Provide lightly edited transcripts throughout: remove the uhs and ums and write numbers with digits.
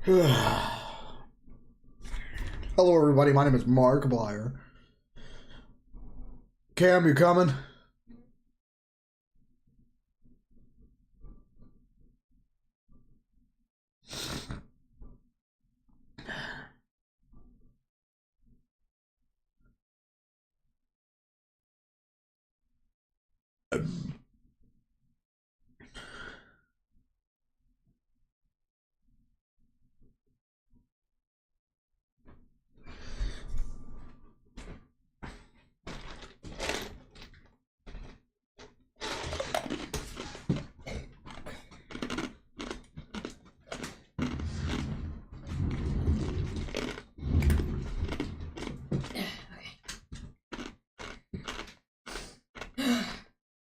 Hello everybody, my name is Markiplier. Cam, you coming?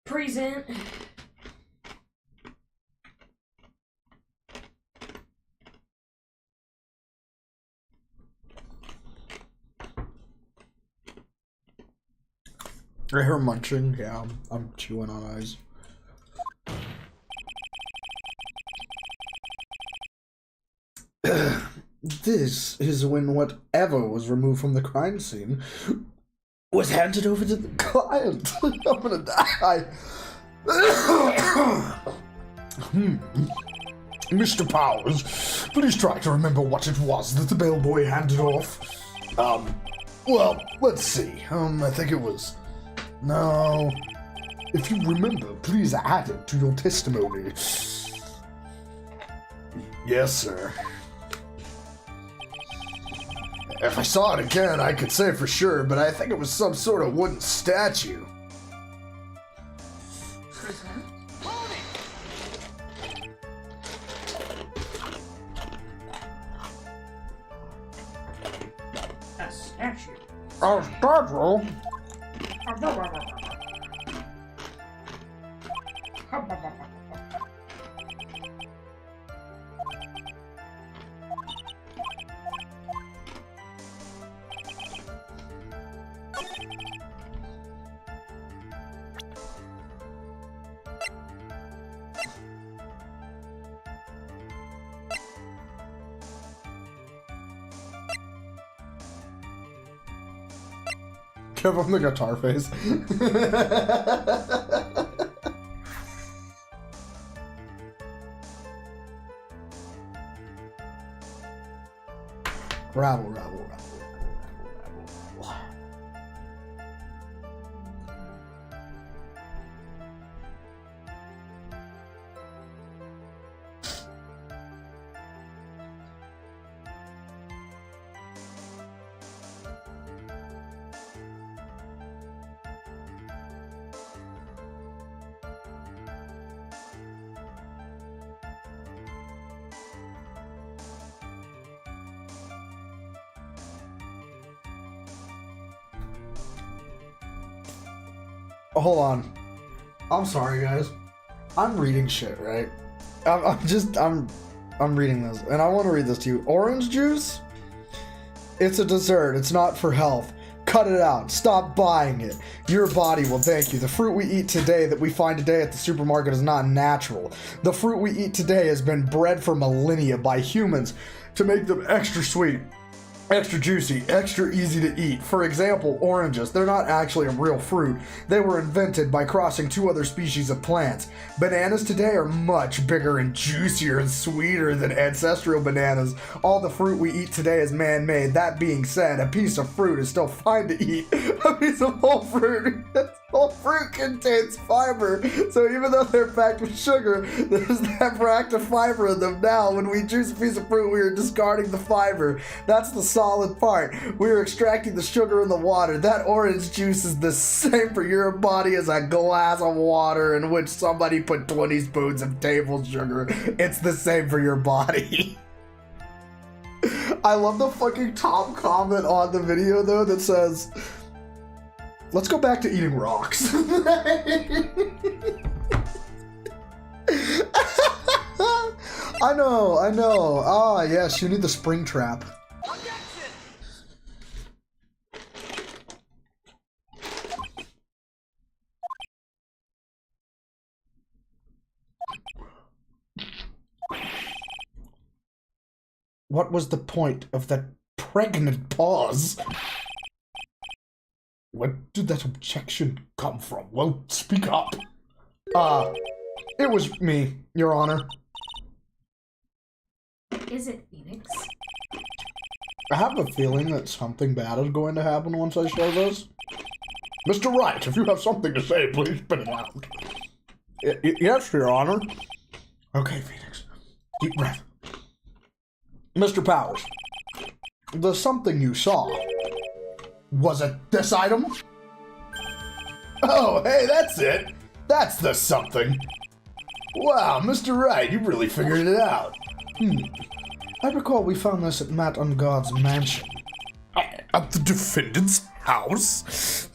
Present. I hear munching. Yeah, I'm chewing on ice. This is when whatever was removed from the crime scene was handed over to the client. I'm gonna die. Mr. Powers, please try to remember what it was that the bellboy handed off. Well, let's see. I think it was... No. If you remember, please add it to your testimony. Yes, sir. If I saw it again, I could say for sure, but I think it was some sort of wooden statue. A statue. A statue? Give him the guitar face. Rabble, rabble, rabble. Hold on. I'm sorry, guys. I'm reading shit, right? I'm reading this, and I want to read this to you. Orange juice? It's a dessert. It's not for health. Cut it out. Stop buying it. Your body will thank you. The fruit we eat today that we find today at the supermarket is not natural. The fruit we eat today has been bred for millennia by humans to make them extra sweet, extra juicy, extra easy to eat. For example, oranges. They're not actually a real fruit. They were invented by crossing two other species of plants. Bananas today are much bigger and juicier and sweeter than ancestral bananas. All the fruit we eat today is man-made. That being said, a piece of fruit is still fine to eat. A piece of whole fruit contains fiber. So even though they're packed with sugar, there's that fract of fiber in them. Now, when we juice a piece of fruit, we are discarding the fiber. That's the solid part. We are extracting the sugar in the water. That orange juice is the same for your body as a glass of water in which somebody put 20 spoons of table sugar. It's the same for your body. I love the fucking top comment on the video though that says, let's go back to eating rocks. I know. Ah, yes, you need the spring trap. What was the point of that pregnant pause? Where did that objection come from? Well, speak up. It was me, Your Honor. Is it Phoenix? I have a feeling that something bad is going to happen once I show this. Mr. Wright, if you have something to say, please spit it out. Yes, Your Honor. Okay, Phoenix. Deep breath. Mr. Powers, the something you saw, was it this item? Oh, hey, that's it. That's the something. Wow, Mr. Wright, you really figured it out. I recall we found this at Matt Ungod's mansion. At the defendant's house?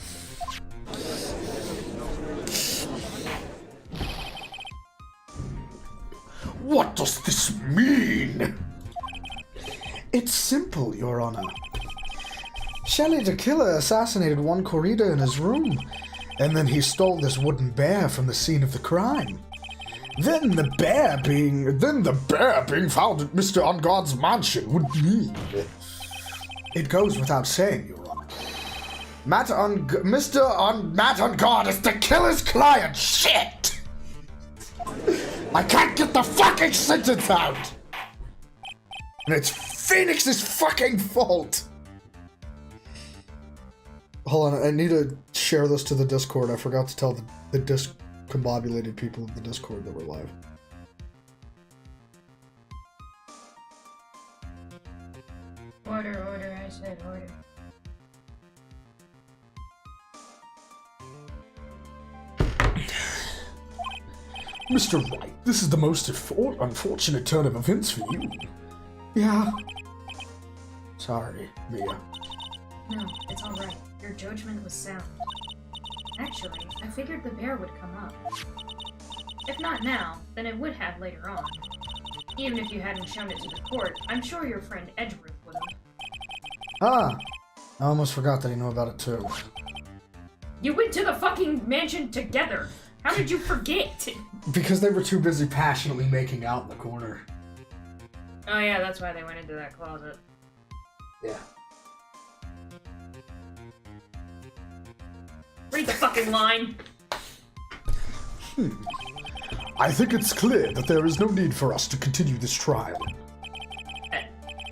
What does this mean? It's simple, Your Honor. Shelley the killer assassinated one corrida in his room, and then he stole this wooden bear from the scene of the crime. Then the bear being found at Mr. Ungod's mansion would mean. It goes without saying, Your Honor. Matt Ungod is the killer's client. Shit! I can't get the fucking sentence out! And it's Phoenix's fucking fault! Hold on, I need to share this to the Discord. I forgot to tell the discombobulated people of the Discord that we're live. Order, I said order. Mr. Wright, this is the most unfortunate turn of events for you. Yeah. Sorry, Mia. No, it's alright. Your judgment was sound. Actually, I figured the bear would come up. If not now, then it would have later on. Even if you hadn't shown it to the court, I'm sure your friend Edgeworth would have. Ah, I almost forgot that he knew about it too. You went to the fucking mansion together! How did you forget? Because they were too busy passionately making out in the corner. Oh yeah, that's why they went into that closet. Yeah. Read the fucking line! I think it's clear that there is no need for us to continue this trial.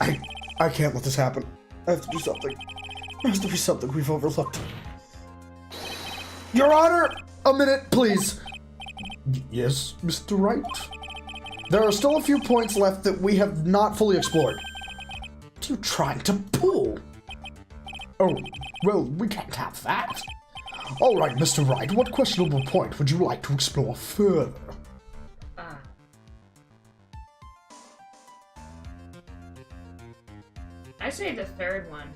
I can't let this happen. I have to do something. There has to be something we've overlooked. Your Honor! A minute, please. Yes, Mr. Wright? There are still a few points left that we have not fully explored. What are you trying to pull? Oh, well, we can't have that. All right, Mr. Wright, what questionable point would you like to explore further? I say the third one.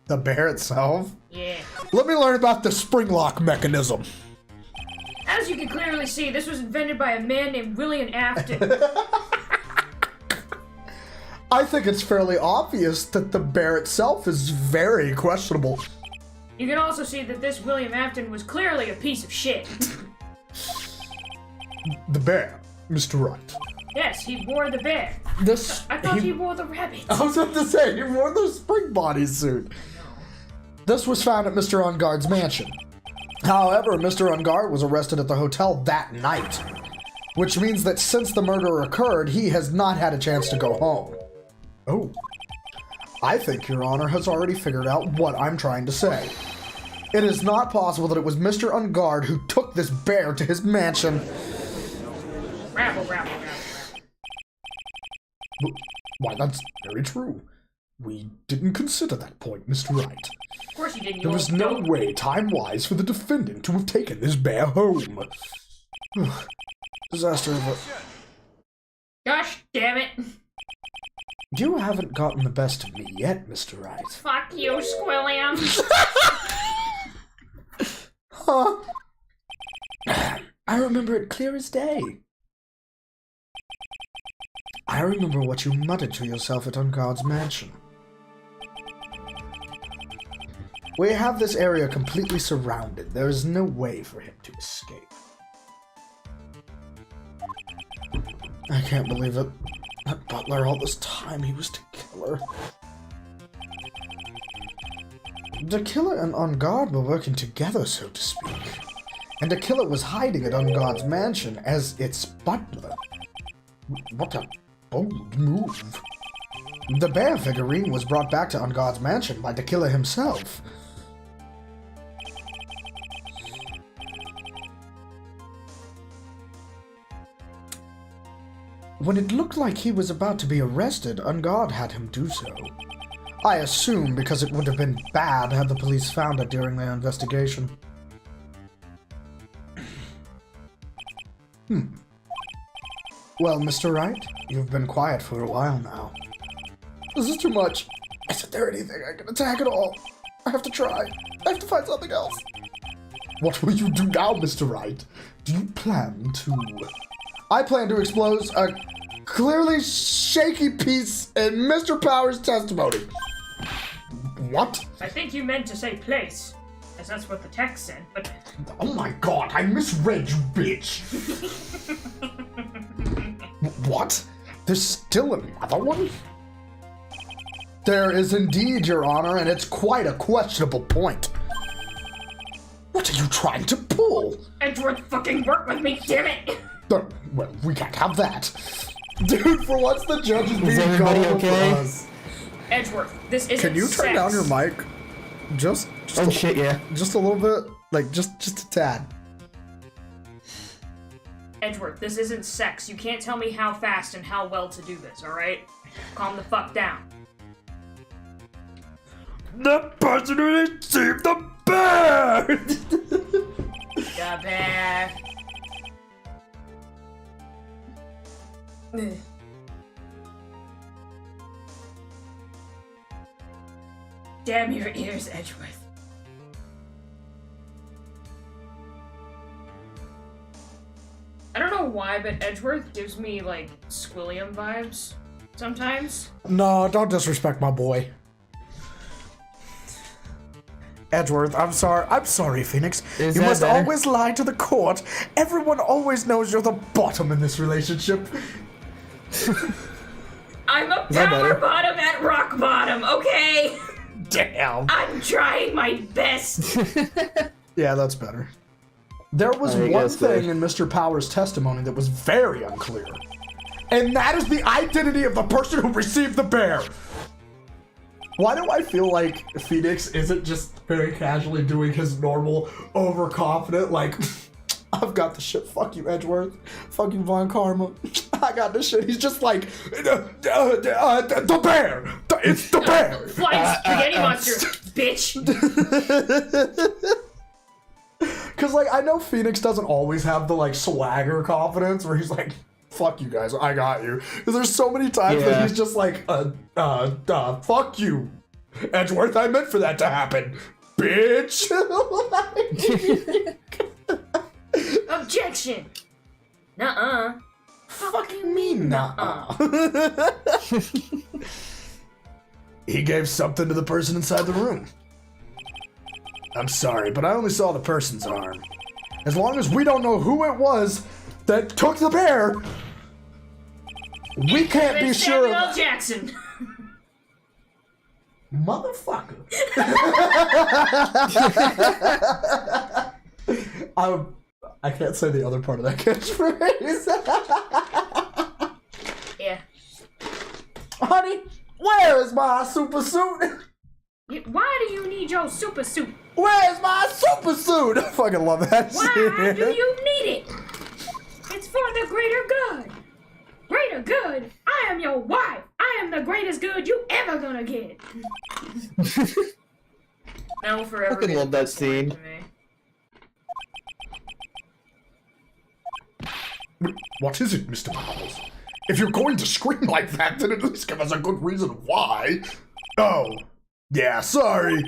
The bear itself? Yeah. Let me learn about the spring lock mechanism. As you can clearly see, this was invented by a man named William Afton. I think it's fairly obvious that the bear itself is very questionable. You can also see that this William Afton was clearly a piece of shit. The bear, Mr. Wright. Yes, he wore the bear. I thought he wore the rabbit. I was about to say, he wore the spring bodysuit. This was found at Mr. Ungod's mansion. However, Mr. Ungard was arrested at the hotel that night, which means that since the murder occurred, he has not had a chance to go home. Oh. I think Your Honor has already figured out what I'm trying to say. It is not possible that it was Mr. Ungard who took this bear to his mansion. Rabble. Why, that's very true. We didn't consider that point, Mr. Wright. Of course you didn't. There was no way, time-wise, for the defendant to have taken this bear home. Disaster of Gosh damn it. You haven't gotten the best of me yet, Mr. Wright. Fuck you, Squilliam. Huh? I remember it clear as day. I remember what you muttered to yourself at Ungod's mansion. We have this area completely surrounded. There is no way for him to escape. I can't believe it. That butler, all this time he was to kill killer. The killer and On Guard were working together, so to speak. And the killer was hiding at On Guard's mansion as its butler. What a bold move. The bear figurine was brought back to On Guard's mansion by the killer himself. When it looked like he was about to be arrested, On Guard had him do so. I assume because it would have been bad had the police found it during their investigation. Well, Mr. Wright, you've been quiet for a while now. This is too much. Isn't there anything I can attack at all? I have to try. I have to find something else. What will you do now, Mr. Wright? Do you plan to... I plan to expose a clearly shaky piece in Mr. Power's testimony. What? I think you meant to say place, as that's what the text said, but... Oh my god, I misread, you bitch! What? There's still another one? There is indeed, Your Honor, and it's quite a questionable point. What are you trying to pull? Edgeworth, fucking work with me, damn it! Well, we can't have that. Dude, for once the judge is being everybody gullible okay? for us. Edgeworth, this isn't Can you turn sex. down your mic? Just Oh shit, yeah. just a little bit, like just a tad. Edgeworth, this isn't sex. You can't tell me how fast and how well to do this, alright? Calm the fuck down. The person who received the bear! The bear. Damn your ears, Edgeworth. I don't know why, but Edgeworth gives me, like, Squilliam vibes sometimes. No, don't disrespect my boy. Edgeworth, I'm sorry, Phoenix. Is You that must better? always lie to the court. Everyone always knows you're the bottom in this relationship. I'm a that power better? bottom at rock bottom, okay? Damn. I'm trying my best. Yeah, that's better. There was I one guess so. thing in Mr. Power's testimony that was very unclear. And that is the identity of the person who received the bear. Why do I feel like Phoenix isn't just very casually doing his normal, overconfident, like, I've got the shit, fuck you, Edgeworth, fuck you, Von Karma, I got this shit. He's just like, the bear, it's the bear. Flying spaghetti monster, bitch. Because, like, I know Phoenix doesn't always have the, like, swagger confidence where he's like, fuck you guys, I got you. Because there's so many times that he's just like, fuck you, Edgeworth, I meant for that to happen, bitch. Objection. Nuh-uh. Fucking mean, nuh-uh. He gave something to the person inside the room. I'm sorry, but I only saw the person's arm. As long as we don't know who it was that took the bear, we can't be It's sure Samuel of... Jackson. Motherfucker. I can't say the other part of that catchphrase. Yeah. Honey, where is my super suit? Why do you need your super suit? Where's my super suit? I fucking love that Why shit. do you need it? It's for the greater good. Greater good? I am your wife. I am the greatest good you ever gonna get. I will forever Fucking be love the that best line scene. to me. What is it, Mr. Miles? If you're going to scream like that, then at least give us a good reason why. Oh, yeah, sorry.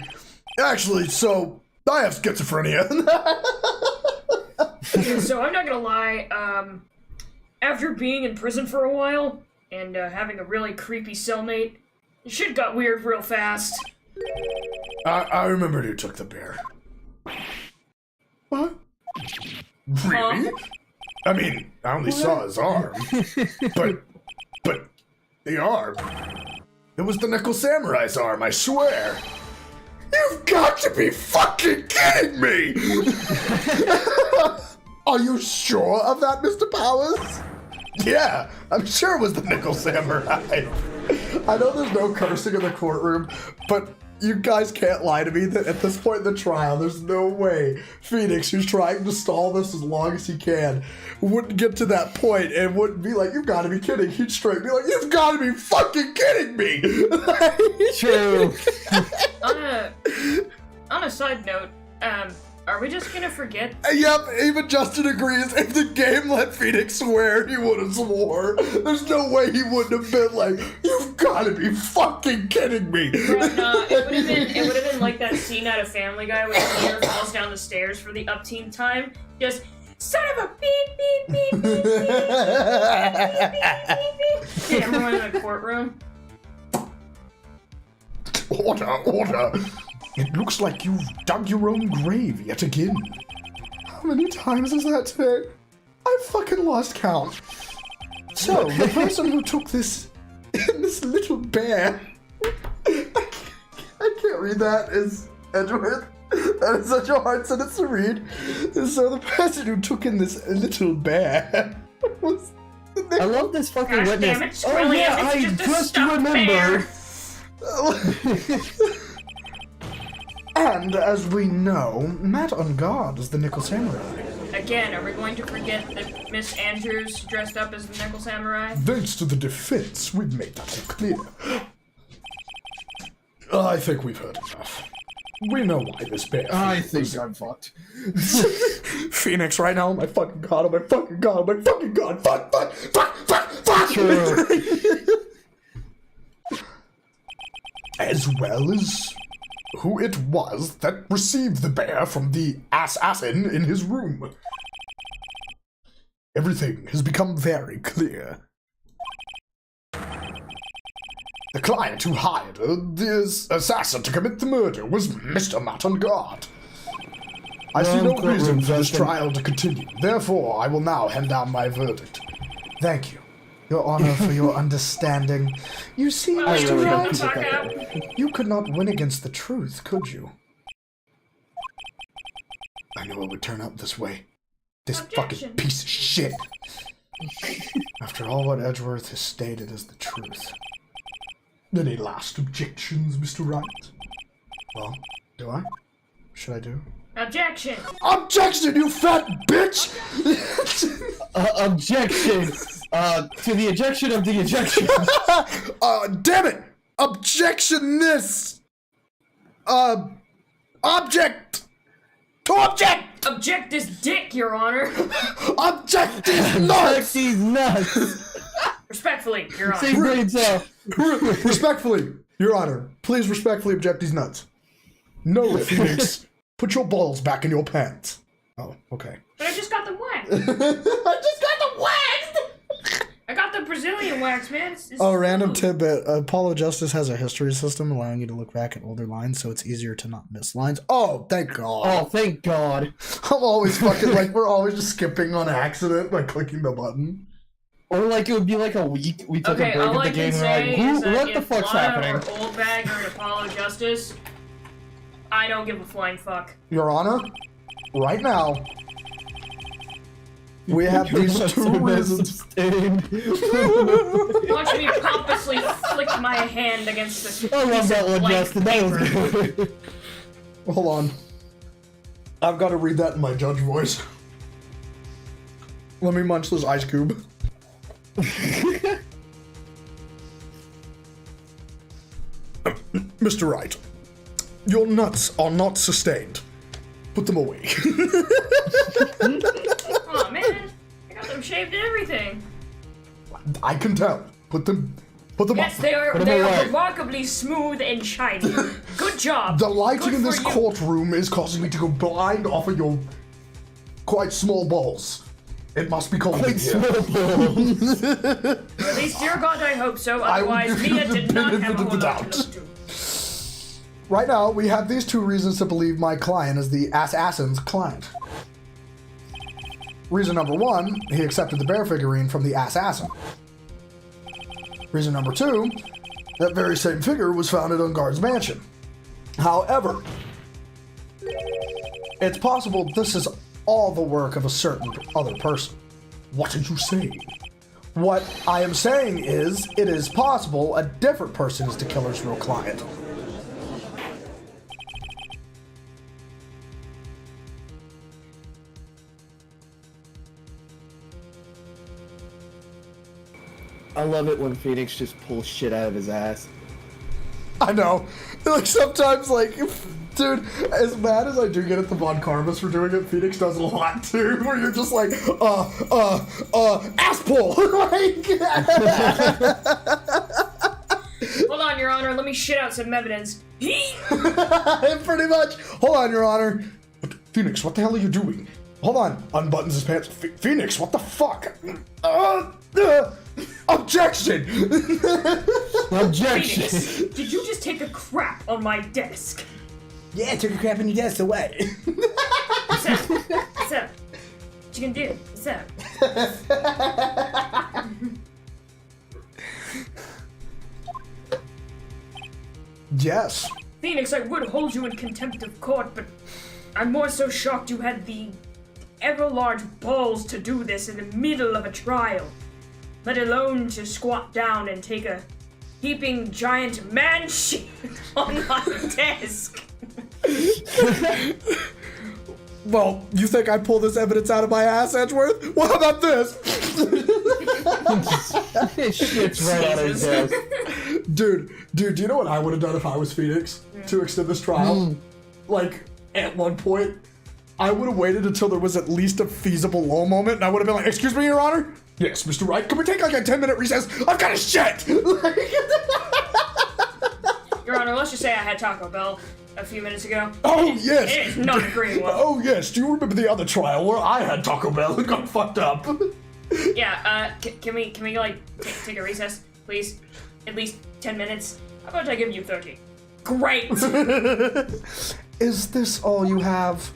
Actually, so, I have schizophrenia. So I'm not gonna lie, after being in prison for a while, and having a really creepy cellmate, shit got weird real fast. I remembered who took the bear. What? Really? I mean, I only saw his arm. But the arm. It was the Nickel Samurai's arm, I swear. You've got to be fucking kidding me! Are you sure of that, Mr. Powers? Yeah, I'm sure it was the Nickel Samurai. I know there's no cursing in the courtroom, but you guys can't lie to me that at this point in the trial, there's no way Phoenix, who's trying to stall this as long as he can, wouldn't get to that point and wouldn't be like, you've got to be kidding. He'd straight be like, you've got to be fucking kidding me. True. On a side note, are we just gonna forget? Yep, even Justin agrees. If the game let Phoenix swear, he would have swore. There's no way he wouldn't have been like, you've got to be fucking kidding me. Right, no, it would have been like that scene out of Family Guy when Peter falls down the stairs for the upteen time. Just, son of a beep, beep, beep, beep, beep, beep, beep, beep, beep. Everyone in the courtroom. Order. It looks like you've dug your own grave yet again. How many times is that today? I fucking lost count. So, the person who took this little bear, I can't read that, is Edgeworth. That is such a hard sentence to read. So the person who took in this little bear was... I love this fucking Gosh witness. damn it, Oh Squilliam, yeah, it's I just a just stuffed remembered. And as we know, Matt on guard is the Nickel Samurai. Again, are we going to forget that Miss Andrews dressed up as the Nickel Samurai? Thanks to the defense, we've made that clear. I think we've heard enough. We know why this bear... I think I'm fucked. Phoenix right now, oh my fucking god, oh my fucking god, oh my fucking god, fuck! True. As well as who it was that received the bear from the assassin in his room. Everything has become very clear. The client who hired the assassin to commit the murder was Mr. Matt on guard. I see no reason for this trial to continue. Therefore, I will now hand down my verdict. Thank you, Your Honor, for your understanding. You see, Well, I Mr. really shut don't the Wright, fuck up. you could not win against the truth, could you? I knew it would turn out this way. This Objection. fucking piece of shit. After all what Edgeworth has stated is the truth. Any last objections, Mr. Wright? Well, do I? Should I do? Objection! Objection, you fat bitch! Objection. To the ejection of the ejection. Damn it! Objection this! Object! To object! Object this dick, Your Honor! Object these Check nuts! these nuts. Respectfully, Your Honor. Say brain cell. Respectfully, Your Honor, please respectfully object these nuts. No, Phoenix. Put your balls back in your pants. Oh, okay. But I just got them waxed. I just got the waxed! I got the Brazilian wax, man. It's Oh, random tidbit. Apollo Justice has a history system allowing you to look back at older lines, so it's easier to not miss lines. Oh, thank God. Oh, thank God. I'm always fucking like, we're always just skipping on accident by clicking the button. Or like it would be like a week we took Okay, a break all at the I game can and say we're is like, that what the if fuck's Lana happening? or Old Bag are in Apollo Justice, I don't give a flying fuck. Your Honor, right now, we have these two reasons. Watch me pompously flick my hand against the I love piece that of one, blank Justin. That was paper. good. Hold on. I've got to read that in my judge voice. Let me munch this ice cube. Mr. Wright, your nuts are not sustained. Put them away. Oh man, I got them shaved and everything. I can tell. Put them Yes, up. they are them away. remarkably smooth and shiny. Good job. The lighting Good in for this you. courtroom is causing me to go blind off of your quite small balls. It must be cold in Quite here. small balls. At least, dear God, I hope so. I will Otherwise, give you Mia the did not have a benefit of whole the lot to doubt. look to. Right now, we have these two reasons to believe my client is the assassin's client. Reason number one, he accepted the bear figurine from the assassin. Reason number two, That very same figure was found at Unguard's mansion. However, it's possible this is all the work of a certain other person. What are you saying? What I am saying is, it is possible a different person is the killer's real client. I love it when Phoenix just pulls shit out of his ass. I know. Like, sometimes, like, dude, as mad as I do get at the Von Karmas for doing it, Phoenix does it a lot, too, where you're just like, ass pull! Like... Hold on, Your Honor, let me shit out some evidence. Pretty much. Hold on, Your Honor. Phoenix, what the hell are you doing? Hold on. Unbuttons his pants. Phoenix, what the fuck? Objection! Objection! Phoenix, did you just take a crap on my desk? Yeah, I took a crap on your desk away. What's up? What's up? What you gonna do? What's up? Yes. Phoenix, I would hold you in contempt of court, but I'm more so shocked you had the ever-large balls to do this in the middle of a trial, let alone to squat down and take a heaping giant man shit on my desk. Well, you think I pull this evidence out of my ass, Edgeworth? Well, how about this? Shit's right out of his desk. Dude, do you know what I would have done if I was Phoenix to extend this trial? Like, at one point, I would have waited until there was at least a feasible lull moment, and I would have been like, excuse me, Your Honor? Yes, Mr. Wright, can we take like a 10-minute recess? I've got a shit! Your Honor, let's just say I had Taco Bell a few minutes ago. Oh, yes! It is not agreeing well. Oh, yes, do you remember the other trial where I had Taco Bell and got fucked up? Yeah, can we like, take a recess, please? At least 10 minutes? How about I give you 30? Great! Is this all you have?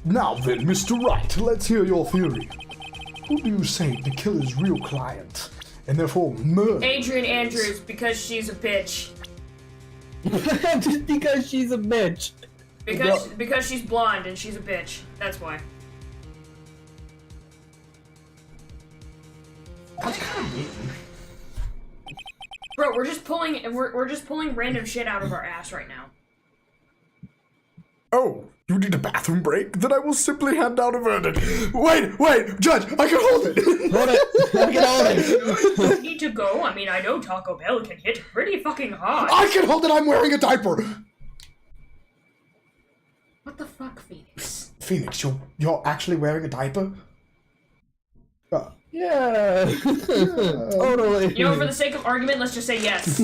Now then, Mr. Wright, let's hear your theory. Who do you say the killer's real client, and therefore murder? Adrian Andrews, because she's a bitch. Just because she's a bitch. Because she's blonde and she's a bitch. That's why. That's kind of mean. Bro, we're just pulling random shit out of our ass right now. Oh, you need a bathroom break? Then I will simply hand down a verdict. Wait, Judge, I can hold it. Hold it. I can hold it. You don't need to go. I mean, I know Taco Bell can hit pretty fucking hard. I can hold it. I'm wearing a diaper. What the fuck, Phoenix? Phoenix, you're actually wearing a diaper? Yeah. Totally. You know, for the sake of argument, let's just say yes.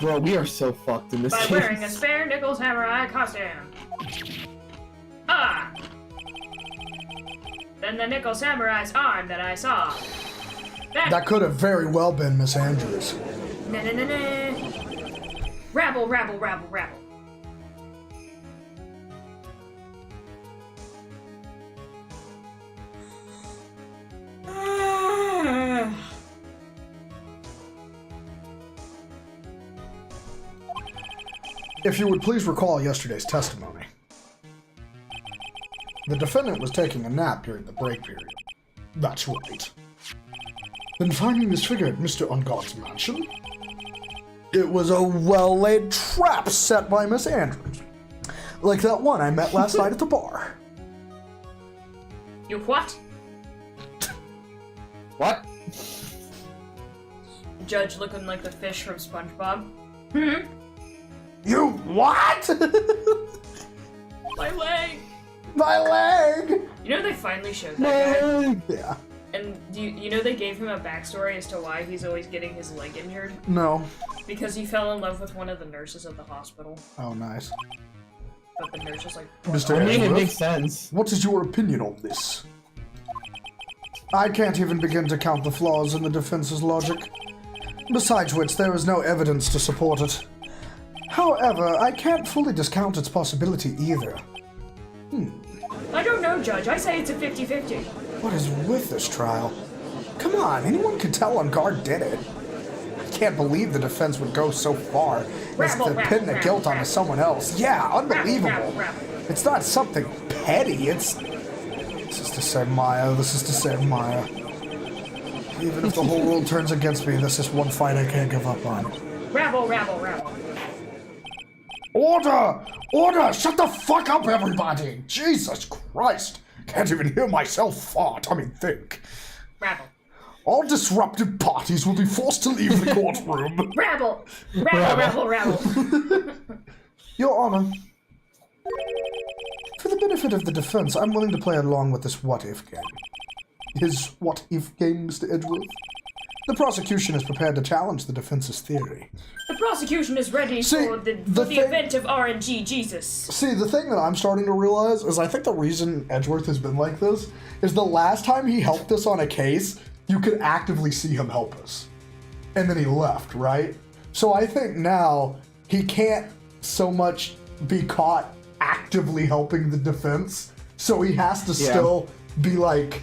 Bro, we are so fucked in this By game. wearing a spare nickel samurai costume. Ah! Then the nickel samurai's arm that I saw. That could have very well been Miss Andrews. Na-na-na-na. Rabble, rabble, rabble, rabble. If you would please recall yesterday's testimony. The defendant was taking a nap during the break period. That's right. Then finding this figure at Mr. Ungod's mansion, it was a well-laid trap set by Miss Andrews. Like that one I met last night at the bar. You what? What? Judge looking like the fish from SpongeBob. You what? My leg! My leg! You know they finally showed that guy? Yeah. And you know they gave him a backstory as to why he's always getting his leg injured? No. Because he fell in love with one of the nurses at the hospital. Oh, nice. But the nurse is like... Mr. I mean, it Ashworth, makes sense. what is your opinion on this? I can't even begin to count the flaws in the defense's logic. Besides which, there is no evidence to support it. However, I can't fully discount its possibility either. I don't know, Judge. I say it's a 50-50. What is with this trial? Come on, anyone could tell on guard did it. I can't believe the defense would go so far as to pin the guilt onto someone else. Yeah, unbelievable. It's not something petty, This is to save Maya, this is to save Maya. Even if the whole world turns against me, this is one fight I can't give up on. Rabble. Order! Order! Shut the fuck up, everybody! Jesus Christ! Can't even hear myself fart, think. Rabble. All disruptive parties will be forced to leave the courtroom. Rabble. Your Honor, for the benefit of the defense, I'm willing to play along with this what-if game. His what-if game, Mr. Edgeworth? The prosecution is prepared to challenge the defense's theory. The prosecution is ready for the event of RNG Jesus. See, the thing that I'm starting to realize is I think the reason Edgeworth has been like this is the last time he helped us on a case, you could actively see him help us. And then he left, right? So I think now he can't so much be caught actively helping the defense, so he has to still be like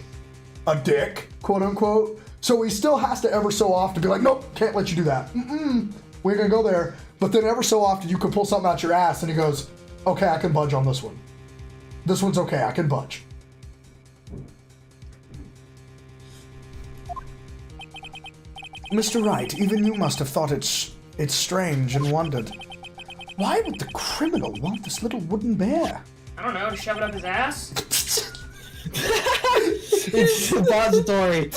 a dick, quote unquote. So he still has to ever so often be like, nope, can't let you do that. We ain't gonna go there. But then ever so often you can pull something out your ass and he goes, okay, I can budge on this one. This one's okay, I can budge. Mr. Wright, even you must have thought it's strange and wondered, why would the criminal want this little wooden bear? I don't know, to shove it up his ass? It's suppository.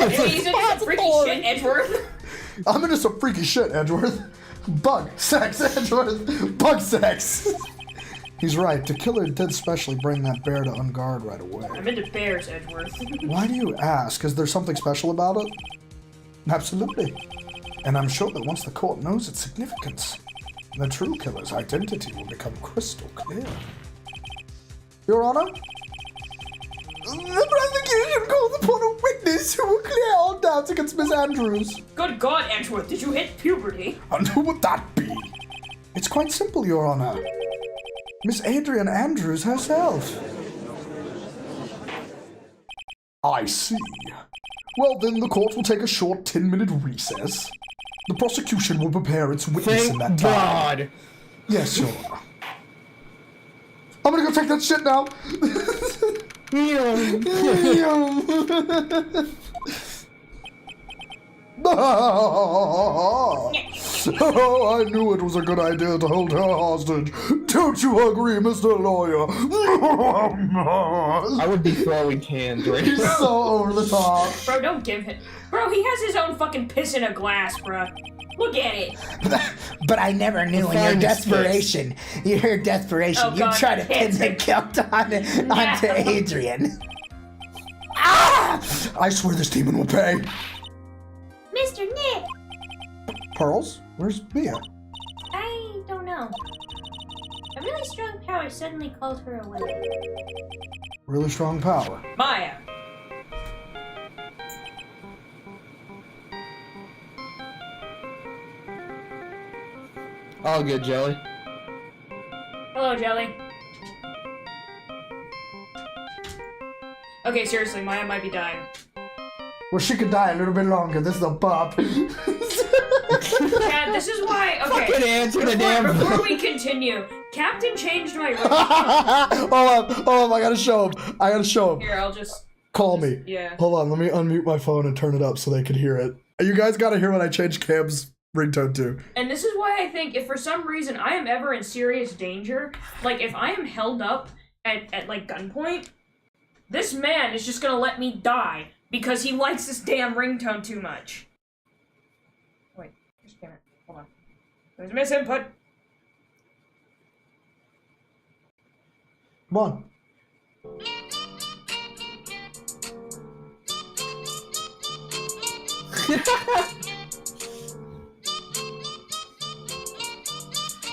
He's into some freaky shit, Edgeworth. I'm into some freaky shit, Edgeworth. Bug sex, Edgeworth. Bug sex. He's right. The killer did specially bring that bear to unguard right away. I'm into bears, Edgeworth. Why do you ask? Is there something special about it? Absolutely. And I'm sure that once the court knows its significance, the true killer's identity will become crystal clear. Your Honor? The prosecution calls upon a witness who will clear all doubts against Miss Andrews. Good God, Edgeworth, did you hit puberty? And who would that be? It's quite simple, Your Honor. Miss Adrian Andrews herself. I see. Well, then the court will take a short 10-minute recess. The prosecution will prepare its witness in that time. God. Yes, Your Honor. I'm gonna go take that shit now. Oh, I knew it was a good idea to hold her hostage. Don't you agree, Mr. Lawyer? I would be throwing hands right He's now. so over the top. Bro, don't give him. Bro, he has his own fucking piss in a glass, bro. Look at it. But I never knew in your desperation. You try to pin the guilt onto Adrian. I swear this demon will pay. Mr. Nick. Pearls? Where's Mia? I don't know. A really strong power suddenly called her away. Really strong power. Maya. All good, Jelly. Hello, Jelly. Okay, seriously, Maya might be dying. Well, she could die a little bit longer. This is a bop. Yeah, this is why. Okay. Fucking answer the damn Before we continue, Captain changed my room. Hold on, I gotta show him. Here, I'll just. Call me. Yeah. Hold on, let me unmute my phone and turn it up so they can hear it. You guys gotta hear what I changed Cam's ringtone to. And this is why I think if for some reason I am ever in serious danger, like if I am held up at like gunpoint, this man is just gonna let me die because he likes this damn ringtone too much. Wait, just damn it. Hold on. There's misinput. Come on.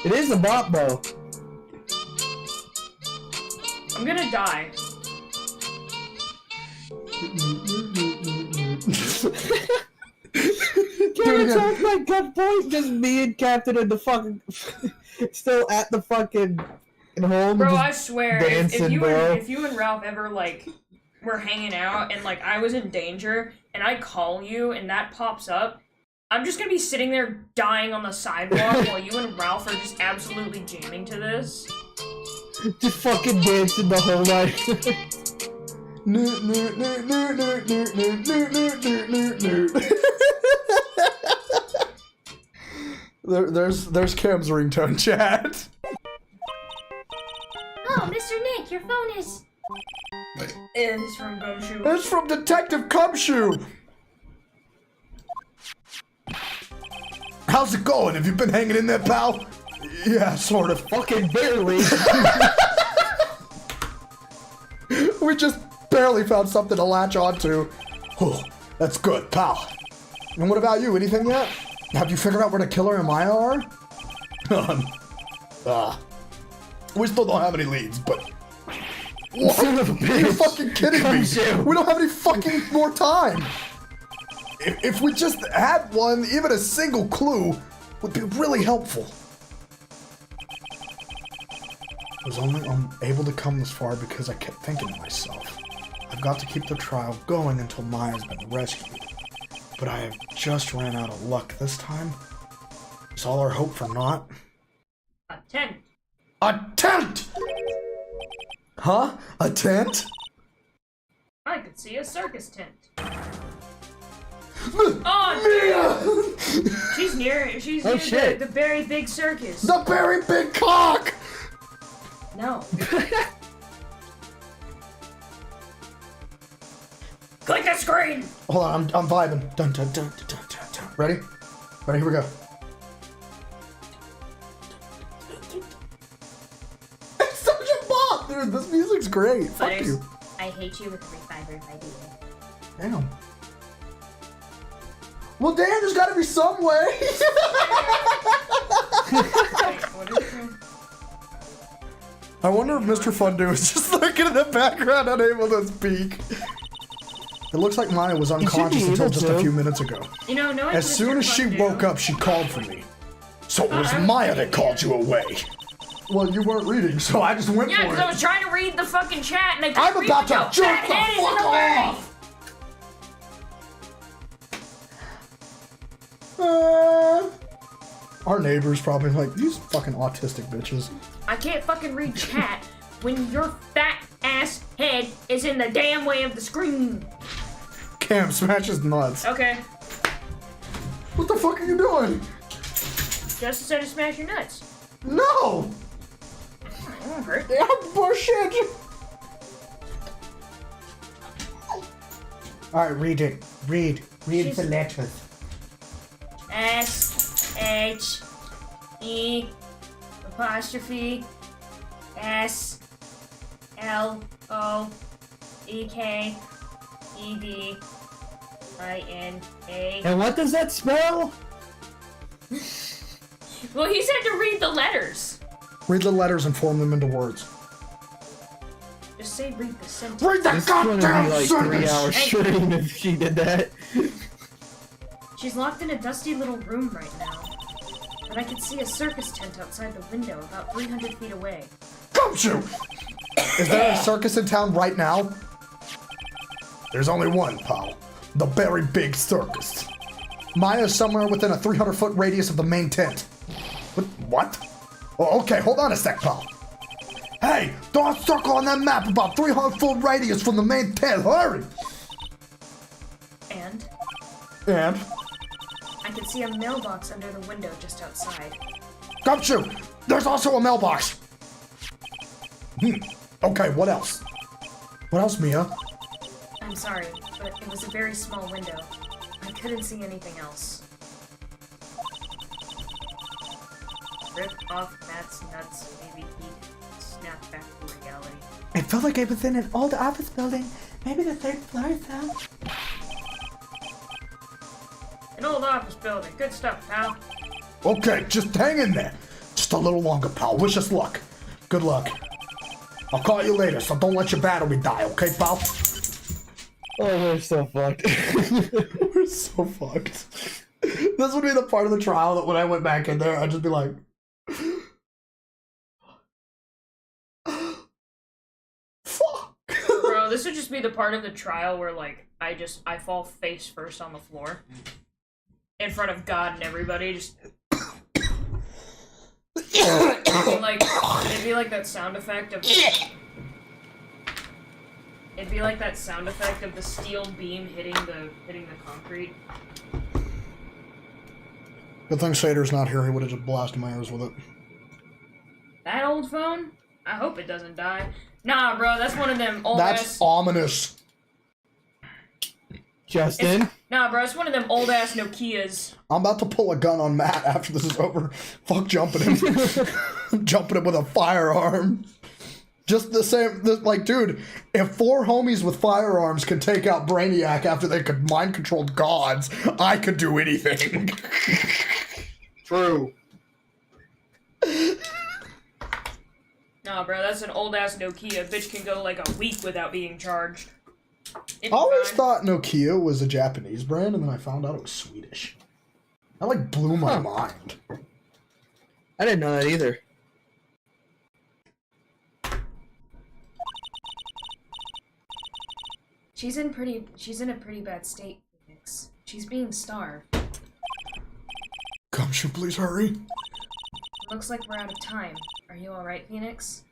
It is a bop, though. I'm gonna die. Can we talk like gunpoint? Just me and Captain and the fucking still at the fucking home. Bro, just I swear, dancing, if you and Ralph ever, like, were hanging out and, like, I was in danger and I call you and that pops up, I'm just gonna be sitting there dying on the sidewalk while you and Ralph are just absolutely jamming to this. Just fucking dancing the whole night. There's Cam's ringtone chat. Oh, Mr. Nick, your phone is... It's from Gumshoe. It's from Detective Cumshoe. How's it going? Have you been hanging in there, pal? Yeah, sort of. Fucking barely. We just barely found something to latch onto. Oh, that's good, pal. And what about you? Anything yet? Have you figured out where the killer and Maya are? We still don't have any leads, but... What? Son of a bitch. Are you fucking kidding me? Cumshoe. We don't have any fucking more time. If we just had one, even a single clue would be really helpful. I was only able to come this far because I kept thinking to myself, I've got to keep the trial going until Maya's been rescued. But I have just ran out of luck this time. Is all our hope for naught? A tent. A tent! Huh? A tent? I could see a circus tent. Oh, Mia! She's near shit. the very big circus. The very big cock! No. Click the screen! Hold on, I'm vibing. Dun, dun, dun, dun, dun, dun, dun. Ready? Ready, here we go. It's such a bop! Dude, this music's great. Fuck Butters, you. I hate you with every fiber of my being. Damn. Well, damn, there's gotta be some way. Wait, what is it? I wonder if Mr. Fundu is just looking in the background, unable to speak. It looks like Maya was unconscious until just a few minutes ago. You know, knowing As Mr. soon as she Fundu- woke up, she called for me. So it was I was Maya reading that called you away. Well, you weren't reading, so I just went Yeah, for because it. I was trying to read the fucking chat and I couldn't I'm read about the to jerk the fat head is in fuck the way. off! Our neighbor's probably like, these fucking autistic bitches. I can't fucking read chat when your fat ass head is in the damn way of the screen. Cam smashes nuts. Okay. What the fuck are you doing? Just said to smash your nuts. No! It won't hurt. Yeah, bullshit! Alright, read it. Read She's- the letters. S-H-E apostrophe S-L-O-E-K-E-D-I-N-A. And what does that spell? Well, he said to read the letters. Read the letters and form them into words. Just say read the sentence. Read the This is gonna goddamn be like 3-hour Hey. stream if she did that. She's locked in a dusty little room right now. But I can see a circus tent outside the window about 300 feet away. Gumshoe! Is there a circus in town right now? There's only one, pal. The very big circus. Maya's somewhere within a 300-foot radius of the main tent. What? Oh, okay, hold on a sec, pal. Hey, draw a circle on that map about 300-foot radius from the main tent. Hurry! And And? I can see a mailbox under the window just outside. Gumshoe! There's also a mailbox! Okay, what else? What else, Mia? I'm sorry, but it was a very small window. I couldn't see anything else. Rip off Matt's nuts, maybe he snap back to reality. It felt like I was in an old office building. Maybe the third floor, though. An old office building. Good stuff, pal. Okay, just hang in there. Just a little longer, pal. Wish us luck. Good luck. I'll call you later, so don't let your battery die, okay, pal? Oh, we're so fucked. We're so fucked. This would be the part of the trial that when I went back in there, I'd just be like, be the part of the trial where, like, I fall face first on the floor. In front of God and everybody, just... It'd be like that sound effect of... It'd be like that sound effect of the steel beam hitting the concrete. Good thing Sater's not here, he would've just blasted my ears with it. That old phone? I hope it doesn't die. Nah, bro, that's one of them old That's ominous. Justin? Nah, bro, it's one of them old-ass Nokias. I'm about to pull a gun on Matt after this is over. Fuck jumping him. Jumping him with a firearm. Just the same, like, dude, if 4 homies with firearms could take out Brainiac after they could mind-control gods, I could do anything. True. Nah, bro, that's an old-ass Nokia. Bitch can go, like, a week without being charged. I always thought Nokia was a Japanese brand, and then I found out it was Swedish. That, like, blew my mind. I didn't know that either. She's in a pretty bad state, Phoenix. She's being starved. Gumshoe, please hurry. Looks like we're out of time. Are you alright, Phoenix?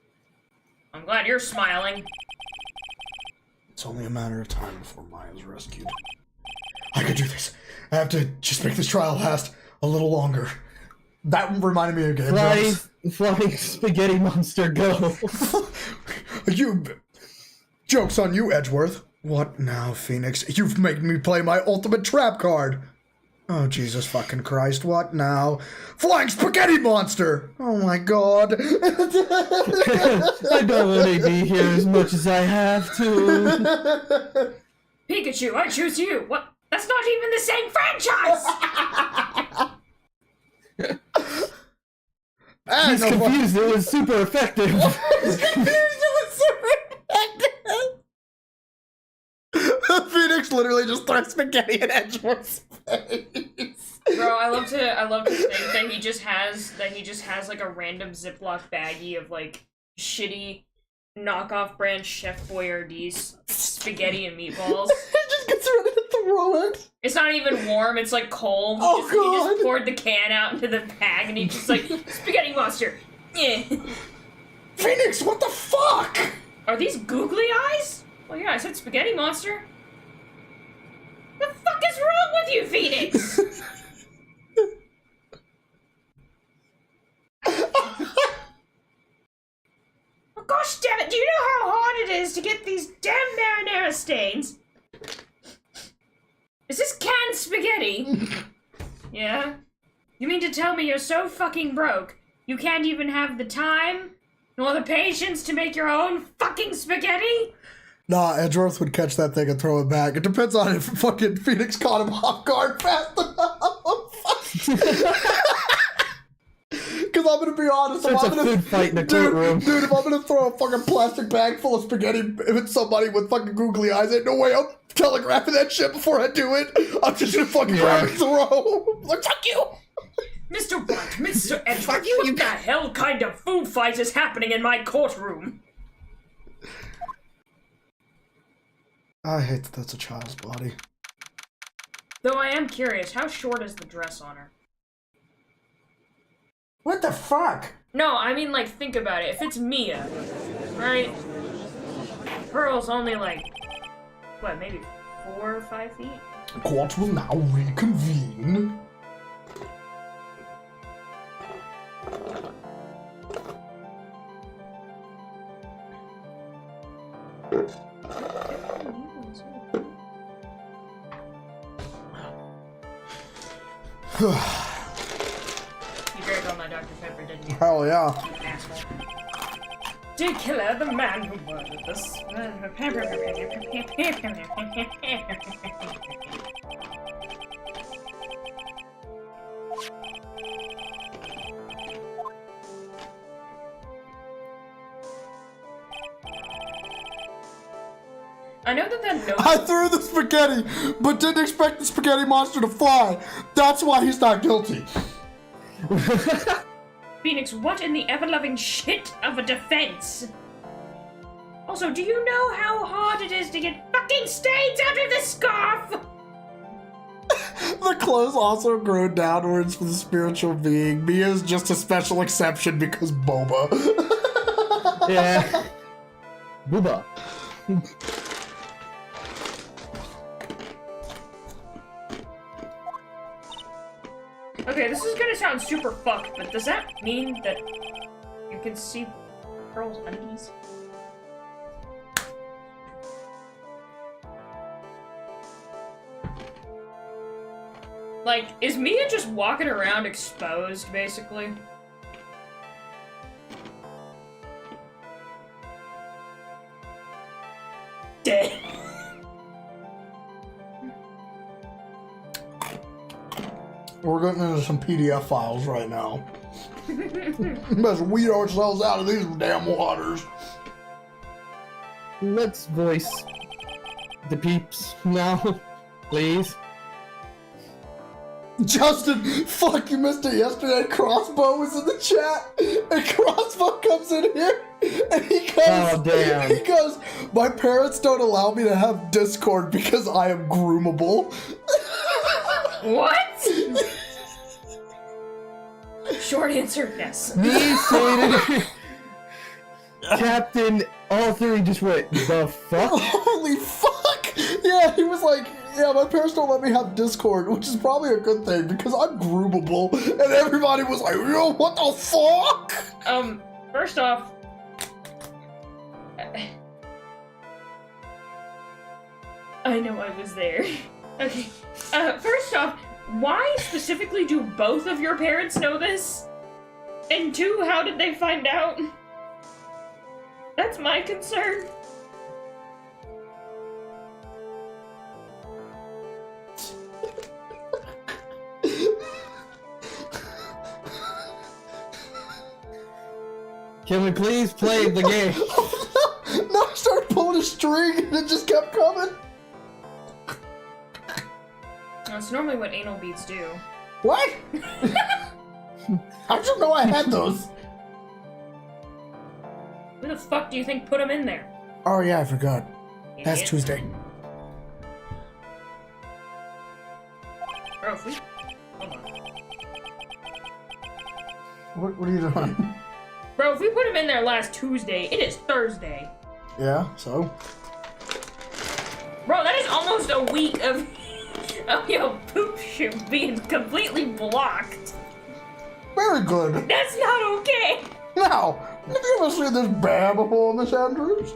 I'm glad you're smiling. It's only a matter of time before Maya's rescued. I can do this. I have to just make this trial last a little longer. That reminded me of Game Flying spaghetti monster, go. Joke's on you, Edgeworth. What now, Phoenix? You've made me play my ultimate trap card. Oh, Jesus fucking Christ, what now? Flying spaghetti monster! Oh my god. I don't want to be here as much as I have to. Pikachu, I choose you! What? That's not even the same franchise! He's confused, it was super effective. He's confused, it was super effective! Phoenix literally just throws spaghetti in Edgeworth's face. Bro, I love to think that he just has like a random Ziploc baggie of like shitty knockoff brand Chef Boyardee's spaghetti and meatballs. He just gets ready to throw it. It's not even warm, it's like cold. Oh, He just poured the can out into the bag and he just like, spaghetti monster. Yeah. Phoenix, what the fuck? Are these googly eyes? Well, yeah, I said spaghetti monster. The fuck is wrong with you, Phoenix? Oh, gosh damn it, do you know how hard it is to get these damn marinara stains? Is this canned spaghetti? Yeah? You mean to tell me you're so fucking broke, you can't even have the time, nor the patience to make your own fucking spaghetti? Nah, Edgeworth would catch that thing and throw it back. It depends on if fucking Phoenix caught him off guard fast enough. Because I'm gonna be honest, It's a food fight in the courtroom. Dude, if I'm gonna throw a fucking plastic bag full of spaghetti if it's somebody with fucking googly eyes, ain't no way I'm telegraphing that shit before I do it. I'm just gonna fucking grab and throw. Like, fuck you! Mr. Blunt, Mr. Edgeworth, what the hell kind of food fight is happening in my courtroom? I hate that that's a child's body. Though I am curious, how short is the dress on her? What the fuck? No, I mean, like, think about it. If it's Mia, right? Pearl's only, like, what, maybe 4 or 5 feet? Court will now reconvene. You drank all my Dr. Pepper, didn't you? Hell yeah. Asshole. Killer, the man who murdered us. I know that note. I threw the spaghetti, but didn't expect the spaghetti monster to fly. That's why he's not guilty. Phoenix, what in the ever-loving shit of a defense? Also, do you know how hard it is to get fucking stains out of this scarf? The clothes also grow downwards for the spiritual being. Mia is just a special exception because boba. Yeah. Booba. Okay, this is gonna sound super fucked, but does that mean that you can see Pearl's undies? Like, is Mia just walking around exposed, basically? Dead. We're getting into some PDF files right now. Let's weed ourselves out of these damn waters. Let's voice the peeps now, please. Justin, fuck, you missed it yesterday. Crossbow was in the chat, and Crossbow comes in here, and he goes, Oh, damn. He goes, my parents don't allow me to have Discord because I am groomable. What? Short answer, yes. Me stated Captain, all three just went, the fuck? Holy fuck! Yeah, he was like, yeah, my parents don't let me have Discord, which is probably a good thing because I'm groomable, and everybody was like, yo, what the fuck? First off, I know I was there. Okay. First off, why specifically do both of your parents know this? And two, how did they find out? That's my concern. Can we please play the game? No, I started pulling a string and it just kept coming. That's normally what anal beads do. What? How'd you know I had those? Who the fuck do you think put them in there? Oh yeah, I forgot. That's Idiot. Tuesday. Bro, if we... Hold on. What are you doing? Bro, if we put him in there last Tuesday, it is Thursday. Yeah, so? Bro, that is almost a week of your poop chute being completely blocked. Very good. That's not okay. Now, have you ever seen this bear before, Miss Andrews?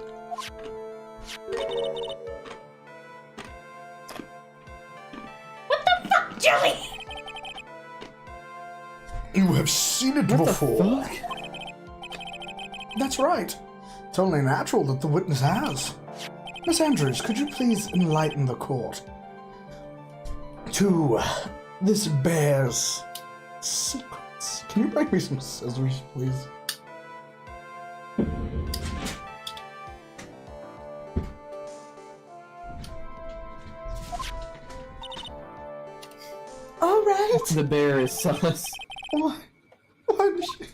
What the fuck, Jelly? You have seen it before. Fuck? That's right. It's only natural that the witness has. Miss Andrews, could you please enlighten the court to this bear's secrets? Can you break me some scissors, please? All right. The bear is sus. Why does she...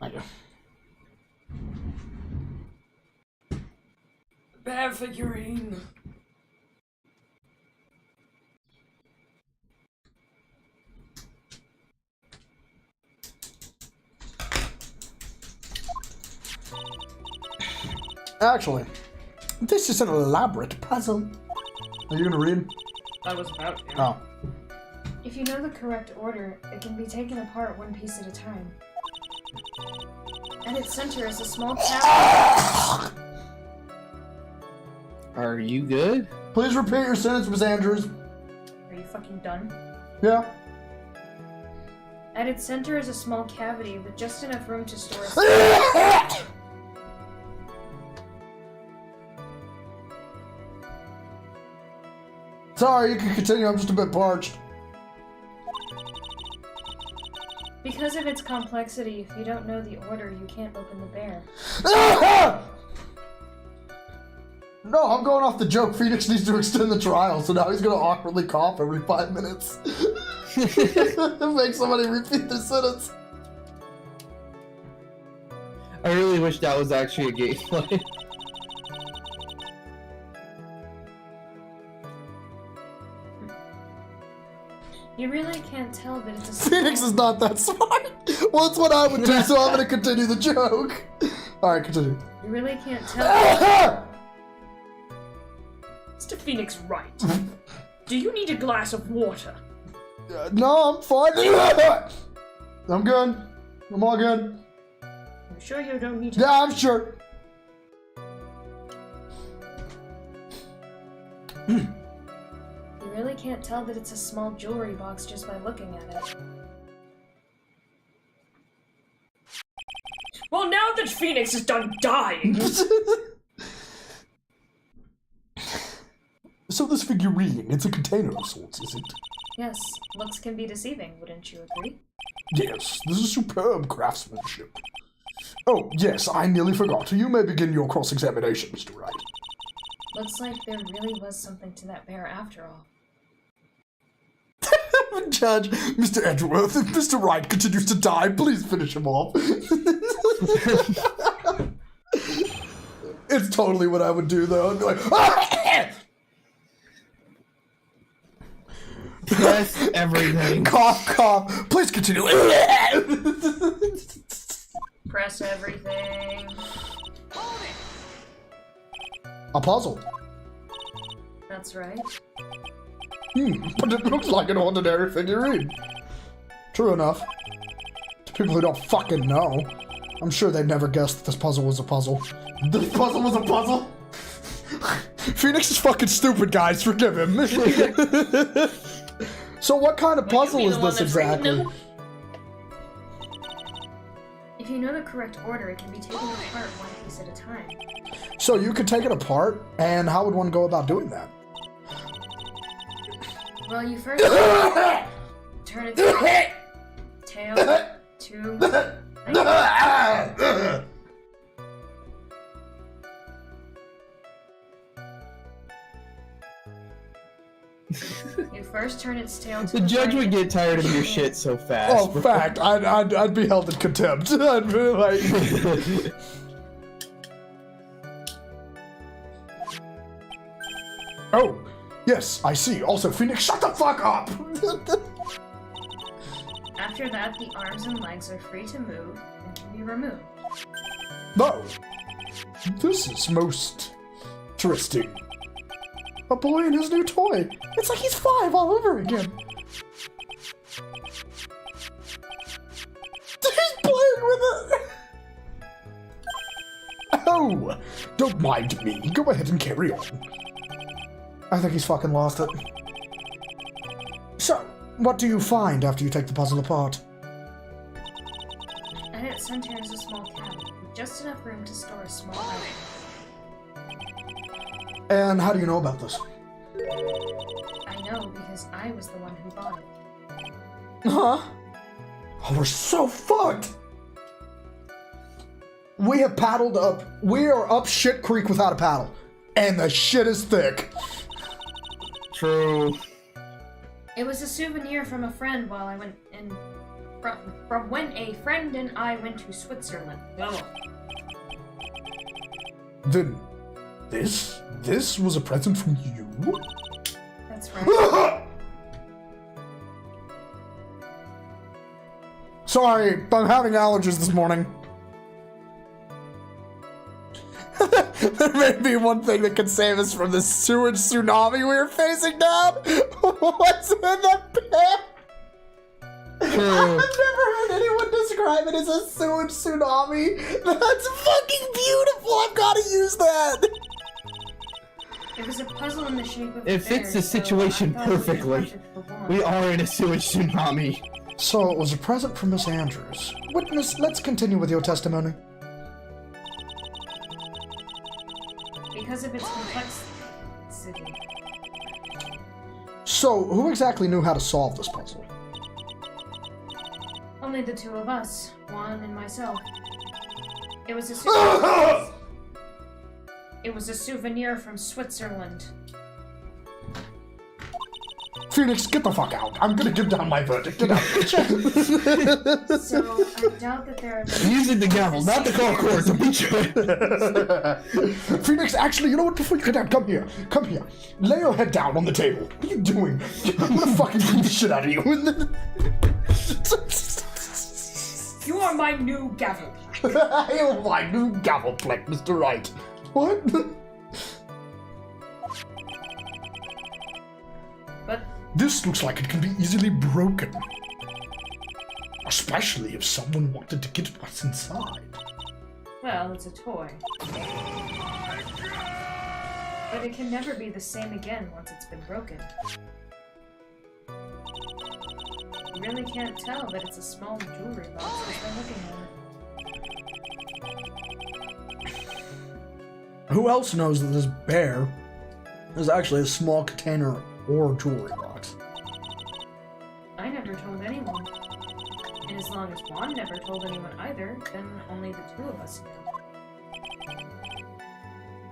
Thank you. Bad figurine. Actually, this is an elaborate puzzle. Are you gonna read? I was about to. Oh. If you know the correct order, it can be taken apart one piece at a time. At its center is a small cavity. Are you good? Please repeat your sentence, Miss Andrews. Are you fucking done? Yeah. At its center is a small cavity with just enough room to store. Sorry, you can continue. I'm just a bit parched. Because of its complexity, if you don't know the order, you can't open the bear. No, I'm going off the joke. Phoenix needs to extend the trial, so now he's gonna awkwardly cough every 5 minutes. Make somebody repeat their sentence. I really wish that was actually a gameplay. You really can't tell that it's a Phoenix is not that smart. Well, that's what I would do, so I'm gonna continue the joke. Alright, continue. You really can't tell. Mr. Phoenix Wright, do you need a glass of water? No, I'm fine. I'm good. I'm all good. You sure you don't need to? Yeah, I'm sure. You really can't tell that it's a small jewelry box just by looking at it. Well, now that Phoenix is done dying, So this figurine, it's a container of sorts, is it? Yes, looks can be deceiving, wouldn't you agree? Yes, this is superb craftsmanship. Oh, yes, I nearly forgot. You may begin your cross-examination, Mr. Wright. Looks like there really was something to that bear after all. Judge, Mr. Edgeworth, if Mr. Wright continues to die, please finish him off. It's totally what I would do, though. I'd be like, Press everything. cough, cough. Please continue. Press everything. A puzzle. That's right. But it looks like an ordinary figurine. True enough. To people who don't fucking know, I'm sure they'd never guessed that this puzzle was a puzzle. This puzzle was a puzzle? Phoenix is fucking stupid, guys. Forgive him. So what kind of puzzle is this exactly? If you know the correct order, it can be taken apart one piece at a time. So you could take it apart, and how would one go about doing that? Well, you first turn its tail to... You first turn its tail to The judge would get tired of your shit so fast. Oh, fact. I'd be held in contempt. I'd be like... Oh, yes, I see. Also, Phoenix, shut the fuck up! After that, the arms and legs are free to move and can be removed. No. This is most interesting. A boy and his new toy. It's like he's 5 all over again. He's playing with it. Oh, don't mind me. Go ahead and carry on. I think he's fucking lost it. So, what do you find after you take the puzzle apart? At its center is a small cabinet with just enough room to store a small item. And how do you know about this? I know because I was the one who bought it. Huh? Oh, we're so fucked! We have paddled up. We are up shit creek without a paddle. And the shit is thick. True. It was a souvenir from a friend while I went in... From when a friend and I went to Switzerland. oh, Then, this was a present from you? That's right. Sorry, I'm having allergies this morning. There may be one thing that could save us from the sewage tsunami we are facing down. What's in the pit? I've never heard anyone describe it as a sewage tsunami. That's fucking beautiful. I've got to use that. It was a puzzle in the shape of a It fits the bear, so I situation thought it would be perfectly. perfect for one. We are in a sewage tsunami. So it was a present from Miss Andrews. Witness, let's continue with your testimony. Because of its complexity. So, who exactly knew how to solve this puzzle? Only the two of us, Juan and myself. It was a souvenir. It was a souvenir from Switzerland. Phoenix, get the fuck out. I'm gonna give down my verdict. Get out. So, I doubt that there are... I'm using the gavel, not the call court to beat you. Phoenix, actually, you know what? Before you get out, come here. Come here. Lay your head down on the table. What are you doing? I'm gonna fucking beat the shit out of you. You are my new gavel. I am my new gavel flick, Mr. Right. What? But This looks like it can be easily broken. Especially if someone wanted to get what's inside. well, it's a toy. But it can never be the same again once it's been broken. You really can't tell that it's a small jewelry box just by looking at it. Who else knows that this bear is actually a small container or jewelry box? I never told anyone. And as long as Juan never told anyone either, then only the two of us knew.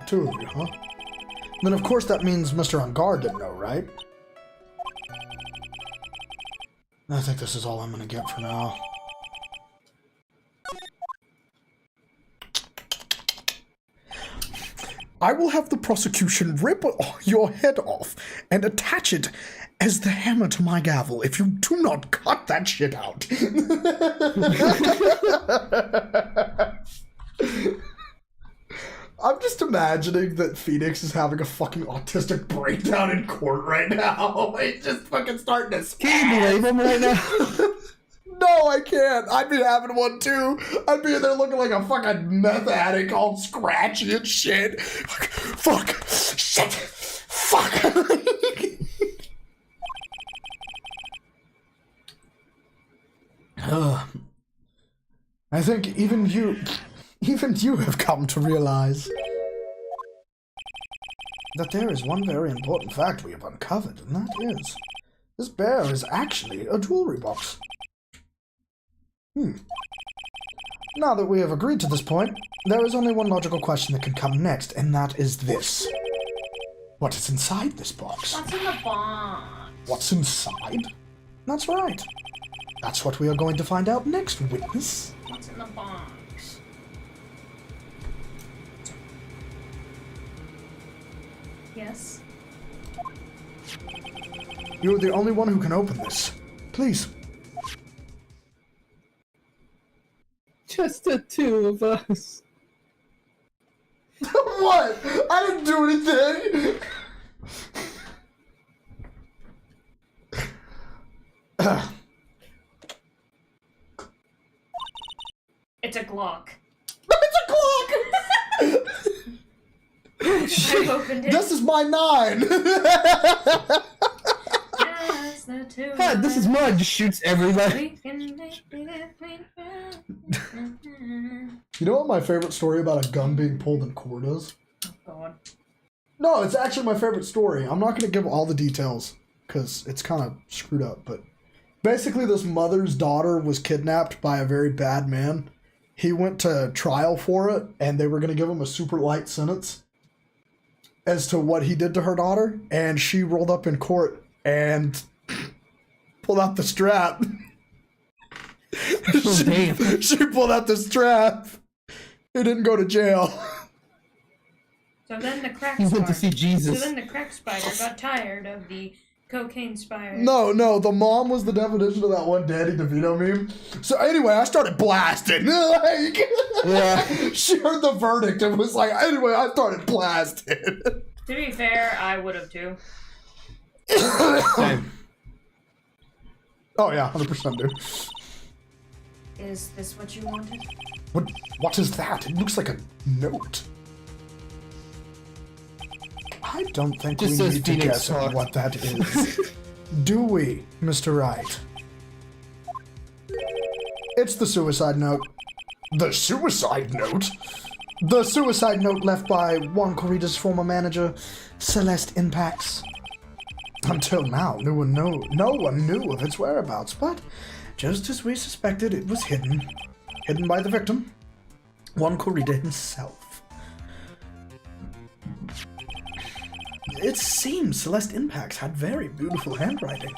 Two of you, huh? Then of course that means Mr. On Guard didn't know, right? I think this is all I'm gonna get for now. I will have the prosecution rip your head off and attach it as the hammer to my gavel if you do not cut that shit out. I'm just imagining that Phoenix is having a fucking autistic breakdown in court right now. He's just fucking starting to spaz. Can you believe him right now? No, I can't. I'd be having one too. I'd be in there looking like a fucking meth addict, all scratchy and shit. Fuck. Shit. Fuck. I think even you have come to realize that there is one very important fact we have uncovered, and that is, this bear is actually a jewelry box. Now that we have agreed to this point, there is only one logical question that can come next, and that is this. What is inside this box? What's in the box? What's inside? That's right. That's what we are going to find out next, witness. What's in the box? Yes? You're the only one who can open this. Please. Just the two of us. What? I didn't do anything! It's a Glock. It's a clock! I've opened it. This is my 9! Yes, the two Ha, of this is us. mine. Just shoots everybody. We can make it if we try. You know what my favorite story about a gun being pulled in court is? Oh god. No, it's actually my favorite story. I'm not going to give all the details, because it's kind of screwed up, but basically this mother's daughter was kidnapped by a very bad man. He went to trial for it, and they were going to give him a super light sentence as to what he did to her daughter, and she rolled up in court and pulled out the strap. Oh, damn. She pulled out the strap. He didn't go to jail. So then the crack He spider. went to see Jesus. So then the crack spider got tired of the cocaine spider. No, the mom was the definition of that one Danny DeVito meme. So anyway, I started blasting. Like, Yeah. she heard the verdict and was like, anyway, I started blasting. To be fair, I would have too. Same. Oh yeah, 100% dude. Is this what you wanted? What is that? It looks like a note. I don't think Just we says need to Phoenix guess at talk. what that is. Do we, Mr. Wright? It's the suicide note. The suicide note? The suicide note left by Juan Corrida's former manager, Celeste Impacts. Until now, no one knew of its whereabouts, but just as we suspected, it was hidden. Hidden by the victim, Juan Corrida himself. It seems Celeste Impax had very beautiful handwriting.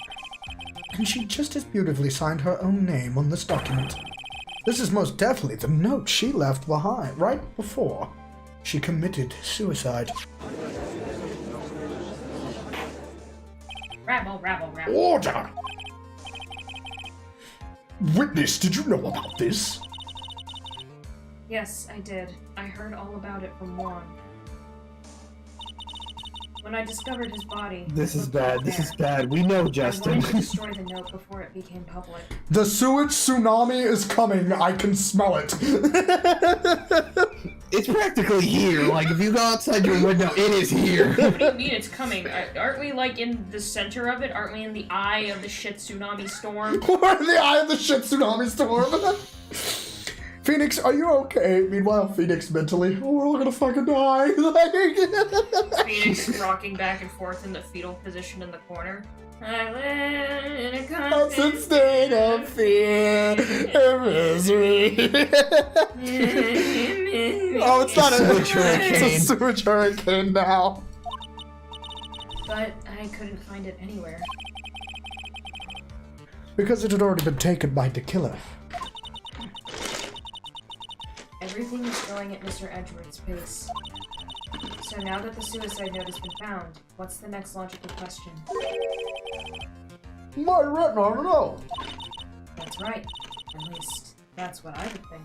And she just as beautifully signed her own name on this document. This is most definitely the note she left behind right before she committed suicide. Rabble, rabble, rabble. Order! Witness, did you know about this? Yes, I did. I heard all about it from Juan. When I discovered his body... This is bad. This is bad. We know, I Justin. wanted to destroy the note before it became public. The sewage tsunami is coming. I can smell it. It's practically here. Like, if you go outside your window, it is here. What do you mean it's coming? Aren't we, like, in the center of it? Aren't we in the eye of the shit tsunami storm? We're in the eye of the shit tsunami storm. Phoenix, are you okay? Meanwhile, Phoenix mentally, oh, we're all gonna fucking die. Phoenix rocking back and forth in the fetal position in the corner. I live in a Constant state of fear and misery. Oh, it's not Sewage hurricane. It's a sewage hurricane now. But I couldn't find it anywhere. Because it had already been taken by the killer. Everything is going at Mr. Edgeworth's pace. So now that the suicide note has been found, what's the next logical question? My retina, I don't know. That's right. At least, that's what I would think.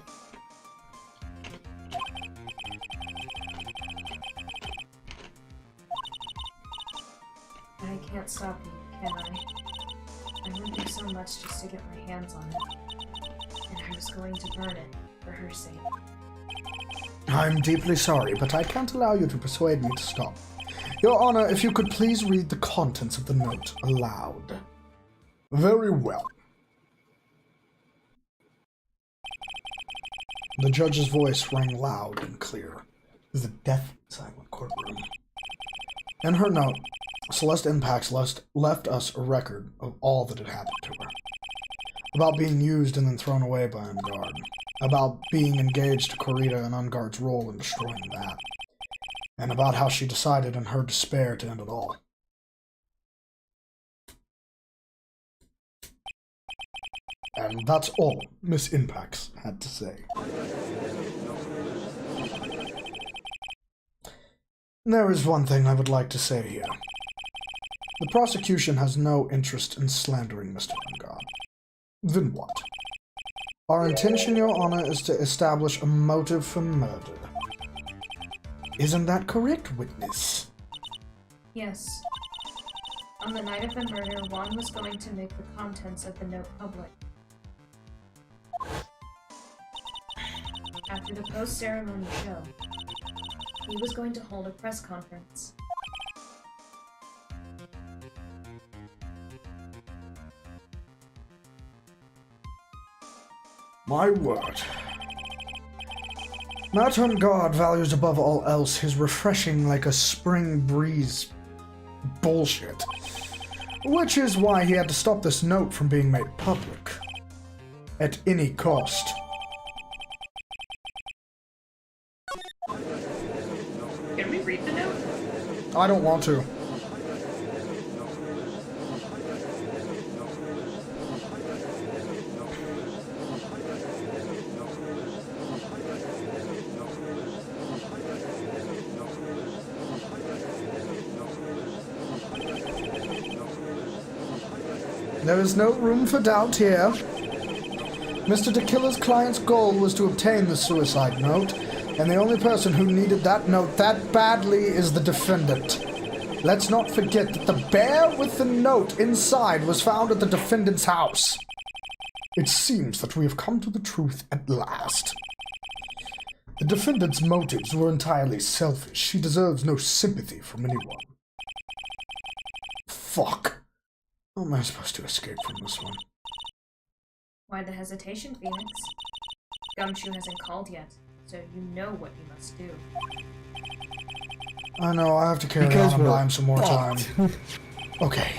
I can't stop you, can I? I went through so much just to get my hands on it. And I was going to burn it, for her sake. I'm deeply sorry, but I can't allow you to persuade me to stop. Your Honor, if you could please read the contents of the note aloud. Very well. The judge's voice rang loud and clear. It was a death silent courtroom. In her note, Celeste Impax left us a record of all that had happened to her. About being used and then thrown away by Ungard. About being engaged to Corita and Ungard's role in destroying that. And about how she decided in her despair to end it all. And that's all Miss Impax had to say. There is one thing I would like to say here. The prosecution has no interest in slandering Mr. Ungard. Then what? Our intention, Your Honor, is to establish a motive for murder. Isn't that correct, witness? Yes. On the night of the murder, Juan was going to make the contents of the note public. After the post-ceremony show, he was going to hold a press conference. My word. Matt Ungard values above all else his refreshing like a spring breeze bullshit. Which is why he had to stop this note from being made public. At any cost. Can we read the note? I don't want to. There is no room for doubt here. Mr. DeKiller's client's goal was to obtain the suicide note, and the only person who needed that note that badly is the defendant. Let's not forget that the bear with the note inside was found at the defendant's house. It seems that we have come to the truth at last. The defendant's motives were entirely selfish. He deserves no sympathy from anyone. Fuck. How am I supposed to escape from this one? Why the hesitation, Phoenix? Gumshoe hasn't called yet, so you know what you must do. I know, I have to carry on and buy him some more time. Okay.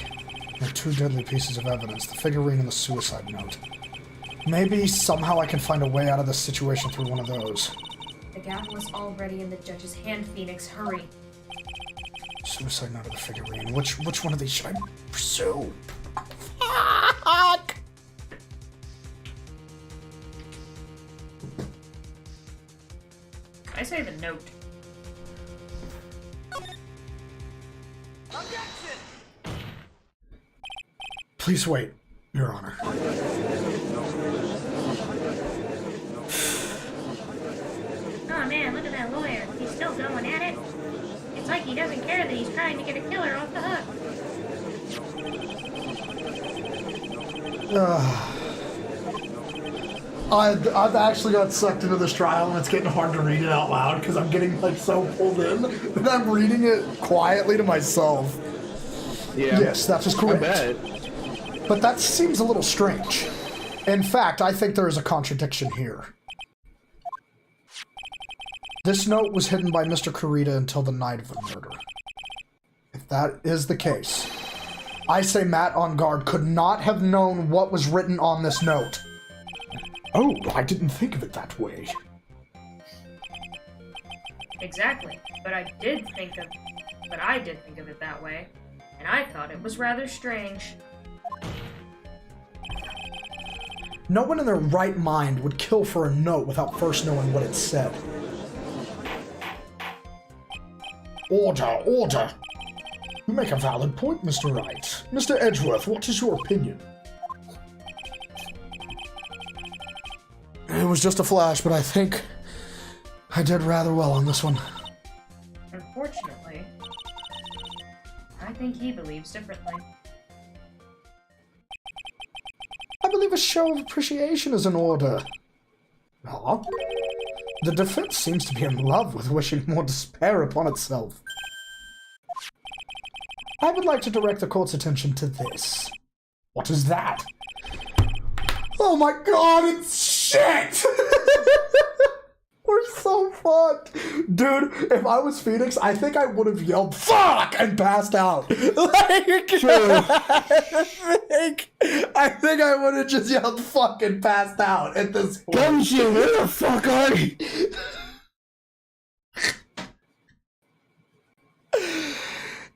There are two deadly pieces of evidence, the figurine and the suicide note. Maybe somehow I can find a way out of this situation through one of those. The gavel is already in the judge's hand, Phoenix. Hurry. Suicide note of the figurine. Which one of these should I pursue? Fuck! I say the note. Please wait, Your Honor. Oh man, look at that lawyer. He's still going at it. It's like he doesn't care that he's trying to get a killer off the hook. I've actually got sucked into this trial and it's getting hard to read it out loud because I'm getting like so pulled in that I'm reading it quietly to myself. Yeah. Yes, that is correct. I bet. But that seems a little strange. In fact, I think there is a contradiction here. This note was hidden by Mr. Kurita until the night of the murder. If that is the case, I say Matt on guard could not have known what was written on this note. Oh, I didn't think of it that way. Exactly. But I did think of it that way. And I thought it was rather strange. No one in their right mind would kill for a note without first knowing what it said. Order, order! You make a valid point, Mr. Wright. Mr. Edgeworth, what is your opinion? It was just a flash, but I think I did rather well on this one. Unfortunately, I think he believes differently. I believe a show of appreciation is in order. Ah, the defense seems to be in love with wishing more despair upon itself. I would like to direct the court's attention to this. What is that? Oh my god, it's shit! We're so fucked. Dude, if I was Phoenix, I think I would have yelled, fuck, and passed out. I think I would have just yelled, fuck, and passed out at this point. Gumshoe, where the fuck are you?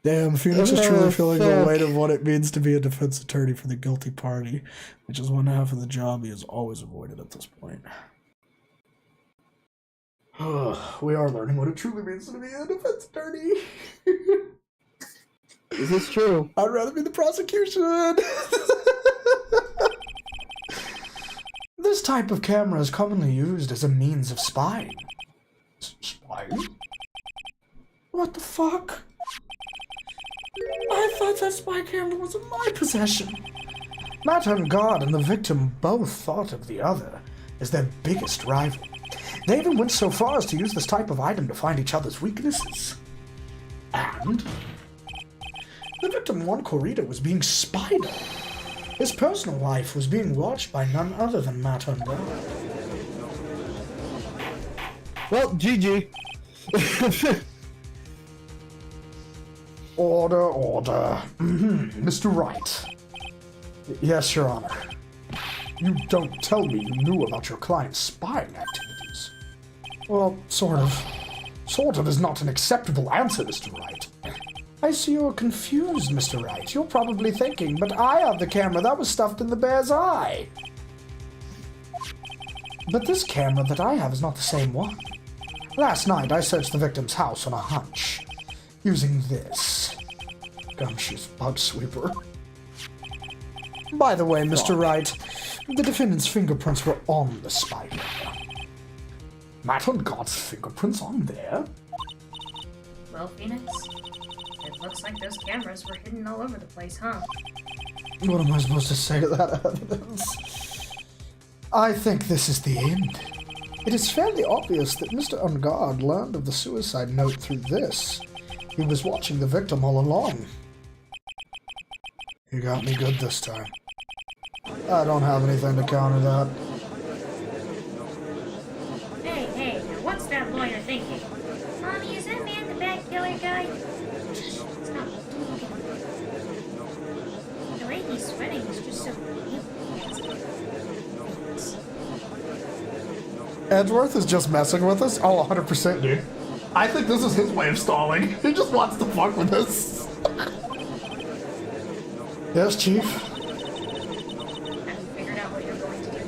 Damn, Phoenix is truly feeling the weight of what it means to be a defense attorney for the guilty party, which is one half of the job he has always avoided at this point. We are learning what it truly means to be a defense attorney. Is this true? I'd rather be the prosecution. This type of camera is commonly used as a means of spying. Spying? What the fuck? I thought that spy camera was in my possession. Matt on guard and the victim both thought of the other as their biggest rival. They even went so far as to use this type of item to find each other's weaknesses. And the victim, Juan Corrida, was being spied on. His personal life was being watched by none other than Matt on guard. Well, GG. Order, order. Mr. Wright. Yes, Your Honor. You don't tell me you knew about your client's spying activities. Well, sort of. Sort of is not an acceptable answer, Mr. Wright. I see you're confused, Mr. Wright. You're probably thinking, but I have the camera that was stuffed in the bear's eye. But this camera that I have is not the same one. Last night, I searched the victim's house on a hunch, using this Gumshoe's bug sweeper. By the way, Mr. Wright, the defendant's fingerprints were on the spy camera. Matt on God's fingerprints on there? Well, Phoenix, it looks like those cameras were hidden all over the place, huh? What am I supposed to say to that evidence? I think this is the end. It is fairly obvious that Mr. Ungard learned of the suicide note through this. He was watching the victim all along. You got me good this time. I don't have anything to counter that. Hey, now what's that lawyer thinking? Mommy, is that man the bad killer guy? Stop. The way he's sweating is just so evil. Edgeworth is just messing with us? Oh, 100%, dude. I think this is his way of stalling. He just wants to fuck with us. Yes, Chief? Have you figured out what you're going to do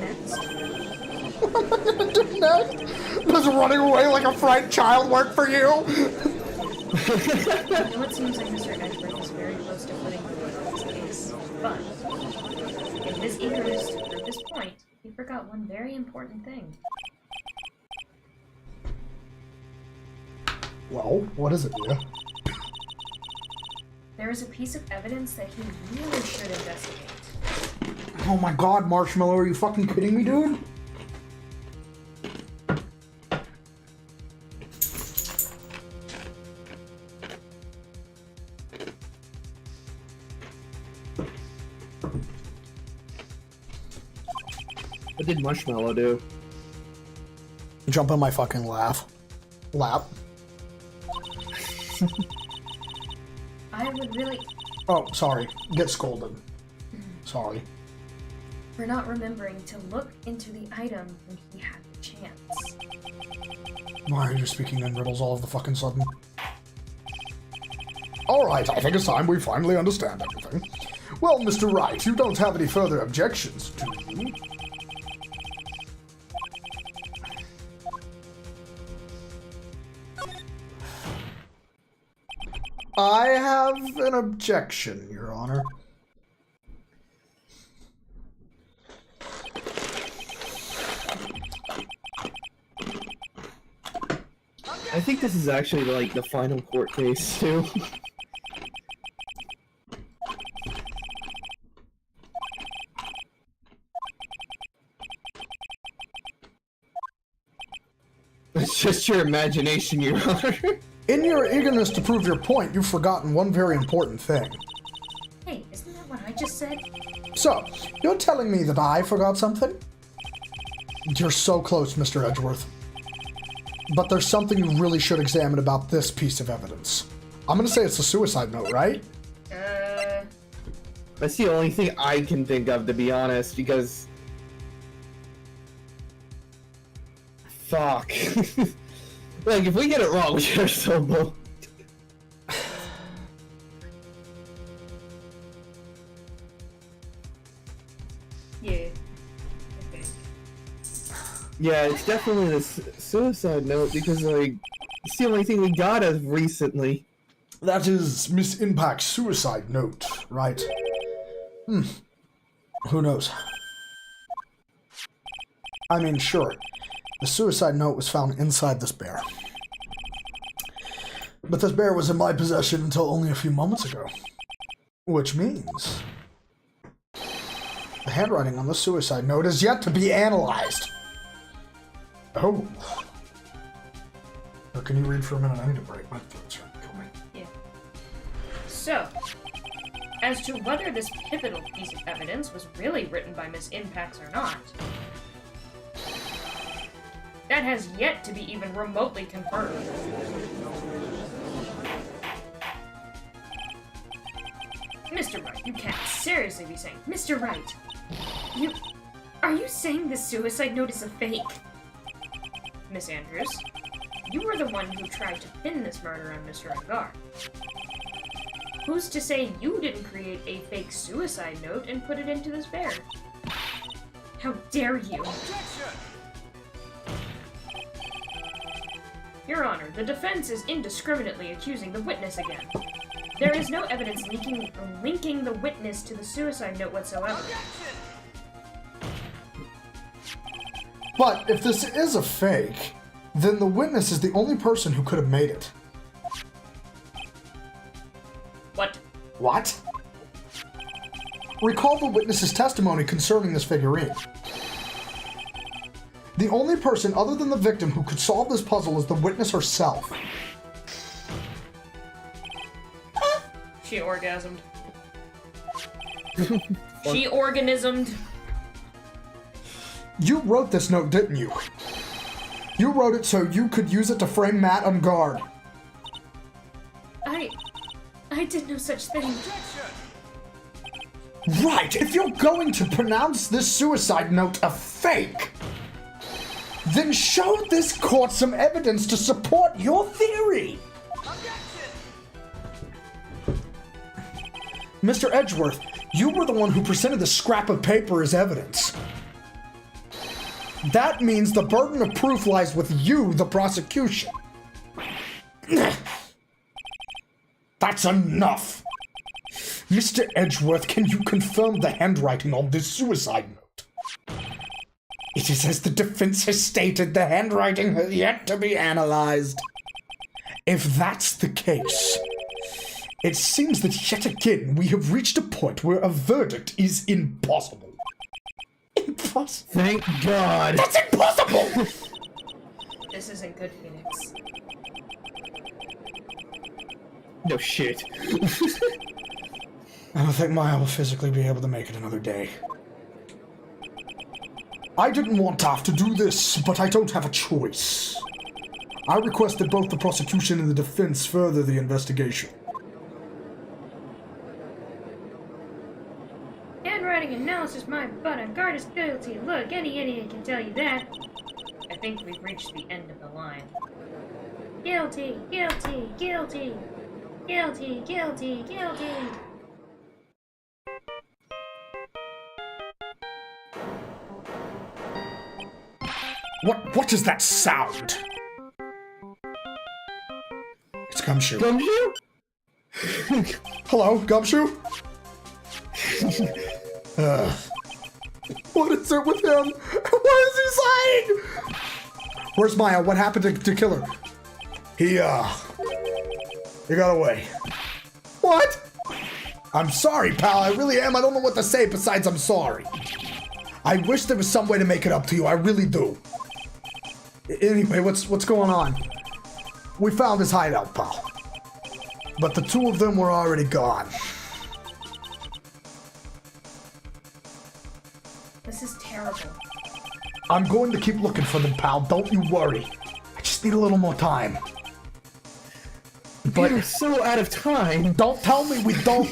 next? Does running away like a frightened child work for you? I know it seems like Mr. Edgeworth is very close to putting the wood on his case, but in his eagerness to prove his point, he forgot one very important thing. Well, what is it, dear? There is a piece of evidence that he really should investigate. Oh my god, Marshmallow, are you fucking kidding me, dude? What did Marshmallow do? Jump in my fucking lap. I would really... Oh, sorry. Get scolded. Sorry. For not remembering to look into the item when he had the chance. Why are you speaking in riddles all of the fucking sudden? Alright, I think it's time we finally understand everything. Well, Mr. Wright, you don't have any further objections, do you? I have an objection, Your Honor. I think this is actually like the final court case too. It's just your imagination, Your Honor. In your eagerness to prove your point, you've forgotten one very important thing. Hey, isn't that what I just said? So, you're telling me that I forgot something? You're so close, Mr. Edgeworth. But there's something you really should examine about this piece of evidence. I'm gonna say it's a suicide note, right? That's the only thing I can think of, to be honest, because... Fuck. Like, if we get it wrong, we are so bold. Yeah. Okay. Yeah, it's definitely this suicide note, because, like, it's the only thing we got as recently. That is Miss Impact's suicide note, right? Who knows? I mean, sure. The suicide note was found inside this bear. But this bear was in my possession until only a few moments ago. Which means... the handwriting on the suicide note is yet to be analyzed. Oh. Or can you read for a minute? I need a break. My throat's trying to kill me. Yeah. So, as to whether this pivotal piece of evidence was really written by Miss Impacts or not, that has yet to be even remotely confirmed. Mr. Wright, you can't seriously be saying... Mr. Wright, are you saying this suicide note is a fake? Miss Andrews, you were the one who tried to pin this murder on Mr. Angar. Who's to say you didn't create a fake suicide note and put it into this bear? How dare you! Your Honor, the defense is indiscriminately accusing the witness again. There is no evidence linking the witness to the suicide note whatsoever. But if this is a fake, then the witness is the only person who could have made it. What? What? Recall the witness's testimony concerning this figurine. The only person other than the victim who could solve this puzzle is the witness herself. She orgasmed. She organismed. You wrote this note, didn't you? You wrote it so you could use it to frame Matt on guard. I did no such thing. Right, if you're going to pronounce this suicide note a fake, Then show this court some evidence to support your theory. Mr. Edgeworth, you were the one who presented the scrap of paper as evidence. That means the burden of proof lies with you, the prosecution. That's enough. Mr. Edgeworth, can you confirm the handwriting on this suicide note? It is as the defense has stated, the handwriting has yet to be analyzed. If that's the case, it seems that yet again we have reached a point where a verdict is impossible. Impossible? Thank God. That's impossible! This isn't good, Phoenix. No shit. I don't think Maya will physically be able to make it another day. I didn't want to have to do this, but I don't have a choice. I request that both the prosecution and the defense further the investigation. Handwriting analysis, my butt, and guard is guilty. Look, any idiot can tell you that. I think we've reached the end of the line. Guilty, guilty, guilty. Guilty, guilty, guilty. What is that sound? It's Gumshoe. Gumshoe? Hello, Gumshoe? What is it with him? What is he saying? Where's Maya? What happened to kill her? He got away. What? I'm sorry, pal. I really am. I don't know what to say besides I'm sorry. I wish there was some way to make it up to you. I really do. Anyway, what's going on? We found his hideout, pal. But the two of them were already gone. This is terrible. I'm going to keep looking for them, pal. Don't you worry. I just need a little more time. But you're so out of time. Don't tell me we don't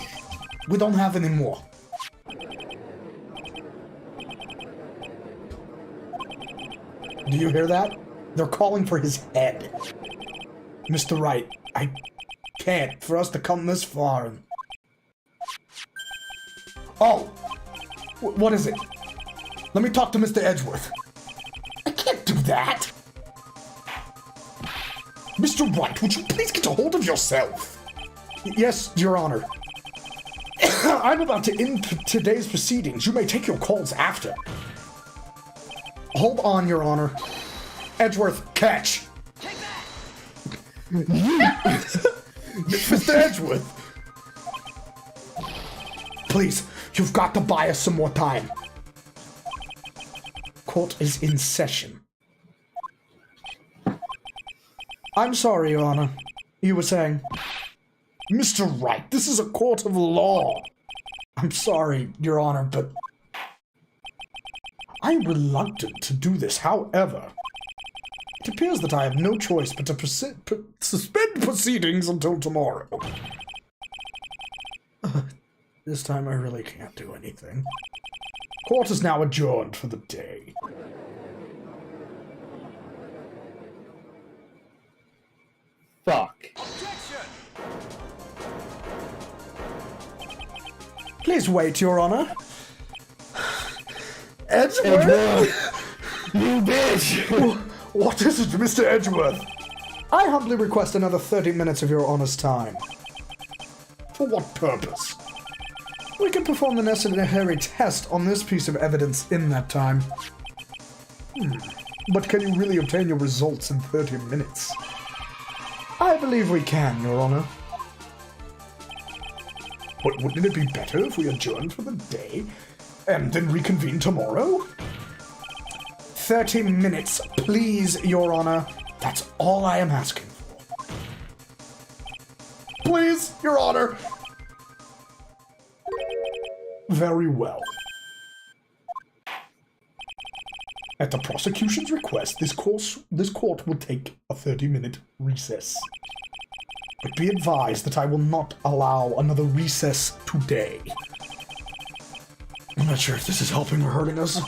have any more. Do you hear that? They're calling for his head. Mr. Wright, I can't. For us to come this far and... Oh! What is it? Let me talk to Mr. Edgeworth. I can't do that! Mr. Wright, would you please get a hold of yourself? Yes, Your Honor. I'm about to end today's proceedings. You may take your calls after. Hold on, Your Honor. Edgeworth, catch! Mr. Edgeworth! Please, you've got to buy us some more time. Court is in session. I'm sorry, Your Honor. You were saying... Mr. Wright, this is a court of law. I'm sorry, Your Honor, but... I'm reluctant to do this, however... It appears that I have no choice but to suspend proceedings until tomorrow. This time I really can't do anything. Court is now adjourned for the day. Fuck. Please wait, Your Honor. Edgeworth! You bitch! What is it, Mr. Edgeworth? I humbly request another 30 minutes of Your Honor's time. For what purpose? We can perform the necessary test on this piece of evidence in that time. But can you really obtain your results in 30 minutes? I believe we can, Your Honor. But wouldn't it be better if we adjourned for the day and then reconvene tomorrow? 30 minutes, please, Your Honor. That's all I am asking for. Please, Your Honor. Very well. At the prosecution's request, this court will take a 30-minute recess. But be advised that I will not allow another recess today. I'm not sure if this is helping or hurting us.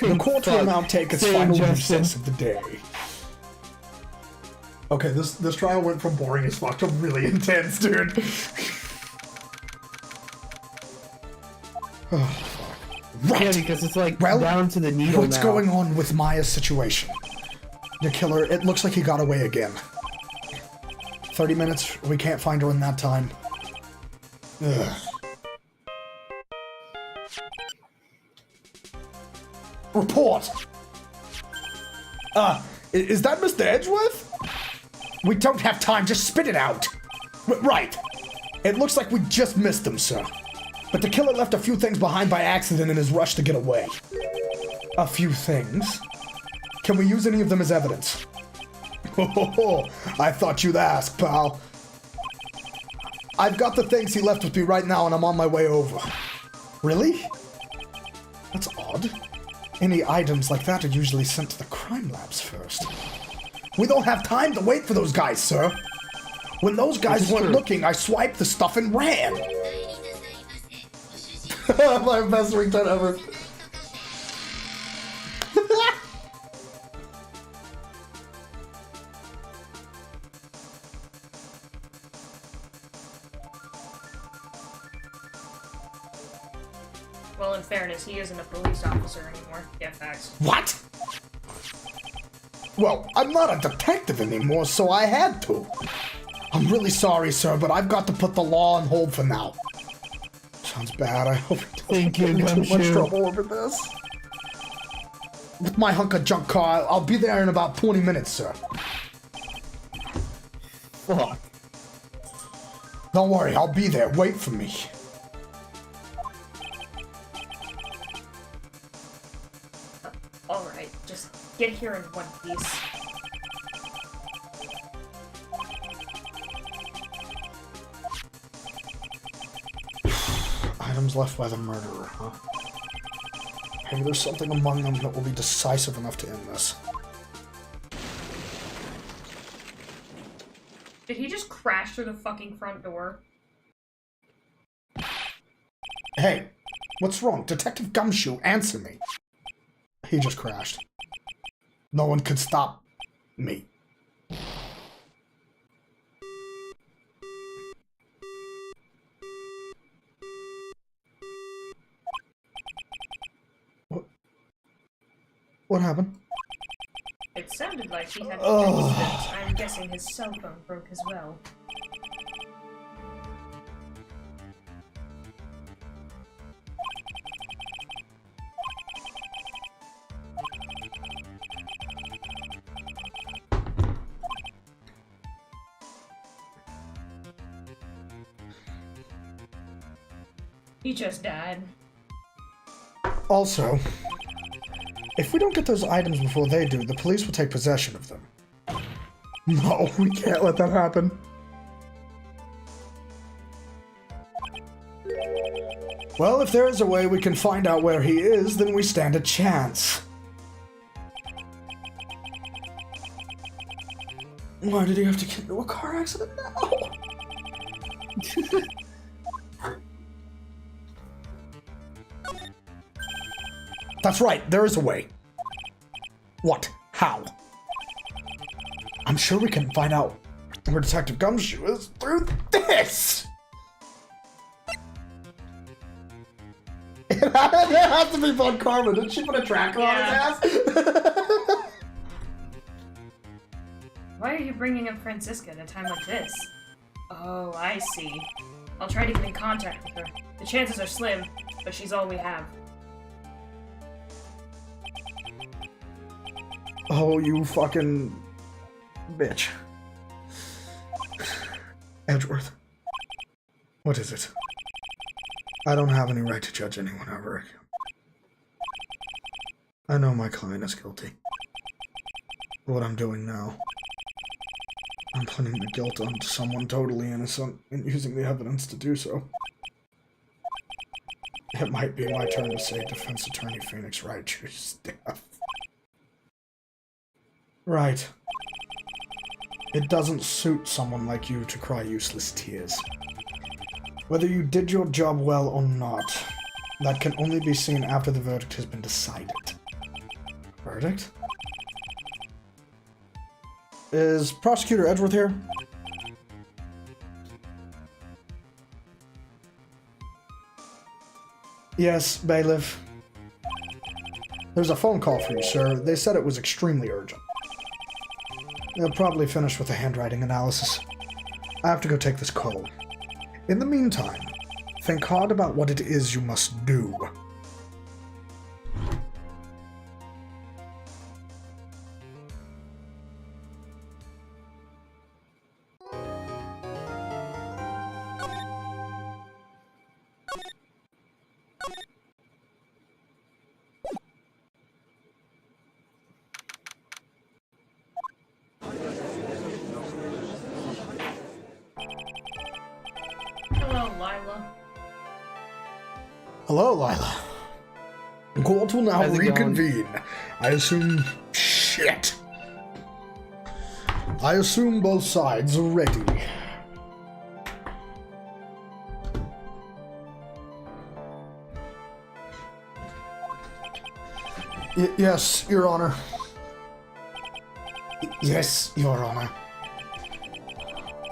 The court will now take its Same final justice. recess of the day. Okay, this trial went from boring as fuck to really intense, dude. Oh, fuck. Right. Yeah, because it's like Well, down to the needle What's now. going on with Maya's situation? The killer, it looks like he got away again. 30 minutes, we can't find her in that time. Ugh. Report! Is that Mr. Edgeworth? We don't have time, just spit it out! Right. It looks like we just missed him, sir. But the killer left a few things behind by accident in his rush to get away. A few things? Can we use any of them as evidence? Oh, I thought you'd ask, pal. I've got the things he left with me right now, and I'm on my way over. Really? That's odd. Any items like that are usually sent to the crime labs first. We don't have time to wait for those guys, sir. When those guys weren't looking, I swiped the stuff and ran. My best ringtone ever. Well, in fairness, he isn't a police officer anymore. Yeah, facts. What? Well, I'm not a detective anymore, so I had to. I'm really sorry, sir, but I've got to put the law on hold for now. Sounds bad. I hope we don't get in too much trouble over this. With my hunk of junk car, I'll be there in about 20 minutes, sir. Fuck. Don't worry, I'll be there. Wait for me. Alright, just get here in one piece. Items left by the murderer, huh? Maybe there's something among them that will be decisive enough to end this. Did he just crash through the fucking front door? Hey, what's wrong? Detective Gumshoe, answer me. He just crashed. No one could stop me. What happened? It sounded like he had an Oh. accident. I'm guessing his cell phone broke as well. He just died. Also, if we don't get those items before they do, the police will take possession of them. No, we can't let that happen. Well, if there is a way we can find out where he is, then we stand a chance. Why did he have to get into a car accident now? That's right, there is a way. What? How? I'm sure we can find out where Detective Gumshoe is through this! It has to be Von Karma. Didn't she put a tracker on his ass? Why are you bringing up Francisca at a time like this? Oh, I see. I'll try to get in contact with her. The chances are slim, but she's all we have. Oh, you fucking bitch. Edgeworth. What is it? I don't have any right to judge anyone ever again. I know my client is guilty. What I'm doing now, I'm putting the guilt onto someone totally innocent and using the evidence to do so. It might be my turn to say Defense Attorney Phoenix Wright chooses death. Right. It doesn't suit someone like you to cry useless tears. Whether you did your job well or not, that can only be seen after the verdict has been decided. Verdict? Is Prosecutor Edgeworth here? Yes, bailiff. There's a phone call for you, sir. They said it was extremely urgent. They'll probably finish with the handwriting analysis. I have to go take this call. In the meantime, think hard about what it is you must do. Hello, Lila. Hello, Lila. Court will now How's it going? reconvene. I assume... Shit. I assume both sides are ready. Yes, Your Honor. Yes, Your Honor.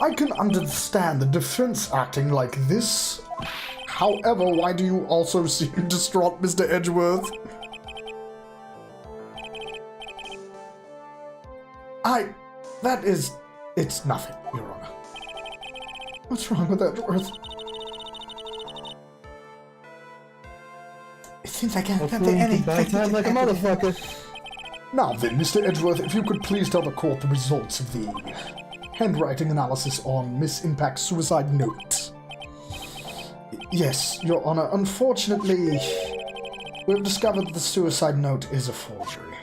I can understand the defense acting like this. However, why do you also seem distraught, Mr. Edgeworth? It's nothing, Your Honor. What's wrong with Edgeworth? It seems like I can't Hopefully you can buy time like a motherfucker. Now then, Mr. Edgeworth, if you could please tell the court the results of the handwriting analysis on Miss Impact's suicide note. Yes, Your Honor. Unfortunately, we've discovered that the suicide note is a forgery.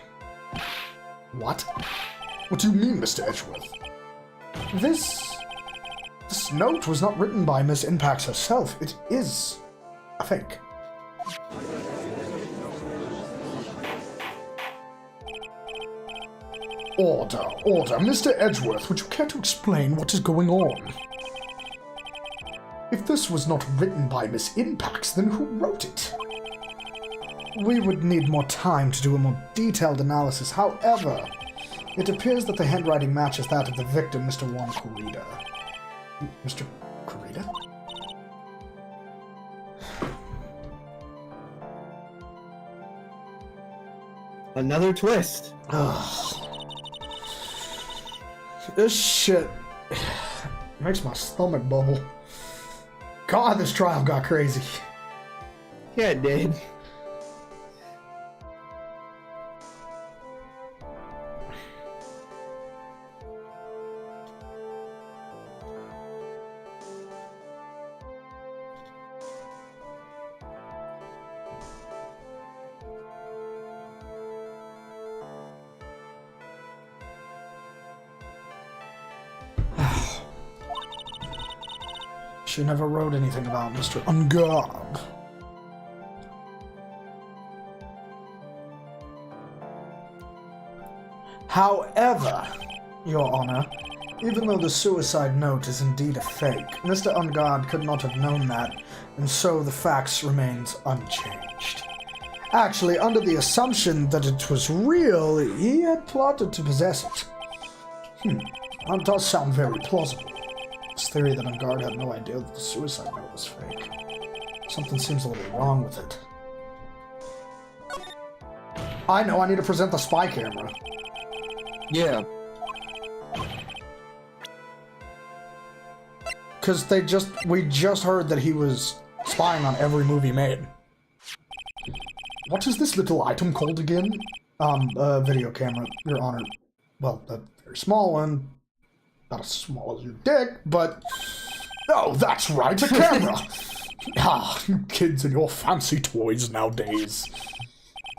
What? What do you mean, Mr. Edgeworth? This note was not written by Miss Impact herself. It is a fake. Order, order. Mr. Edgeworth, would you care to explain what is going on? If this was not written by Miss Impact, then who wrote it? We would need more time to do a more detailed analysis. However, it appears that the handwriting matches that of the victim, Mr. Juan Corrida. Mr. Corrida? Another twist. Ugh. This shit makes my stomach bubble. God, this trial got crazy. Yeah, it did. She never wrote anything about Mr. Ungard. However, Your Honor, even though the suicide note is indeed a fake, Mr. Ungard could not have known that, and so the facts remains unchanged. Actually, under the assumption that it was real, he had plotted to possess it. That does sound very plausible. This theory that Ungard had no idea that the suicide note was fake. Something seems a little wrong with it. I know, I need to present the spy camera. Yeah. Because we just heard that he was spying on every movie made. What is this little item called again? Video camera, Your Honor. Well, a very small one. Not as small as your dick, but... Oh, that's right, a camera! Ah, you kids and your fancy toys nowadays.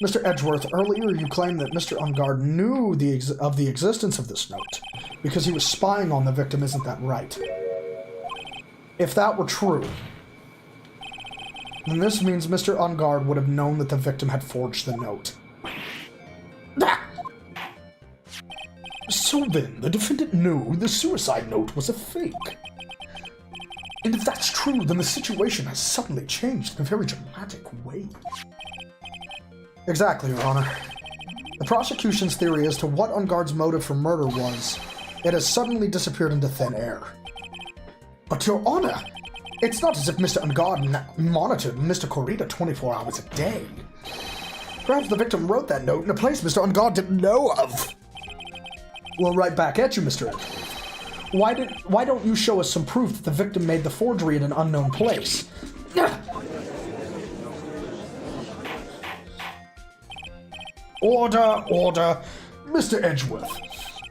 Mr. Edgeworth, earlier you claimed that Mr. Ungard knew of the existence of this note, because he was spying on the victim, isn't that right? If that were true, then this means Mr. Ungard would have known that the victim had forged the note. So then, the defendant knew the suicide note was a fake. And if that's true, then the situation has suddenly changed in a very dramatic way. Exactly, Your Honor. The prosecution's theory as to what Unguard's motive for murder was, it has suddenly disappeared into thin air. But Your Honor, it's not as if Mr. Unguard monitored Mr. Corita 24 hours a day. Perhaps the victim wrote that note in a place Mr. Unguard didn't know of. We'll right back at you, Mr. Edgeworth. Why don't you show us some proof that the victim made the forgery in an unknown place? Order, order. Mr. Edgeworth.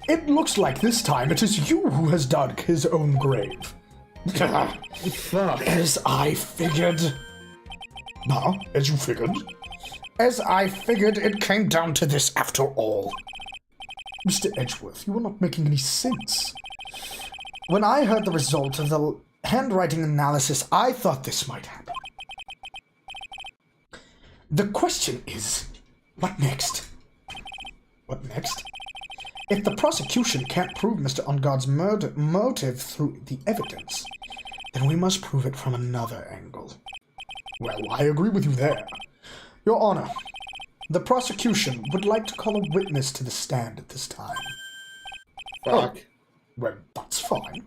It looks like this time it is you who has dug his own grave. Fuck. As I figured. Now, as you figured. As I figured, it came down to this after all. Mr. Edgeworth, you are not making any sense. When I heard the result of the handwriting analysis, I thought this might happen. The question is, what next? What next? If the prosecution can't prove Mr. Unguard's motive through the evidence, then we must prove it from another angle. Well, I agree with you there. Your Honor, the prosecution would like to call a witness to the stand at this time. Fuck. Oh, well, that's fine.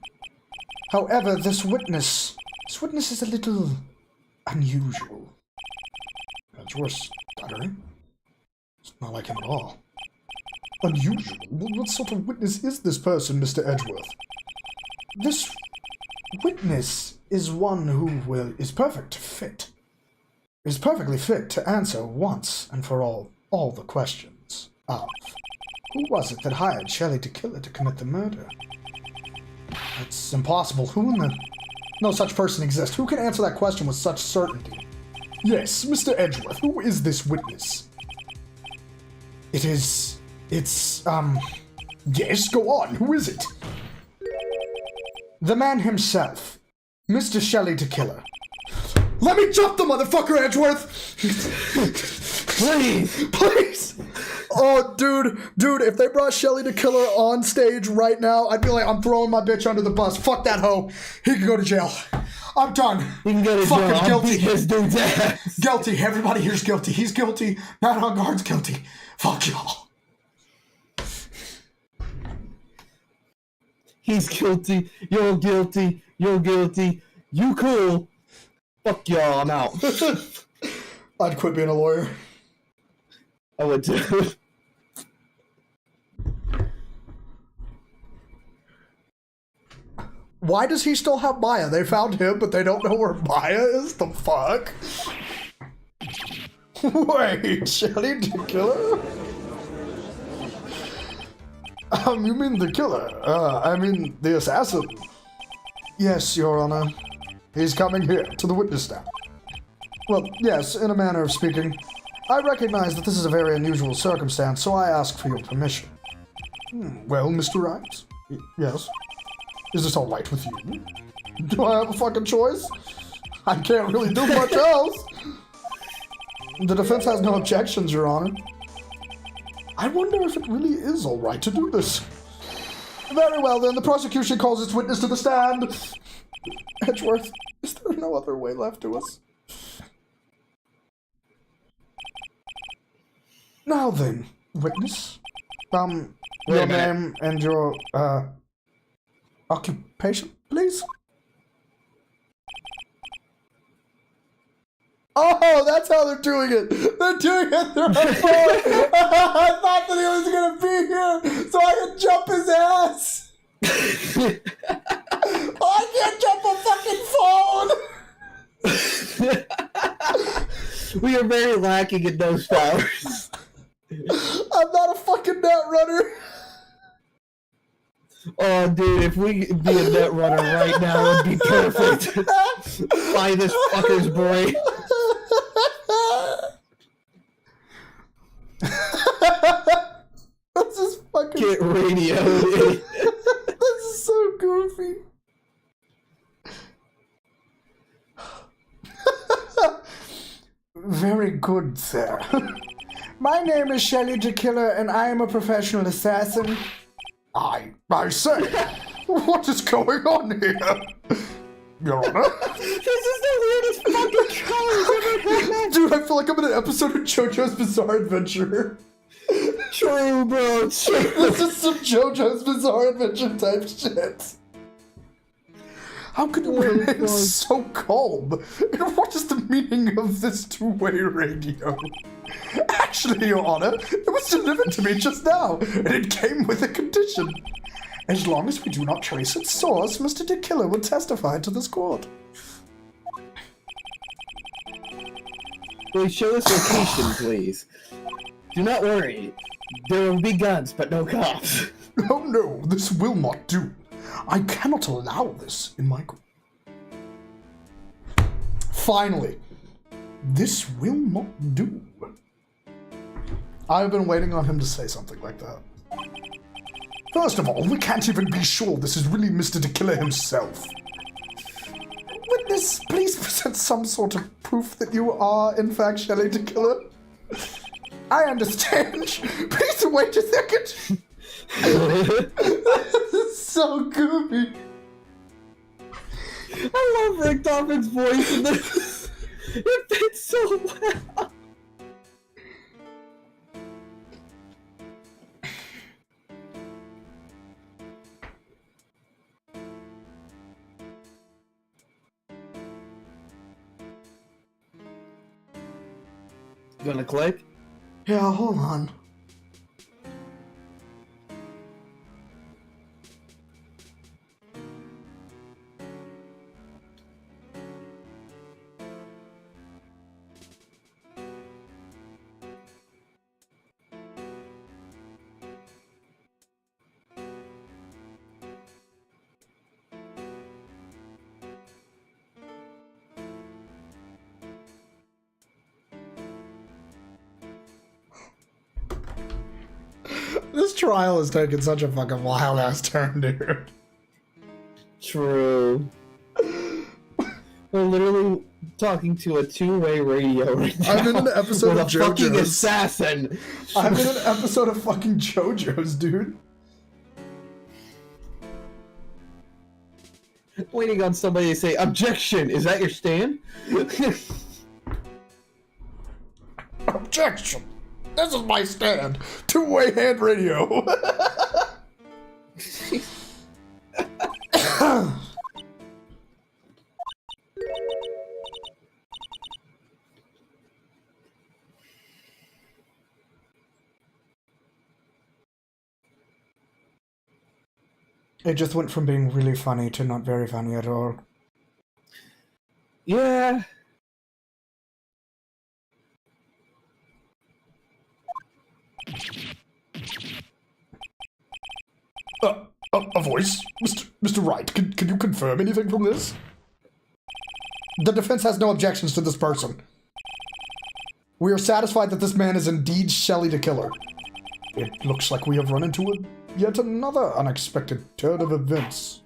However, this witness is a little unusual. Edgeworth stuttering. It's not like him at all. Unusual? What sort of witness is this person, Mr. Edgeworth? This witness is one who is perfectly fit to answer once and for all the questions of who was it that hired Shelley to kill her to commit the murder? It's impossible. No such person exists. Who can answer that question with such certainty? Yes, Mr. Edgeworth, who is this witness? Yes, go on, who is it? The man himself, Mr. Shelley to kill her. Let me jump the motherfucker, Edgeworth! Please! Please! Oh, dude, if they brought Shelley to kill her on stage right now, I'd be like, I'm throwing my bitch under the bus. Fuck that hoe. He can go to jail. I'm done. He can go to Fucking jail. guilty. His dude's ass. Guilty. Everybody here's guilty. He's guilty. Matt on guard's guilty. Fuck y'all. He's guilty. You're guilty. You're guilty. You cool. Fuck y'all. I'm out. I'd quit being a lawyer. I would too. Why does he still have Maya? They found him, but they don't know where Maya is? The fuck? Wait, Shelley the killer? You mean the killer? I mean the assassin. Yes, Your Honor. He's coming here, to the witness stand. Well, yes, in a manner of speaking. I recognize that this is a very unusual circumstance, so I ask for your permission. Well, Mr. Wright? Yes? Is this all right with you? Do I have a fucking choice? I can't really do much else. The defense has no objections, Your Honor. I wonder if it really is all right to do this. Very well, then. The prosecution calls its witness to the stand. Edgeworth, is there no other way left to us? Now then, witness. Your name and your, occupation, please? Oh, that's how they're doing it. They're doing it through my phone. I thought that he was going to be here so I could jump his ass. I can't jump a fucking phone. We are very lacking in those powers. I'm not a fucking net runner. Oh, dude, if we could be a net runner right now, it would be perfect. Fly this fucker's brain. This is fucking... Get radioed. This is so goofy. Very good, sir. My name is Shelley the Killer, and I am a professional assassin. I say, what is going on here? Your Honor? This is the weirdest fucking show I've ever had. Dude, I feel like I'm in an episode of JoJo's Bizarre Adventure. True, bro. True. This is some JoJo's Bizarre Adventure type shit. How could you remain so calm? And what is the meaning of this two-way radio? Actually, Your Honor, it was delivered to me just now, and it came with a condition. As long as we do not trace its source, Mr. DeKiller would testify to this court. Please show us location, please. Do not worry. There will be guns, but no cops. Oh no, this will not do. I cannot allow this in my group. Finally, this will not do. I've been waiting on him to say something like that. First of all, we can't even be sure this is really Mr. DeKiller himself. Witness, please present some sort of proof that you are, in fact, Shelley DeKiller. I understand. Please wait a second. This is so goofy. I love Rick Toppin's voice in this. It fits so well. Gonna click? Yeah, hold on. This trial is taking such a fucking wild ass turn, dude. True. We're literally talking to a two-way radio right now. I'm in an episode of with a fucking JoJo's. assassin. I'm in an episode of fucking JoJo's, dude. Waiting on somebody to say, objection! Is that your stand? Objection! This is my stand. Two-way hand radio. It just went from being really funny to not very funny at all. Yeah. A voice? Mr. Wright, can you confirm anything from this? The defense has no objections to this person. We are satisfied that this man is indeed Shelley DeKiller. It looks like we have run into yet another unexpected turn of events.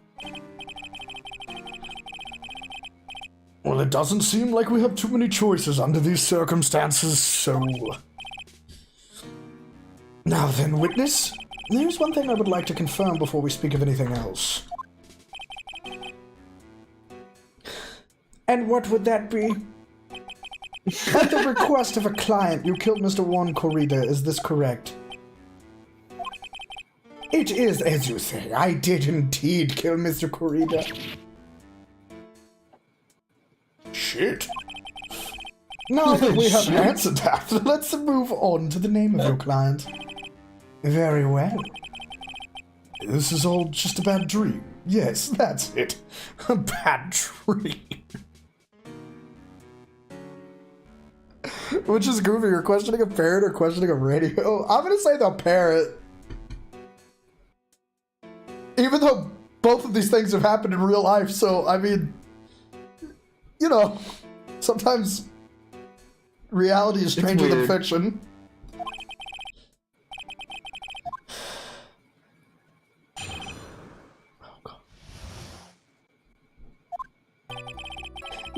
Well, it doesn't seem like we have too many choices under these circumstances, so... Now then, witness, there's one thing I would like to confirm before we speak of anything else. And what would that be? At the request of a client, you killed Mr. Juan Corrida, is this correct? It is as you say, I did indeed kill Mr. Corrida. Shit. Now that we have answered that, let's move on to the name of your client. Very well. This is all just a bad dream. Yes, that's it. A bad dream. Which is goofy, you're questioning a parrot or questioning a radio? I'm gonna say the parrot. Even though both of these things have happened in real life, so, I mean, you know, sometimes reality is stranger than fiction.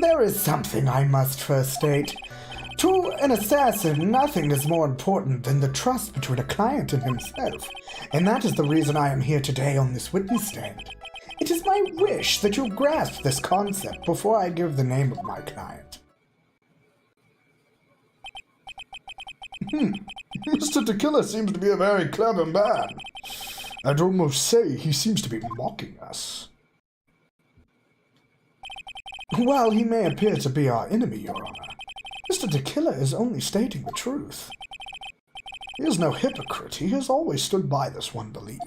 There is something I must first state. To an assassin, nothing is more important than the trust between a client and himself, and that is the reason I am here today on this witness stand. It is my wish that you grasp this concept before I give the name of my client. Mr. Tequila seems to be a very clever man. I'd almost say he seems to be mocking us. While he may appear to be our enemy, Your Honor, Mr. Tequila is only stating the truth. He is no hypocrite. He has always stood by this one belief.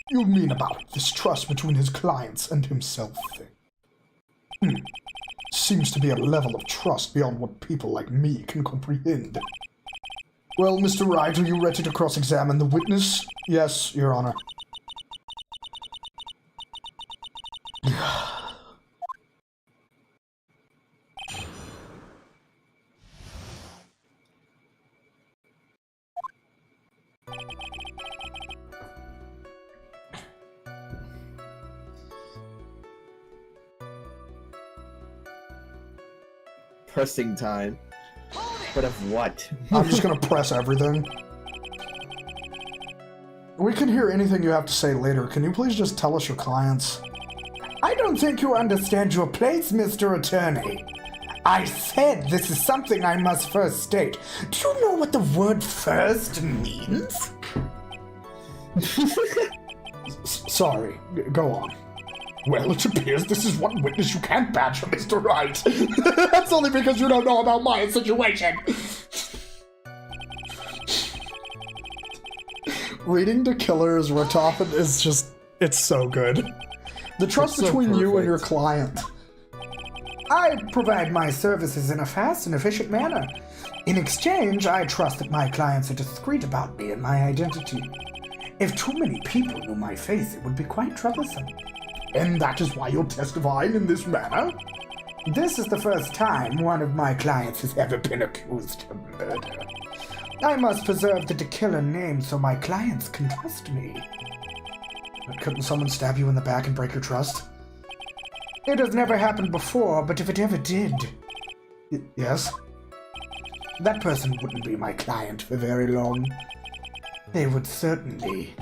You mean about this trust between his clients and himself thing? Seems to be a level of trust beyond what people like me can comprehend. Well, Mr. Wright, are you ready to cross-examine the witness? Yes, Your Honor. Pressing time. But of what? I'm just gonna press everything. We can hear anything you have to say later. Can you please just tell us your clients? I don't think you understand your place, Mr. Attorney. I said this is something I must first state. Do you know what the word first means? Sorry, go on. Well, it appears this is one witness you can't badger, Mr. Wright. That's only because you don't know about my situation. Reading to Killer's Rotofan is just, it's so good. The trust It's so between you and perfect. your client. I provide my services in a fast and efficient manner. In exchange, I trust that my clients are discreet about me and my identity. If too many people knew my face, it would be quite troublesome. And that is why you're testifying in this manner? This is the first time one of my clients has ever been accused of murder. I must preserve the Tequila name so my clients can trust me. But couldn't someone stab you in the back and break your trust? It has never happened before, but if it ever did, Yes? that person wouldn't be my client for very long. They would certainly.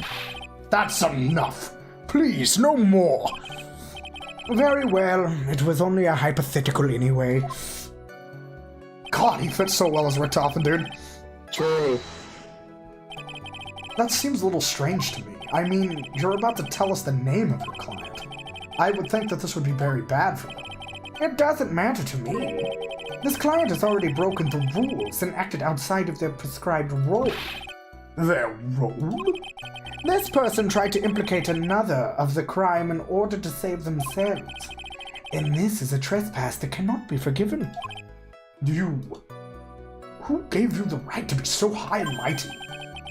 That's enough. Please, no more. Very well, it was only a hypothetical anyway. God, he fits so well as Rotofan, dude. True. That seems a little strange to me. I mean, you're about to tell us the name of your client. I would think that this would be very bad for them. It doesn't matter to me. This client has already broken the rules and acted outside of their prescribed role. Their role? This person tried to implicate another of the crime in order to save themselves. And this is a trespass that cannot be forgiven. Who gave you the right to be so high and mighty?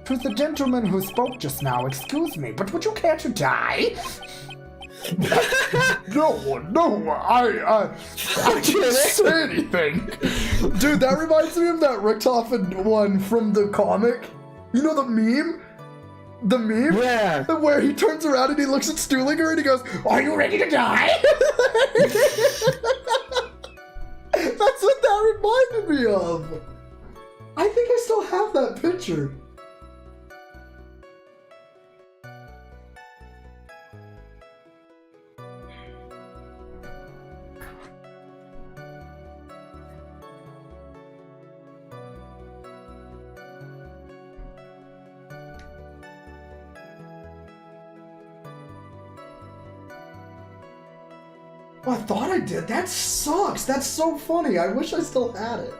To the gentleman who spoke just now, excuse me, but would you care to die? No, I didn't say anything. Dude, that reminds me of that Rotofan one from the comic. You know the meme? The meme? Yeah. Where he turns around and he looks at Stuhlinger and he goes, Are you ready to die? that's what that reminded me of. I think I still have that picture. Oh, I thought I did. That sucks. That's so funny. I wish I still had it.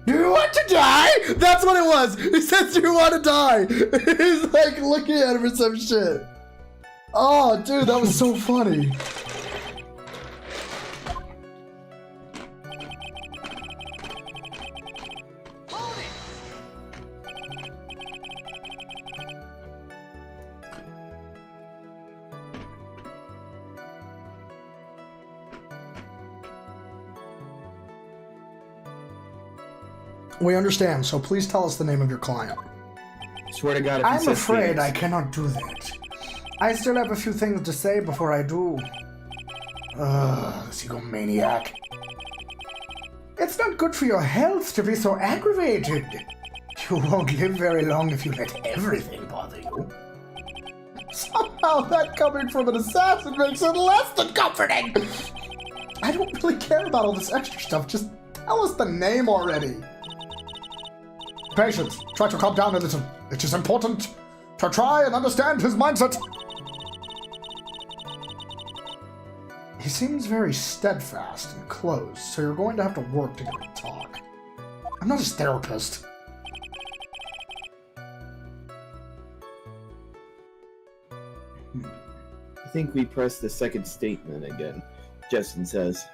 Do you want to die? That's what it was. He says, do you want to die? He's like looking at him or some shit. Oh, dude, that was so funny. We understand, so please tell us the name of your client. Swear to God, if he I'm says afraid Phoenix. I cannot do that. I still have a few things to say before I do. This egomaniac. It's not good for your health to be so aggravated. You won't live very long if you let everything bother you. Somehow that coming from an assassin makes it less than comforting! I don't really care about all this extra stuff, just tell us the name already. Patience, try to calm down a little. It is important to try and understand his mindset. He seems very steadfast and closed, so you're going to have to work to get him to talk. I'm not his therapist. I think we press the second statement again, Justin says.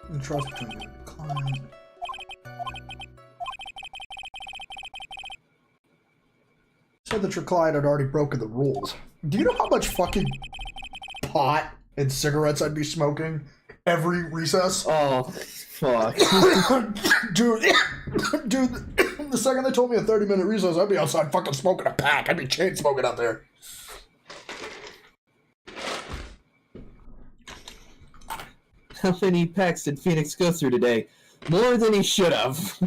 And trust between the client. Said that your client had already broken the rules. Do you know how much fucking pot and cigarettes I'd be smoking every recess? Oh, fuck. Dude, the second they told me a 30-minute recess, I'd be outside fucking smoking a pack. I'd be chain smoking out there. How many packs did Phoenix go through today? More than he should have.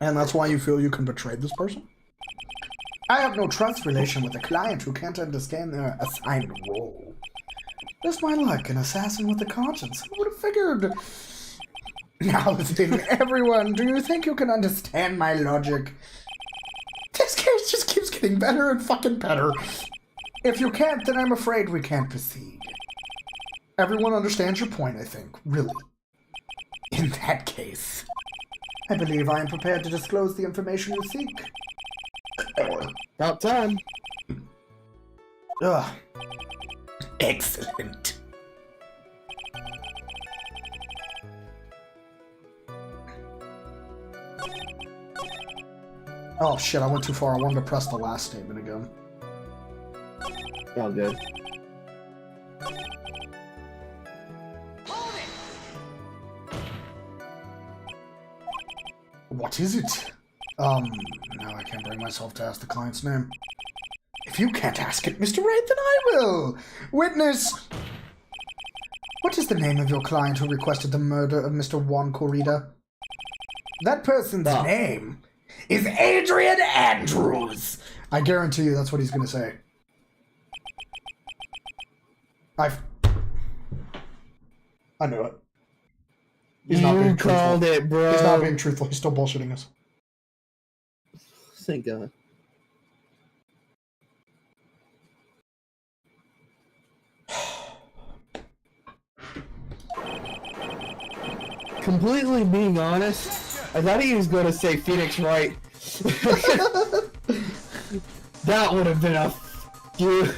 And that's why you feel you can betray this person? I have no trust relation with a client who can't understand their assigned role. Just my luck, an assassin with a conscience. Who would have figured? Now listen, everyone, do you think you can understand my logic? This case just keeps getting better and fucking better. If you can't, then I'm afraid we can't proceed. Everyone understands your point, I think. Really. In that case, I believe I am prepared to disclose the information you seek. About time. Ugh. Excellent. Oh shit, I went too far. I wanted to press the last statement again. All good. What is it? Now I can't bring myself to ask the client's name. If you can't ask it, Mr. Wright, then I will! Witness! What is the name of your client who requested the murder of Mr. Juan Corrida? That person's name is Adrian Andrews! I guarantee you that's what he's gonna say. I knew it. He's not being truthful. Called it, bro. He's not being truthful. He's still bullshitting us. Thank God. Completely being honest, I thought he was going to say Phoenix Wright. That would have been a... Dude.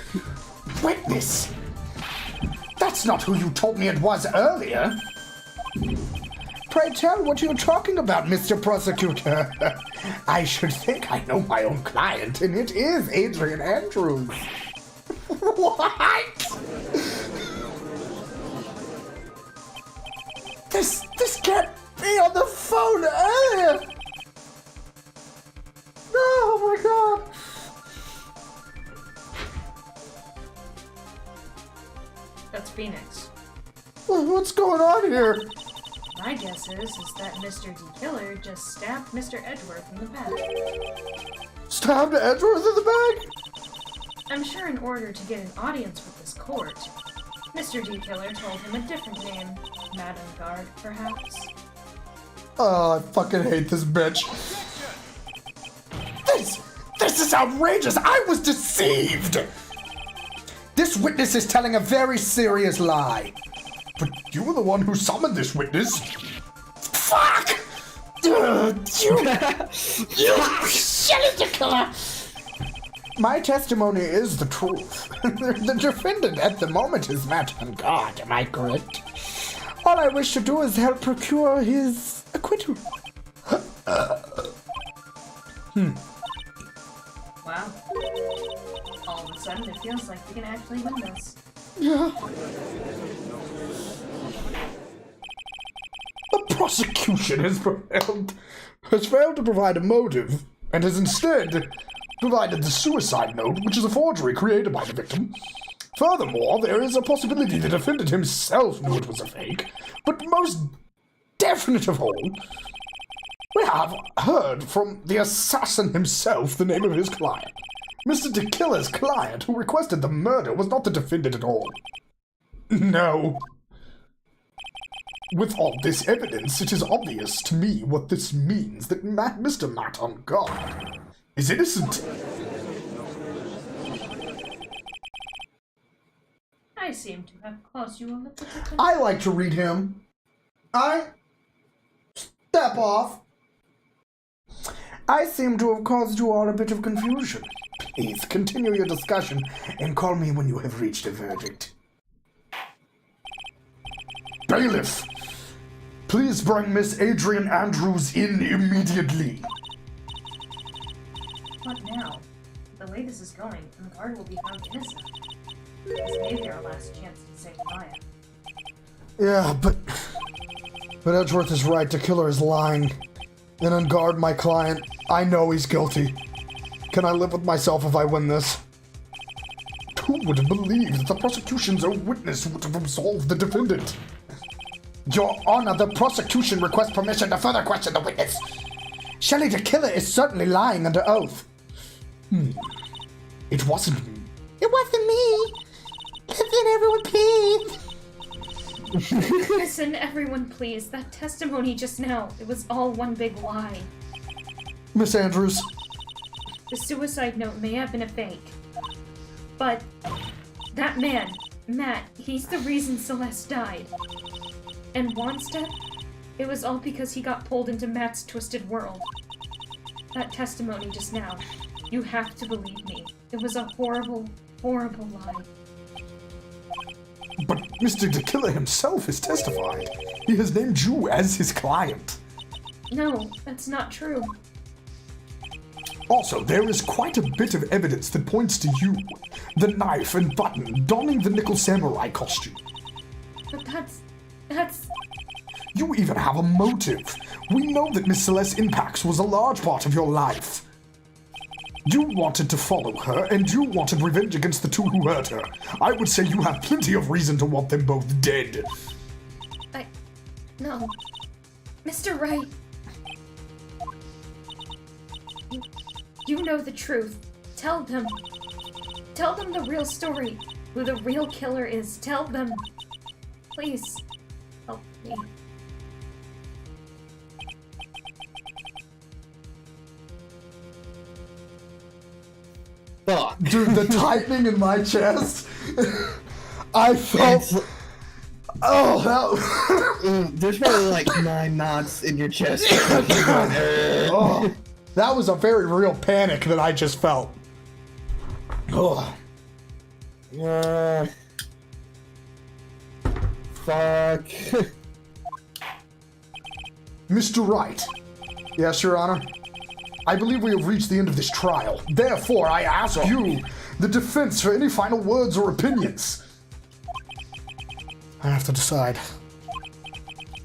Witness! That's not who you told me it was earlier. Pray tell what you're talking about, Mr. Prosecutor. I should think I know my own client, and it is Adrian Andrews. What? This can't be on the phone earlier. No, oh my god. That's Phoenix. What's going on here? My guess is that Mr. D. Killer just stabbed Mr. Edgeworth in the back. Stabbed Edgeworth in the back? I'm sure in order to get an audience with this court, Mr. D. Killer told him a different name. Madame Guard, perhaps? Oh, I fucking hate this bitch. This is outrageous! I was deceived! This witness is telling a very serious lie. But you were the one who summoned this witness. Fuck! You shit killer! My testimony is the truth. The defendant at the moment is Madame Guard, am I correct? All I wish to do is help procure his acquittal. Wow. All feels like we can actually win this. Yeah. The prosecution has failed to provide a motive and has instead provided the suicide note, which is a forgery created by the victim. Furthermore, there is a possibility the defendant himself knew it was a fake, but most definite of all, we have heard from the assassin himself the name of his client. Mr. DeKiller's client, who requested the murder, was not the defendant at all. No. With all this evidence, it is obvious to me what this means, that Mr. Matt on guard is innocent. I seem to have caused you a little bit of... I like to read him. Step off. I seem to have caused you all a bit of confusion. Please continue your discussion and call me when you have reached a verdict. Bailiff, please bring Miss Adrian Andrews in immediately. What now? The way this is going, the guard will be found innocent. This may be our last chance to save Maya. Yeah, but Edgeworth is right. The killer is lying. And on guard, my client, I know he's guilty. Can I live with myself if I win this? Who would have believed that the prosecution's own witness would have absolved the defendant? Your Honor, the prosecution requests permission to further question the witness. Shelley, the killer is certainly lying under oath. It wasn't me. It wasn't me. Listen, everyone, please. Listen, everyone, please. That testimony just now, it was all one big lie. Miss Andrews. The suicide note may have been a fake. But that man, Matt, he's the reason Celeste died. And Juan's death, it was all because he got pulled into Matt's twisted world. That testimony just now, you have to believe me. It was a horrible, horrible lie. But Mr. DeKiller himself has testified. He has named you as his client. No, that's not true. Also, there is quite a bit of evidence that points to you. The knife and button donning the nickel samurai costume. But that's... You even have a motive. We know that Miss Celeste Impax was a large part of your life. You wanted to follow her, and you wanted revenge against the two who hurt her. I would say you have plenty of reason to want them both dead. No. Mr. Wright. You know the truth. Tell them. Tell them the real story. Who the real killer is. Tell them. Please. Help me. Fuck. Dude, the tightening in my chest. I felt... Oh, that... There's probably like 9 knots in your chest. Oh, that was a very real panic that I just felt. Oh. Fuck. Mr. Wright. Yes, Your Honor. I believe we have reached the end of this trial. Therefore, I ask you, the defense, for any final words or opinions. I have to decide.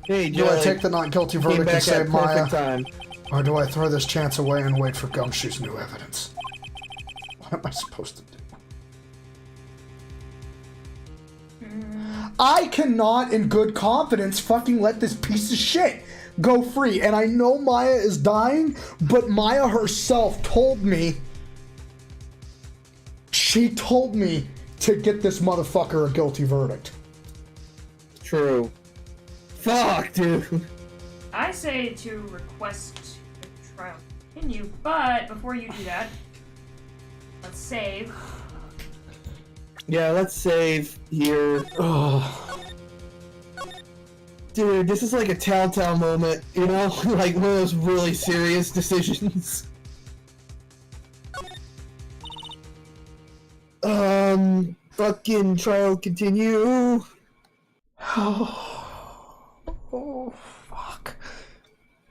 Hey, Do I take the not guilty verdict and save Maya? Time. Or do I throw this chance away and wait for Gumshoe's new evidence? What am I supposed to do? I cannot, in good confidence, fucking let this piece of shit go free. And I know Maya is dying, but Maya herself told me... She told me to get this motherfucker a guilty verdict. True. Fuck, dude. I say to request the trial continue, but before you do that, let's save. Yeah, let's save here. Dude, this is like a telltale moment, you know? Like one of those really serious decisions. Fucking trial continue. Oh, fuck.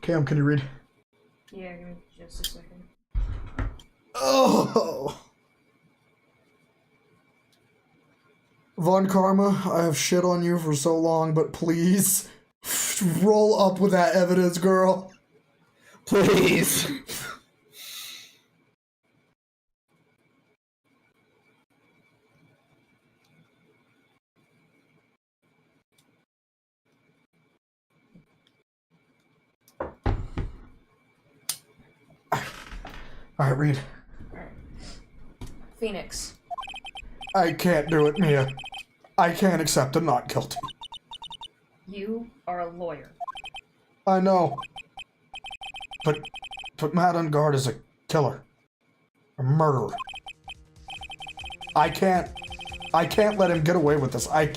Cam, can you read? Yeah, give me just a second. Oh! Von Karma, I have shit on you for so long, but please roll up with that evidence, girl. Please. Alright, read. Phoenix. I can't do it, Mia. I can't accept I'm not guilty. You are a lawyer. I know. But Matt Ungard is a killer. A murderer. I can't let him get away with this. I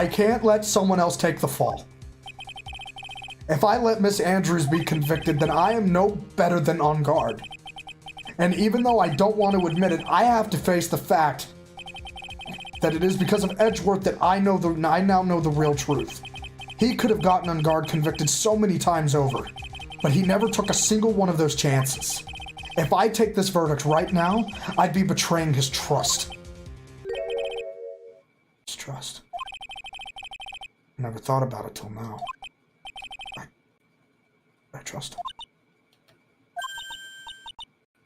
can't let someone else take the fall. If I let Miss Andrews be convicted, then I am no better than Ungard. And even though I don't want to admit it, I have to face the fact that it is because of Edgeworth that I now know the real truth. He could have gotten Ungard convicted so many times over, but he never took a single one of those chances. If I take this verdict right now, I'd be betraying his trust. His trust. Never thought about it till now. I trust him.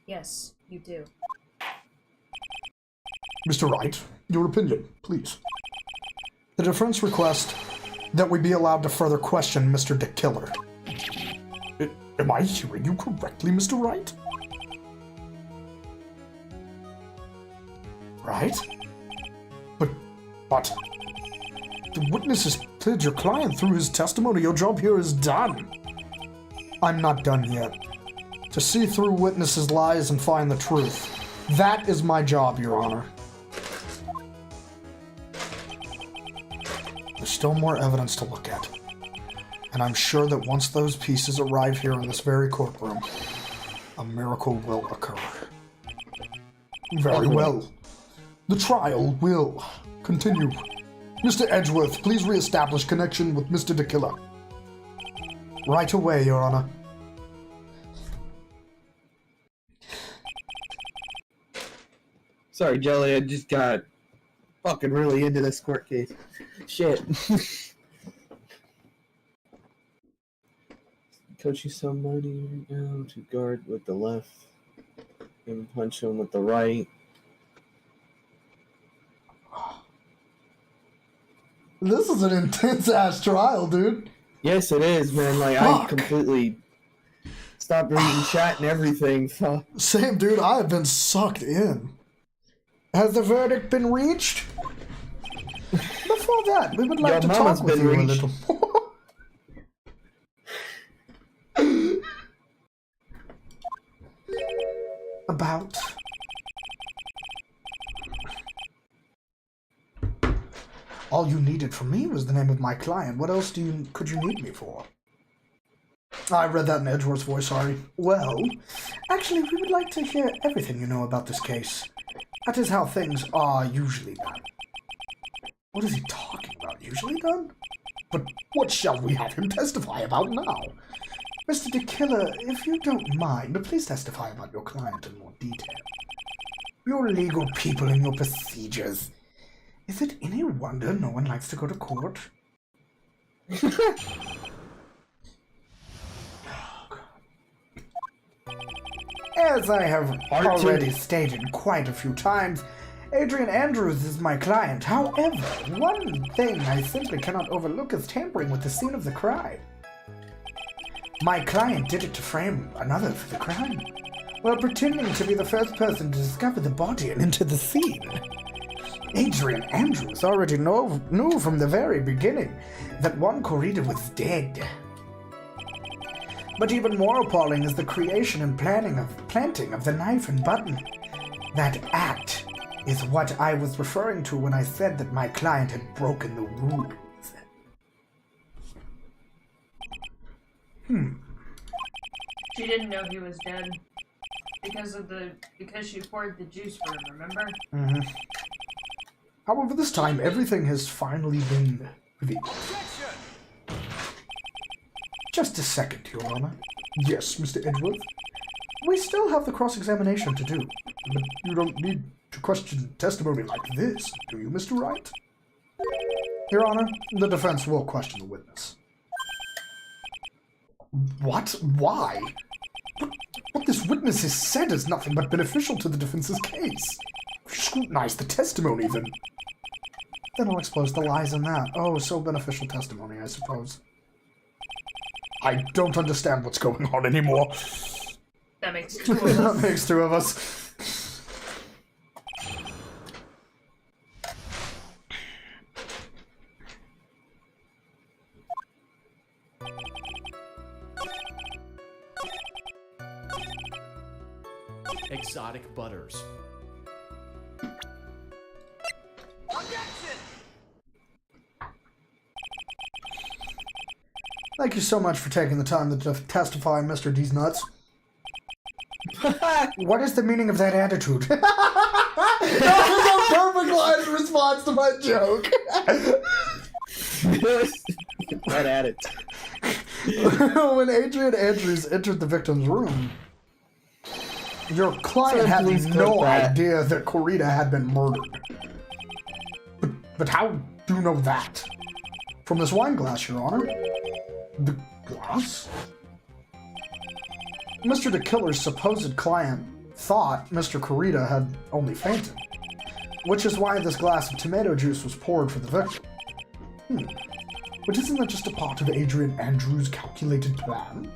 Yes, you do. Mr. Wright, your opinion, please. The defense requests that we be allowed to further question Mr. Dick Killer. Am I hearing you correctly, Mr. Wright? Right? But... The witness has cleared your client through his testimony. Your job here is done. I'm not done yet. To see through witnesses' lies and find the truth. That is my job, Your Honor. There's still more evidence to look at. And I'm sure that once those pieces arrive here in this very courtroom, a miracle will occur. Very well. The trial will continue. Mr. Edgeworth, please re-establish connection with Mr. DeKiller. Right away, Your Honor. Sorry, Jelly, I just got fucking really into this court case. Shit. Coaching somebody right now to guard with the left and punch him with the right. This is an intense-ass trial, dude. Yes, it is, man. Like, Fuck. I completely stopped reading chat and everything. Fuck. Same, dude. I have been sucked in. Has the verdict been reached? Before that, we would like to talk with you a little more. About... All you needed from me was the name of my client. What else could you need me for? I read that in Edgeworth's voice, sorry. Well, actually, we would like to hear everything you know about this case. That is how things are usually done. What is he talking about? Usually done? But what shall we have him testify about now? Mr. DeKiller, if you don't mind, please testify about your client in more detail. Your legal people and your procedures. Is it any wonder no one likes to go to court? As I have already stated quite a few times, Adrian Andrews is my client. However, one thing I simply cannot overlook is tampering with the scene of the crime. My client did it to frame another for the crime, while pretending to be the first person to discover the body and enter the scene. Adrian Andrews already knew from the very beginning that one Corrida was dead. But even more appalling is the creation and planting of the knife and button. That act is what I was referring to when I said that my client had broken the rules. She didn't know he was dead because she poured the juice for him, remember? Mm-hmm. However, this time everything has finally been revealed. Just a second, Your Honor. Yes, Mr. Edgeworth. We still have the cross-examination to do, but you don't need to question testimony like this, do you, Mr. Wright? Your Honor, the defense will question the witness. What? Why? What this witness has said is nothing but beneficial to the defense's case. Scrutinize the testimony, then. Then I'll expose the lies in that. Oh, so beneficial testimony, I suppose. I don't understand what's going on anymore. That makes 2 of us. That makes 2 of us. Exotic butters. Thank you so much for taking the time to testify, Mr. D's nuts. What is the meaning of that attitude? That was a perfect line in response to my joke. Right at it. When Adrian Andrews entered the victim's room, your client Sorry, had please no clip that. idea that Corita had been murdered. But how do you know that? From this wine glass, Your Honor. The glass? Mr. the killer's supposed client thought Mr. Corita had only fainted, which is why this glass of tomato juice was poured for the victim. But isn't that just a part of Adrian Andrews' calculated plan?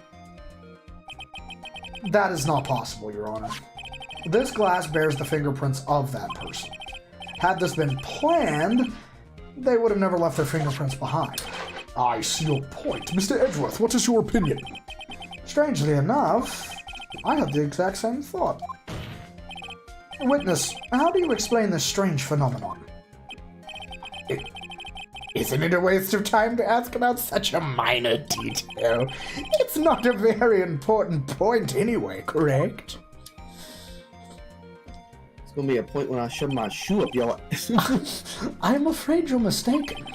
That is not possible, Your Honor. This glass bears the fingerprints of that person. Had this been planned, they would have never left their fingerprints behind. I see your point. Mr. Edgeworth, what is your opinion? Strangely enough, I had the exact same thought. Witness, how do you explain this strange phenomenon? Isn't it a waste of time to ask about such a minor detail? It's not a very important point anyway, correct? It's gonna be a point when I shove my shoe up your I'm afraid you're mistaken.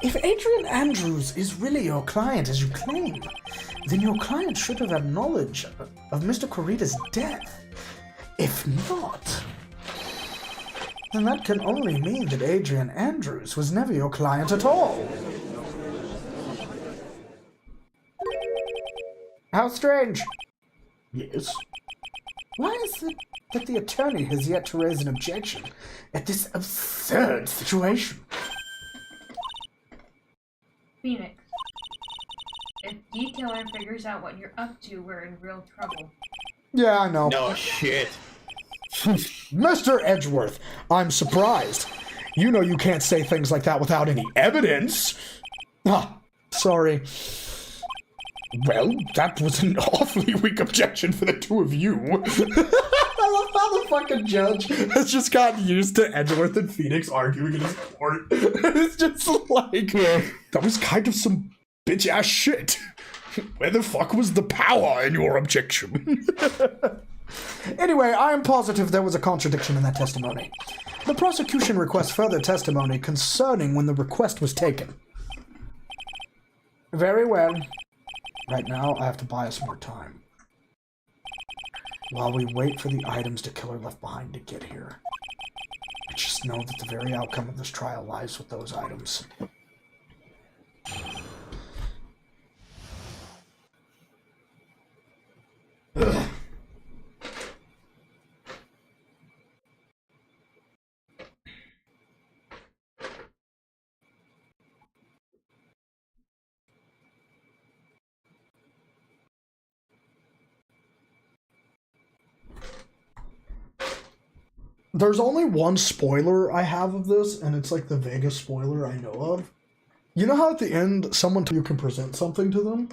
If Adrian Andrews is really your client as you claim, then your client should have had knowledge of Mr. Corita's death. If not, then that can only mean that Adrian Andrews was never your client at all. How strange. Yes. Why is it that the attorney has yet to raise an objection At this absurd situation. Phoenix. If Detailer figures out what you're up to, we're in real trouble. Yeah, I know. No shit. Mr. Edgeworth, I'm surprised. You know you can't say things like that without any evidence. Ah, sorry. Well, that was an awfully weak objection for the 2 of you. I love how the fucking judge has just gotten used to Edgeworth and Phoenix arguing in his court. It's just like, That was kind of some bitch-ass shit. Where the fuck was the power in your objection? Anyway, I am positive there was a contradiction in that testimony. The prosecution requests further testimony concerning when the request was taken. Very well. Right now, I have to buy us more time. While we wait for the items the killer left behind to get here. I just know that the very outcome of this trial lies with those items. Ugh. There's only one spoiler I have of this, and it's like the vaguest spoiler I know of. You know how at the end, someone you can present something to them?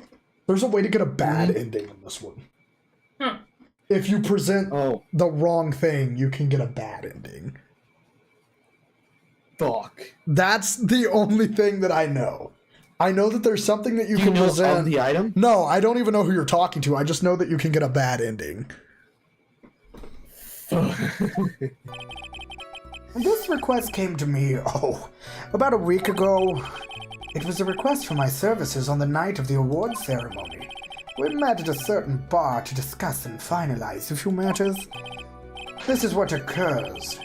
There's a way to get a bad ending in this one. If you present the wrong thing, you can get a bad ending. Fuck. That's the only thing that I know. I know that there's something that you can present. Of the item? No, I don't even know who you're talking to. I just know that you can get a bad ending. This request came to me, about a week ago. It was a request for my services on the night of the awards ceremony. We met at a certain bar to discuss and finalize a few matters. This is what occurs.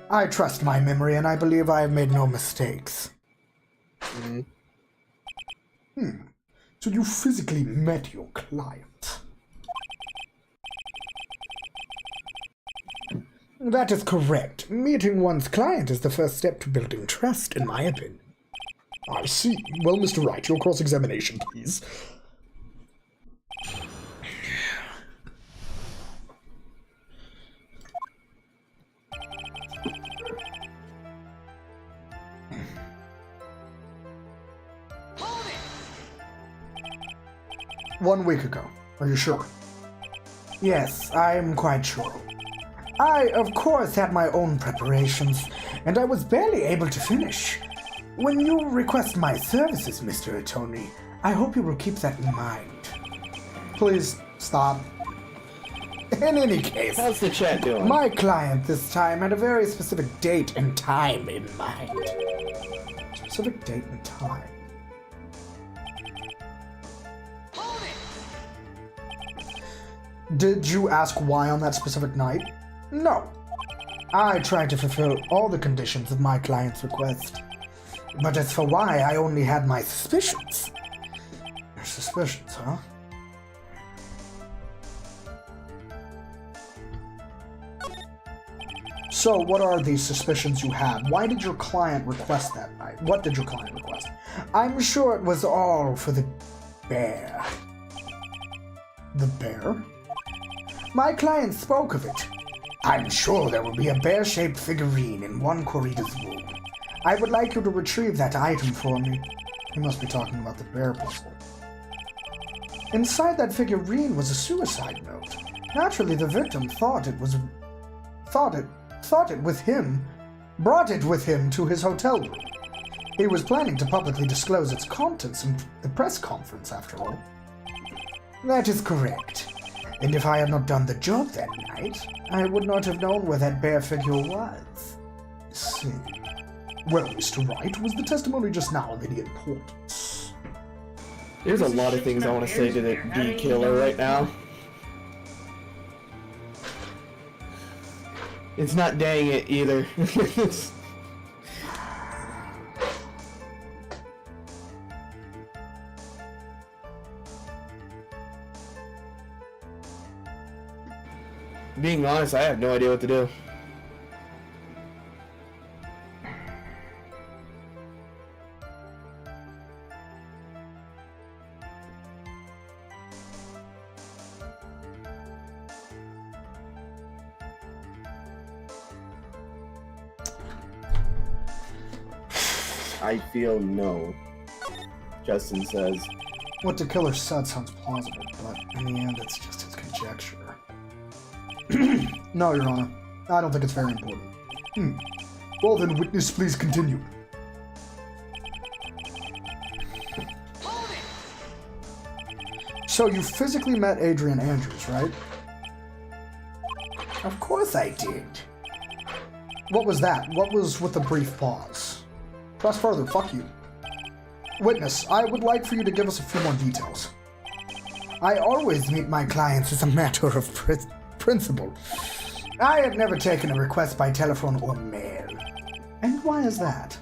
I trust my memory, and I believe I have made no mistakes. So you physically met your client? That is correct. Meeting one's client is the first step to building trust, in my opinion. I see. Well, Mr. Wright, your cross-examination, please. One week ago. Are you sure? Yes, I am quite sure. I, of course, had my own preparations, and I was barely able to finish. When you request my services, Mr. Attorney, I hope you will keep that in mind. Please, stop. In any case, How's the chat doing? my client this time had a very specific date and time in mind. Specific date and time. Did you ask why on that specific night? No. I tried to fulfill all the conditions of my client's request. But as for why, I only had my suspicions. Your suspicions, huh? So, what are these suspicions you had? Why did your client request that night? What did your client request? I'm sure it was all for the bear. The bear? My client spoke of it. I'm sure there will be a bear-shaped figurine in one Corita's room. I would like you to retrieve that item for me. He must be talking about the bear puzzle. Inside that figurine was a suicide note. Naturally, the victim brought it with him to his hotel room. He was planning to publicly disclose its contents in the press conference, after all. That is correct. And if I had not done the job that night, I would not have known where that bear figure was. I see. Well, Mr. Wright, was the testimony just now of any importance? There's a lot of things I want to say to the D-Killer right now. It's not dang it either. Being honest, I have no idea what to do. I feel no. Justin says. What the killer said sounds plausible, but in the end, it's just his conjecture. No, Your Honor. I don't think it's very important. Well then, witness, please continue. So you physically met Adrian Andrews, right? Of course I did. What was that? What was with the brief pause? Press further, fuck you. Witness, I would like for you to give us a few more details. I always meet my clients as a matter of principle. I have never taken a request by telephone or mail. And why is that?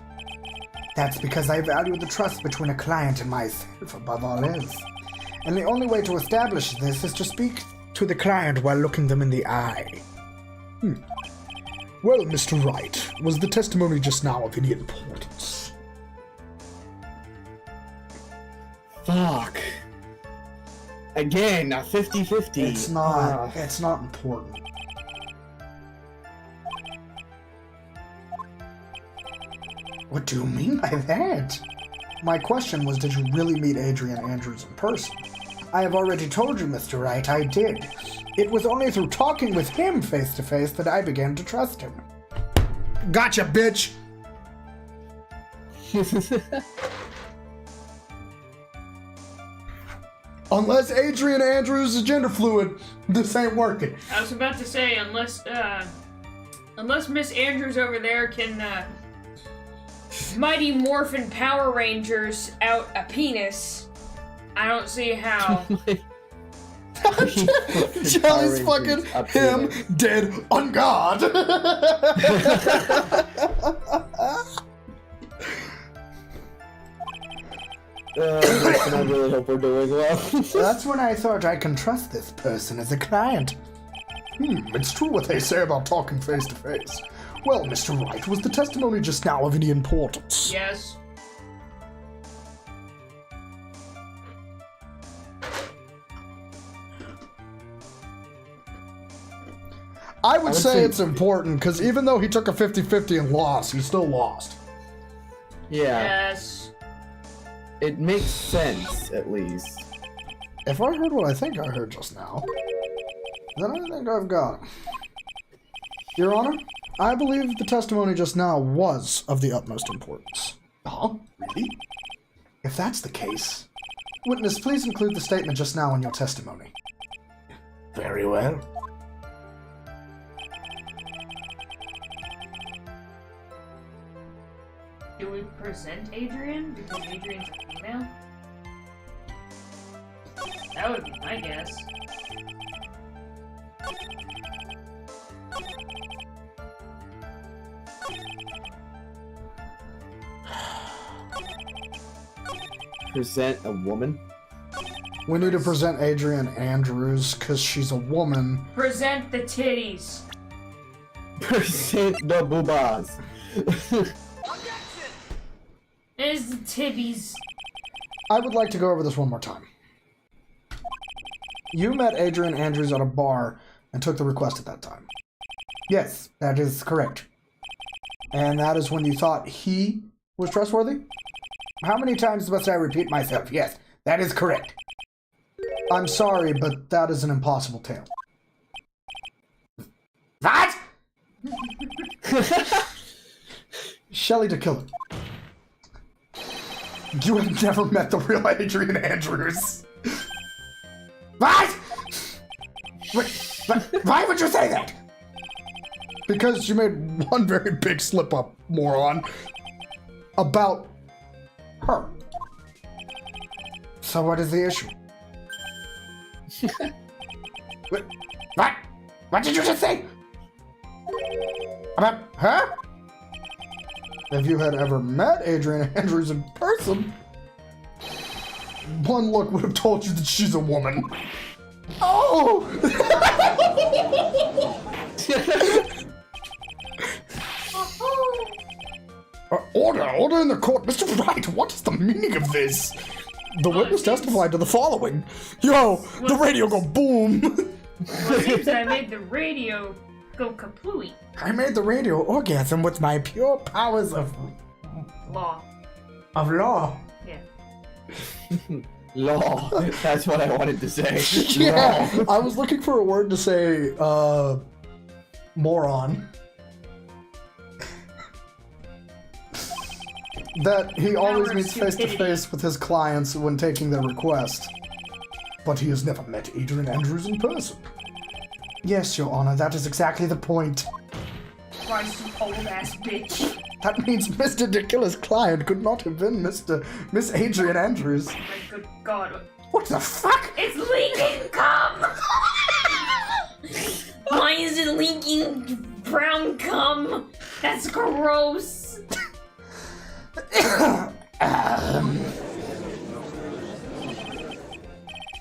That's because I value the trust between a client and myself above all else. And the only way to establish this is to speak to the client while looking them in the eye. Well, Mr. Wright, was the testimony just now of any importance? Fuck. Again, a 50-50. It's not. It's not important. What do you mean by that? My question was, did you really meet Adrian Andrews in person? I have already told you, Mr. Wright, I did. It was only through talking with him face to face that I began to trust him. Gotcha, bitch! Unless Adrian Andrews is gender fluid, this ain't working. I was about to say, unless Miss Andrews over there can, Mighty Morphin Power Rangers out a penis, I don't see how. Jelly's fucking him dead on guard. I really hope we're doing well. That's when I thought I can trust this person as a client. It's true what they say about talking face to face. Well, Mr. Wright, was the testimony just now of any importance? Yes. I would say it's important, because even though he took a 50-50 and lost, he still lost. Yeah. Yes. It makes sense, at least. If I heard what I think I heard just now, then I think I've got it. Your Honor, I believe the testimony just now was of the utmost importance. Huh? Really? If that's the case, witness, please include the statement just now in your testimony. Very well. Do we present Adrian because Adrian's a female? That would be my guess. Present a woman? We need to present Adrian Andrews because she's a woman. Present the titties. Present the boobas. There's the tibbies. I would like to go over this one more time. You met Adrian Andrews at a bar and took the request at that time. Yes, that is correct. And that is when you thought he was trustworthy? How many times must I repeat myself? Yes, that is correct. I'm sorry, but that is an impossible tale. What? Shelley DeKiller. You have never met the real Adrian Andrews. What? Why would you say that? Because you made one very big slip-up, moron, about her. So what is the issue? What? What did you just say? About her? If you had ever met Adrian Andrews in person, one look would have told you that she's a woman. Oh! Order in the court. Mr. Wright, what is the meaning of this? The witness testified to the following. Yo, the radio go boom. Well, it seems that I made the radio go kaplooey. I made the radio orgasm with my pure powers of Law. law. Yeah. Law. That's what I wanted to say. Yeah, I was looking for a word to say, moron. That he always meets face to face with his clients when taking their request. But he has never met Adrian Andrews in person. Yes, Your Honor, that is exactly the point. Christ, you old ass bitch. That means Mr. DeKiller's client could not have been Miss Adrian Andrews. My good God. What the fuck? It's leaking cum! Why is it leaking brown cum? That's gross.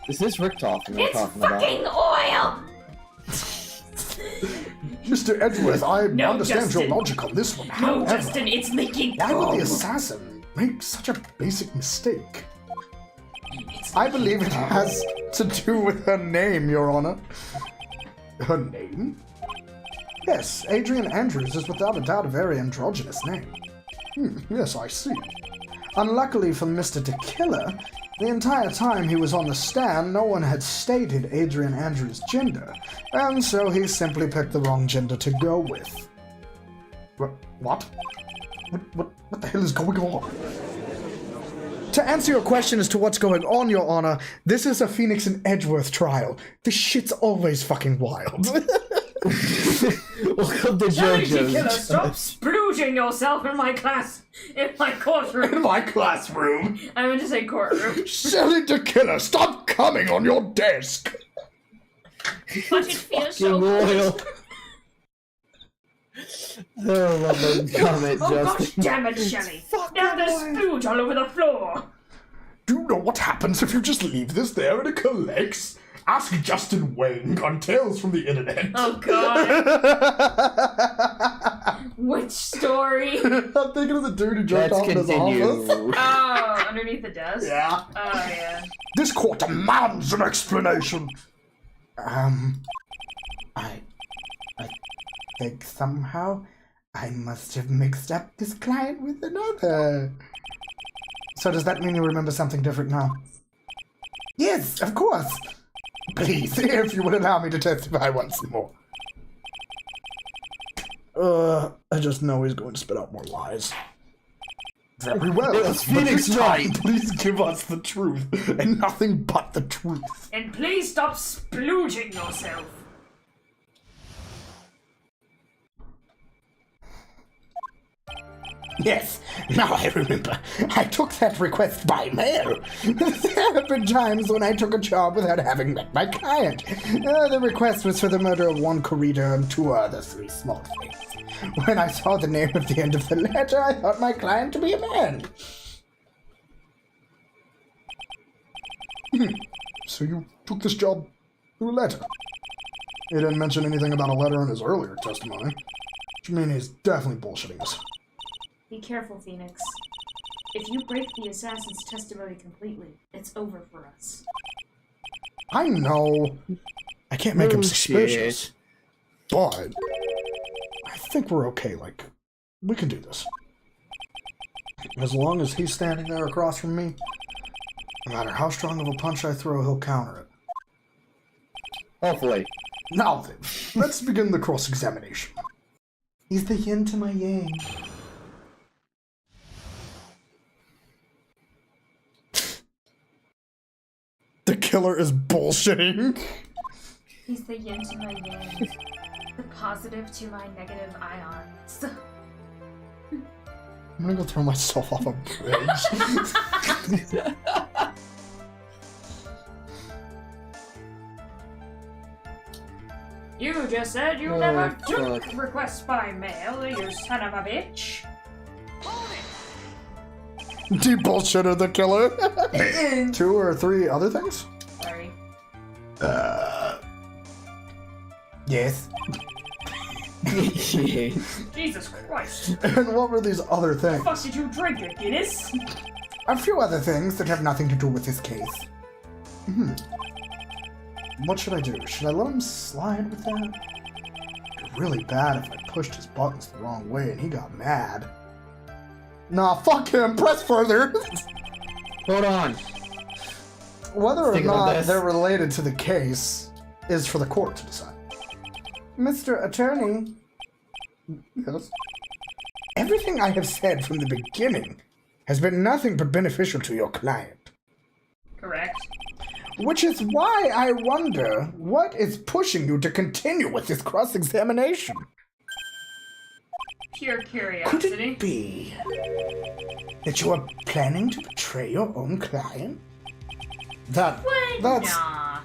Is this Richtofen we're It's talking about? fucking oil! Mr. Edgeworth, I No, understand Justin. your logic on this one. No, However, Justin, it's leaking why would cum. the assassin make such a basic mistake? I believe it has to do with her name, Your Honor. Her name? Yes, Adrian Andrews is without a doubt a very androgynous name. Yes, I see. Unluckily for Mr. DeKiller, the entire time he was on the stand, no one had stated Adrian Andrews' gender, and so he simply picked the wrong gender to go with. What? What the hell is going on? To answer your question as to what's going on, Your Honor, this is a Phoenix and Edgeworth trial. This shit's always fucking wild. Welcome to Jelly JoJo's. Killer, stop splooging yourself in my courtroom. In my classroom! I meant to say courtroom. Silly DeKiller, stop coming on your desk! But it feels so Fucking good. oil. Oh, love that comment, Oh gosh Justin. damn it, Shelly! Now there's splooge all over the floor! Do you know what happens if you just leave this there and it collects? Ask Justin Wang on Tales from the Internet. Oh god. Which story? I'm thinking of the dude who jumped Let's off in his office. continue. Oh, underneath the desk? Yeah. Oh, yeah. This court demands an explanation. I think somehow I must have mixed up this client with another. So does that mean you remember something different now? Yes, of course. Please, if you would allow me to testify once more. I just know he's going to spit out more lies. Very well. It was But Phoenix this time, Wright. please give us the truth, and nothing but the truth. And please stop splooging yourself! Yes, now I remember. I took that request by mail. There have been times when I took a job without having met my client. The request was for the murder of one corridor and 2 other 3 small things. When I saw the name at the end of the letter, I thought my client to be a man. So you took this job through a letter? He didn't mention anything about a letter in his earlier testimony. Which means he's definitely bullshitting us. Be careful, Phoenix. If you break the assassin's testimony completely, it's over for us. I know. I can't make him Bullshit. suspicious. But I think we're okay. Like, we can do this. As long as he's standing there across from me, no matter how strong of a punch I throw, he'll counter it. Hopefully. Now then, let's begin the cross-examination. He's the yin to my yang. The killer is bullshitting. He's the yin to my yang, the positive to my negative ions. I'm gonna go throw myself off a bridge. You just said you Oh, never took fuck. requests by mail, you son of a bitch! Deep bullshitter the killer. 2 or 3 other things? Sorry. Yes. Jesus Christ! And what were these other things? Fuck did you drink it, Guinness? A few other things that have nothing to do with this case. What should I do? Should I let him slide with that? It'd be really bad if I pushed his buttons the wrong way and he got mad. Nah, fuck him! Press further! Hold on. Whether or Thinking about not this. they're related to the case is for the court to decide. Mr. Attorney, Yes? everything I have said from the beginning has been nothing but beneficial to your client. Correct. Which is why I wonder what is pushing you to continue with this cross-examination. Pure Could curiosity. it be that you are planning to betray your own client? That's... Nah.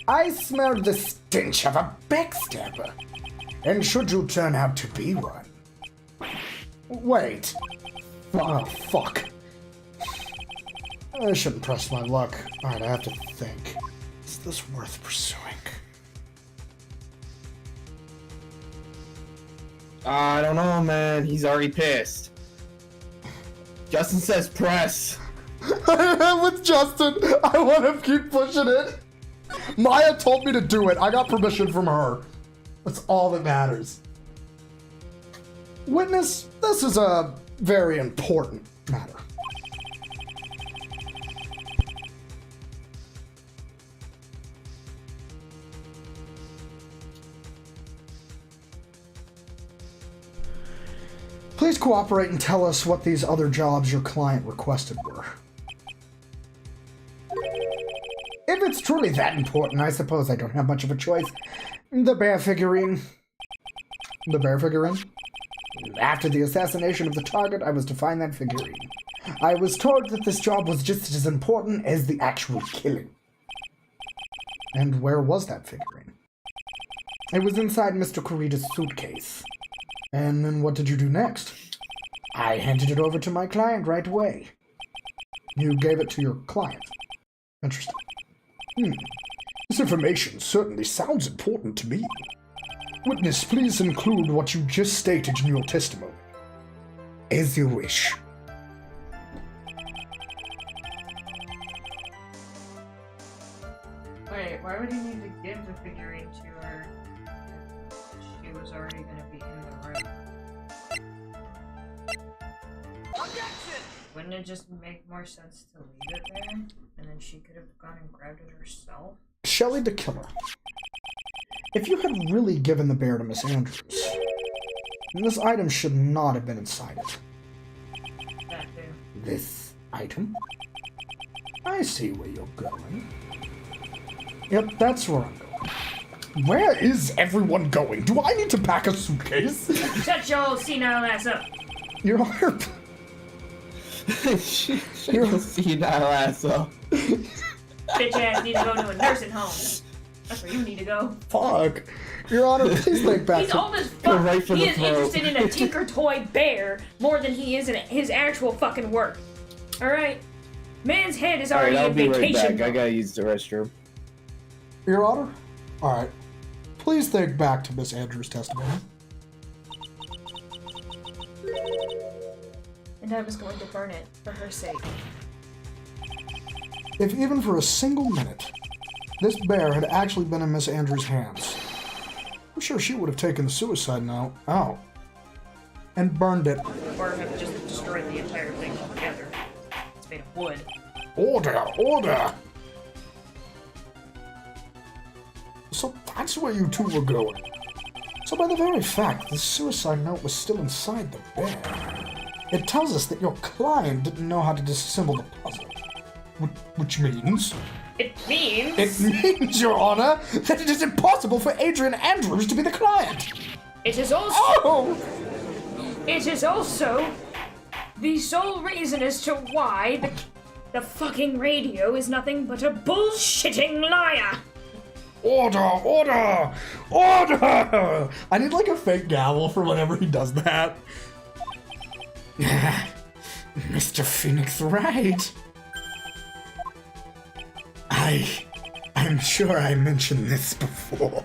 I smell the stench of a backstabber. And should you turn out to be one... Wait. Oh, fuck. I shouldn't press my luck. Alright, I have to think. Is this worth pursuing? I don't know, man. He's already pissed. Justin says press. I'm with Justin. I want to keep pushing it. Maya told me to do it. I got permission from her. That's all that matters. Witness, this is a very important matter. Please cooperate and tell us what these other jobs your client requested were. If it's truly that important, I suppose I don't have much of a choice. The bear figurine. The bear figurine? After the assassination of the target, I was to find that figurine. I was told that this job was just as important as the actual killing. And where was that figurine? It was inside Mr. Kurita's suitcase. And then what did you do next? I handed it over to my client right away. You gave it to your client. Interesting. This information certainly sounds important to me. Witness, please include what you just stated in your testimony. As you wish. Wait, why would he need to give the figurine to her if she was already gonna be in the room? Wouldn't it just make more sense to leave it there? And then she could have gone and grabbed it herself? Shelly the Killer. If you had really given the bear to Miss Andrews, then this item should not have been inside it. That too. This item? I see where you're going. Yep, that's where I'm going. Where is everyone going? Do I need to pack a suitcase? Shut your old senile ass up! Your Honor, You'll see that asshole. Bitch ass need to go to a nursing home. That's where you need to go. fuck. Your Honor, please think back He's to... old as fuck. right for He the is throat. interested in a Tinker Toy bear more than he is in his actual fucking work. Alright? Man's head is already Alright, I'll be in right vacation back. I mode. gotta use the restroom. Your Honor? Alright. Please think back to Miss Andrews' testimony. And I was going to burn it for her sake. If even for a single minute, this bear had actually been in Miss Andrews' hands, I'm sure she would have taken the suicide note out and burned it. Or have just destroyed the entire thing altogether. It's made of wood. Order! Order! So that's where you two were going. So by the very fact the suicide note was still inside the bear, it tells us that your client didn't know how to disassemble the puzzle. Which means? It means... It means, Your Honor, that it is impossible for Adrian Andrews to be the client! It is also... Oh! It is also the sole reason as to why the fucking radio is nothing but a bullshitting liar. Order! Order! Order! I need like a fake gavel for whenever he does that. Mr. Phoenix, right? I'm sure I mentioned this before.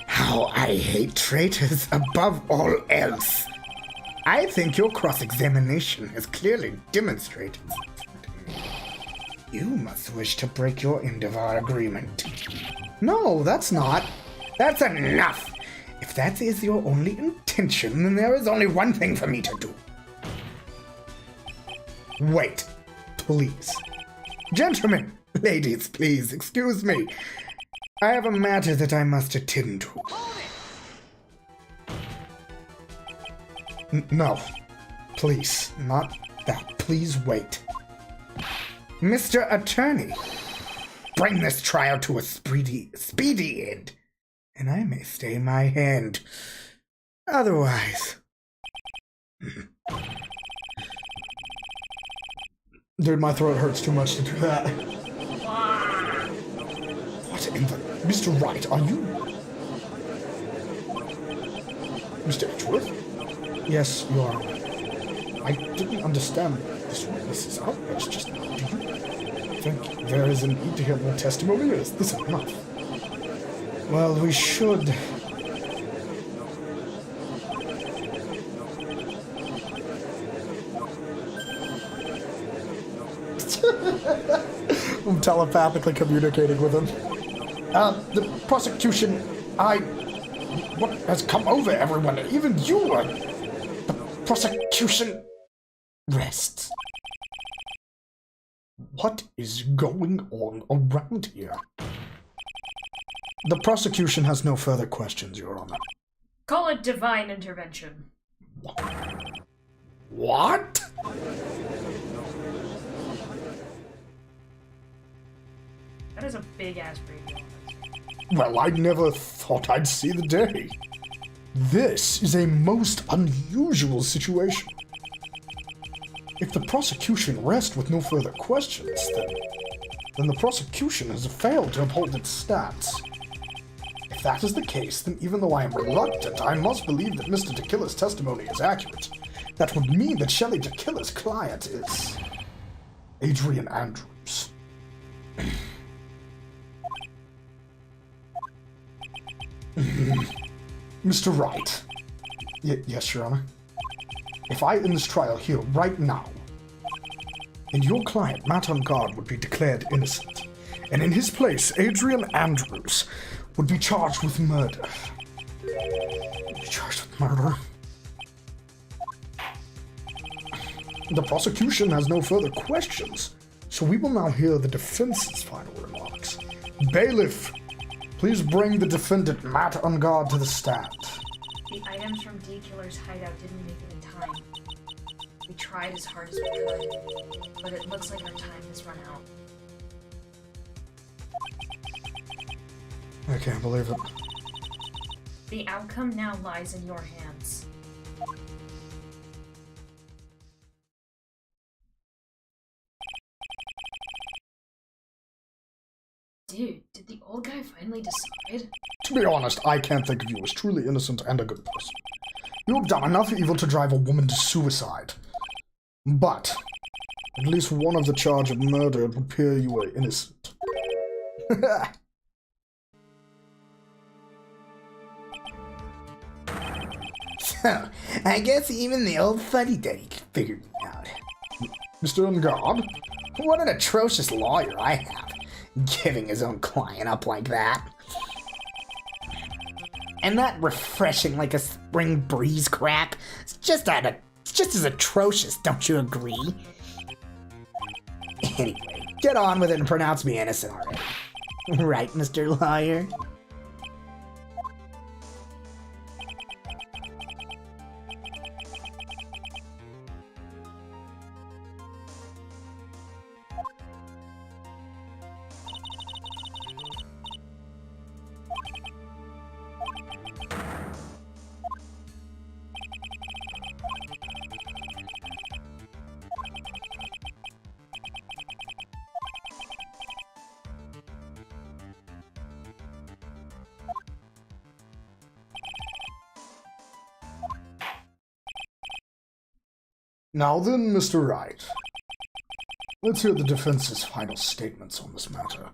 How I hate traitors above all else. I think your cross-examination has clearly demonstrated you must wish to break your end of our agreement. No, that's not. That's enough! If that is your only intention, then there is only one thing for me to do. Wait, please. Gentlemen, ladies, please, excuse me. I have a matter that I must attend to. No, please, not that. Please wait. Mr. Attorney, bring this trial to a speedy end, and I may stay my hand. Otherwise... Dude, my throat hurts too much to do that. What in the... Mr. Wright, are you... Mr. Edgeworth? Yes, you are. I didn't understand this witness's outrage just now. Do you think there is a need to hear more testimony, or is this enough? Well, we should... I'm telepathically communicating with him. The prosecution... What has come over everyone? Even you are... The prosecution... rests. What is going on around here? The prosecution has no further questions, Your Honor. Call it divine intervention. What? That is a big ass radio. Well, I never thought I'd see the day. This is a most unusual situation. If the prosecution rests with no further questions, then the prosecution has failed to uphold its stats. If that is the case, then even though I am reluctant, I must believe that Mr. Tequila's testimony is accurate. That would mean that Shelly Tequila's client is Adrian Andrews. Mr. Wright. Yes, Your Honor. If I end this trial here right now, and your client, Matt on Guard, would be declared innocent, and in his place, Adrian Andrews would be charged with murder. Charged with murder? The prosecution has no further questions, so we will now hear the defense's final remarks. Bailiff, please bring the defendant Matt on Guard to the stand. The items from D Killer's hideout didn't make it in time. We tried as hard as we could, but it looks like our time has run out. I can't believe it. The outcome now lies in your hands. Dude, did the old guy finally decide? To be honest, I can't think of you as truly innocent and a good person. You have done enough evil to drive a woman to suicide. But, at least one of the charge of murder would appear you were innocent. So, I guess even the old fuddy-duddy figured me out. Mr. On Guard? What an atrocious lawyer I have, giving his own client up like that. And that refreshing like a spring breeze crap, it's just as atrocious, don't you agree? Anyway, get on with it and pronounce me innocent already. Right, Mr. Lawyer? Now then, Mr. Wright. Let's hear the defense's final statements on this matter.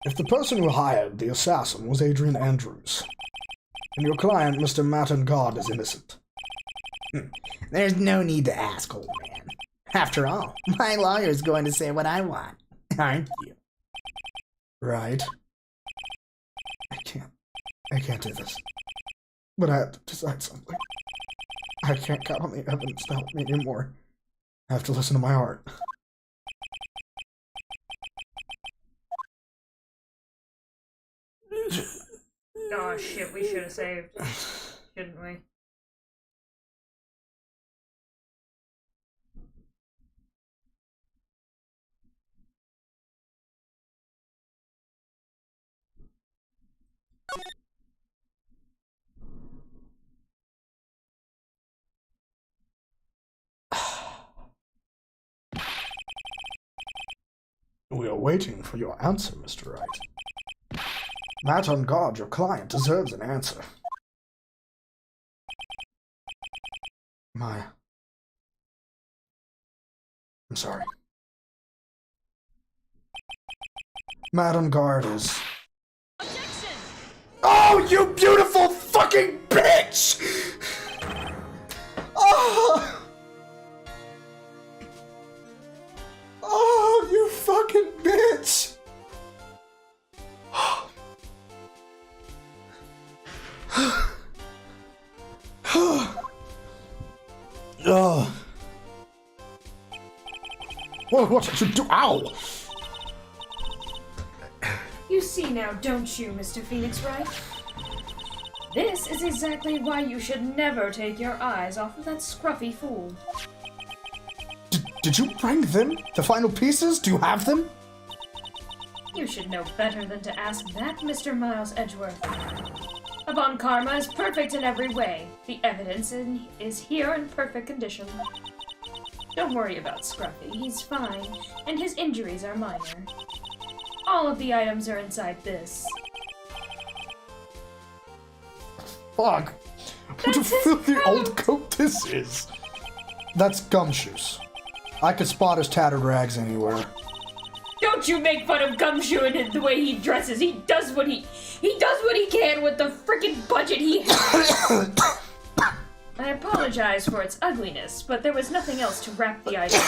If the person who hired the assassin was Adrian Andrews, and your client, Mr. Matt on Guard, is innocent. There's no need to ask, old man. After all, my lawyer's going to say what I want, aren't you? Right. I can't do this. But I have to decide something. I can't count on the evidence to help me anymore. I have to listen to my heart. Oh shit, we should have saved. Shouldn't we? We are waiting for your answer, Mr. Wright. Matt on Guard, your client, deserves an answer. I'm sorry. Matt on Guard is... Objection! Oh, you beautiful fucking bitch! Oh! Oh, you fucking bitch! Oh. What did you do? Ow! You see now, don't you, Mr. Phoenix Wright? This is exactly why you should never take your eyes off of that scruffy fool. Did you bring them? The final pieces? Do you have them? You should know better than to ask that, Mr. Miles Edgeworth. Avon Karma is perfect in every way. The evidence is here in perfect condition. Don't worry about Scruffy, he's fine, and his injuries are minor. All of the items are inside this. Fuck. What a filthy old coat this is. That's Gumshoes. I could spot his tattered rags anywhere. Don't you make fun of Gumshoe and the way he dresses. He does what he can with the freaking budget he has. I apologize for its ugliness, but there was nothing else to wrap the item.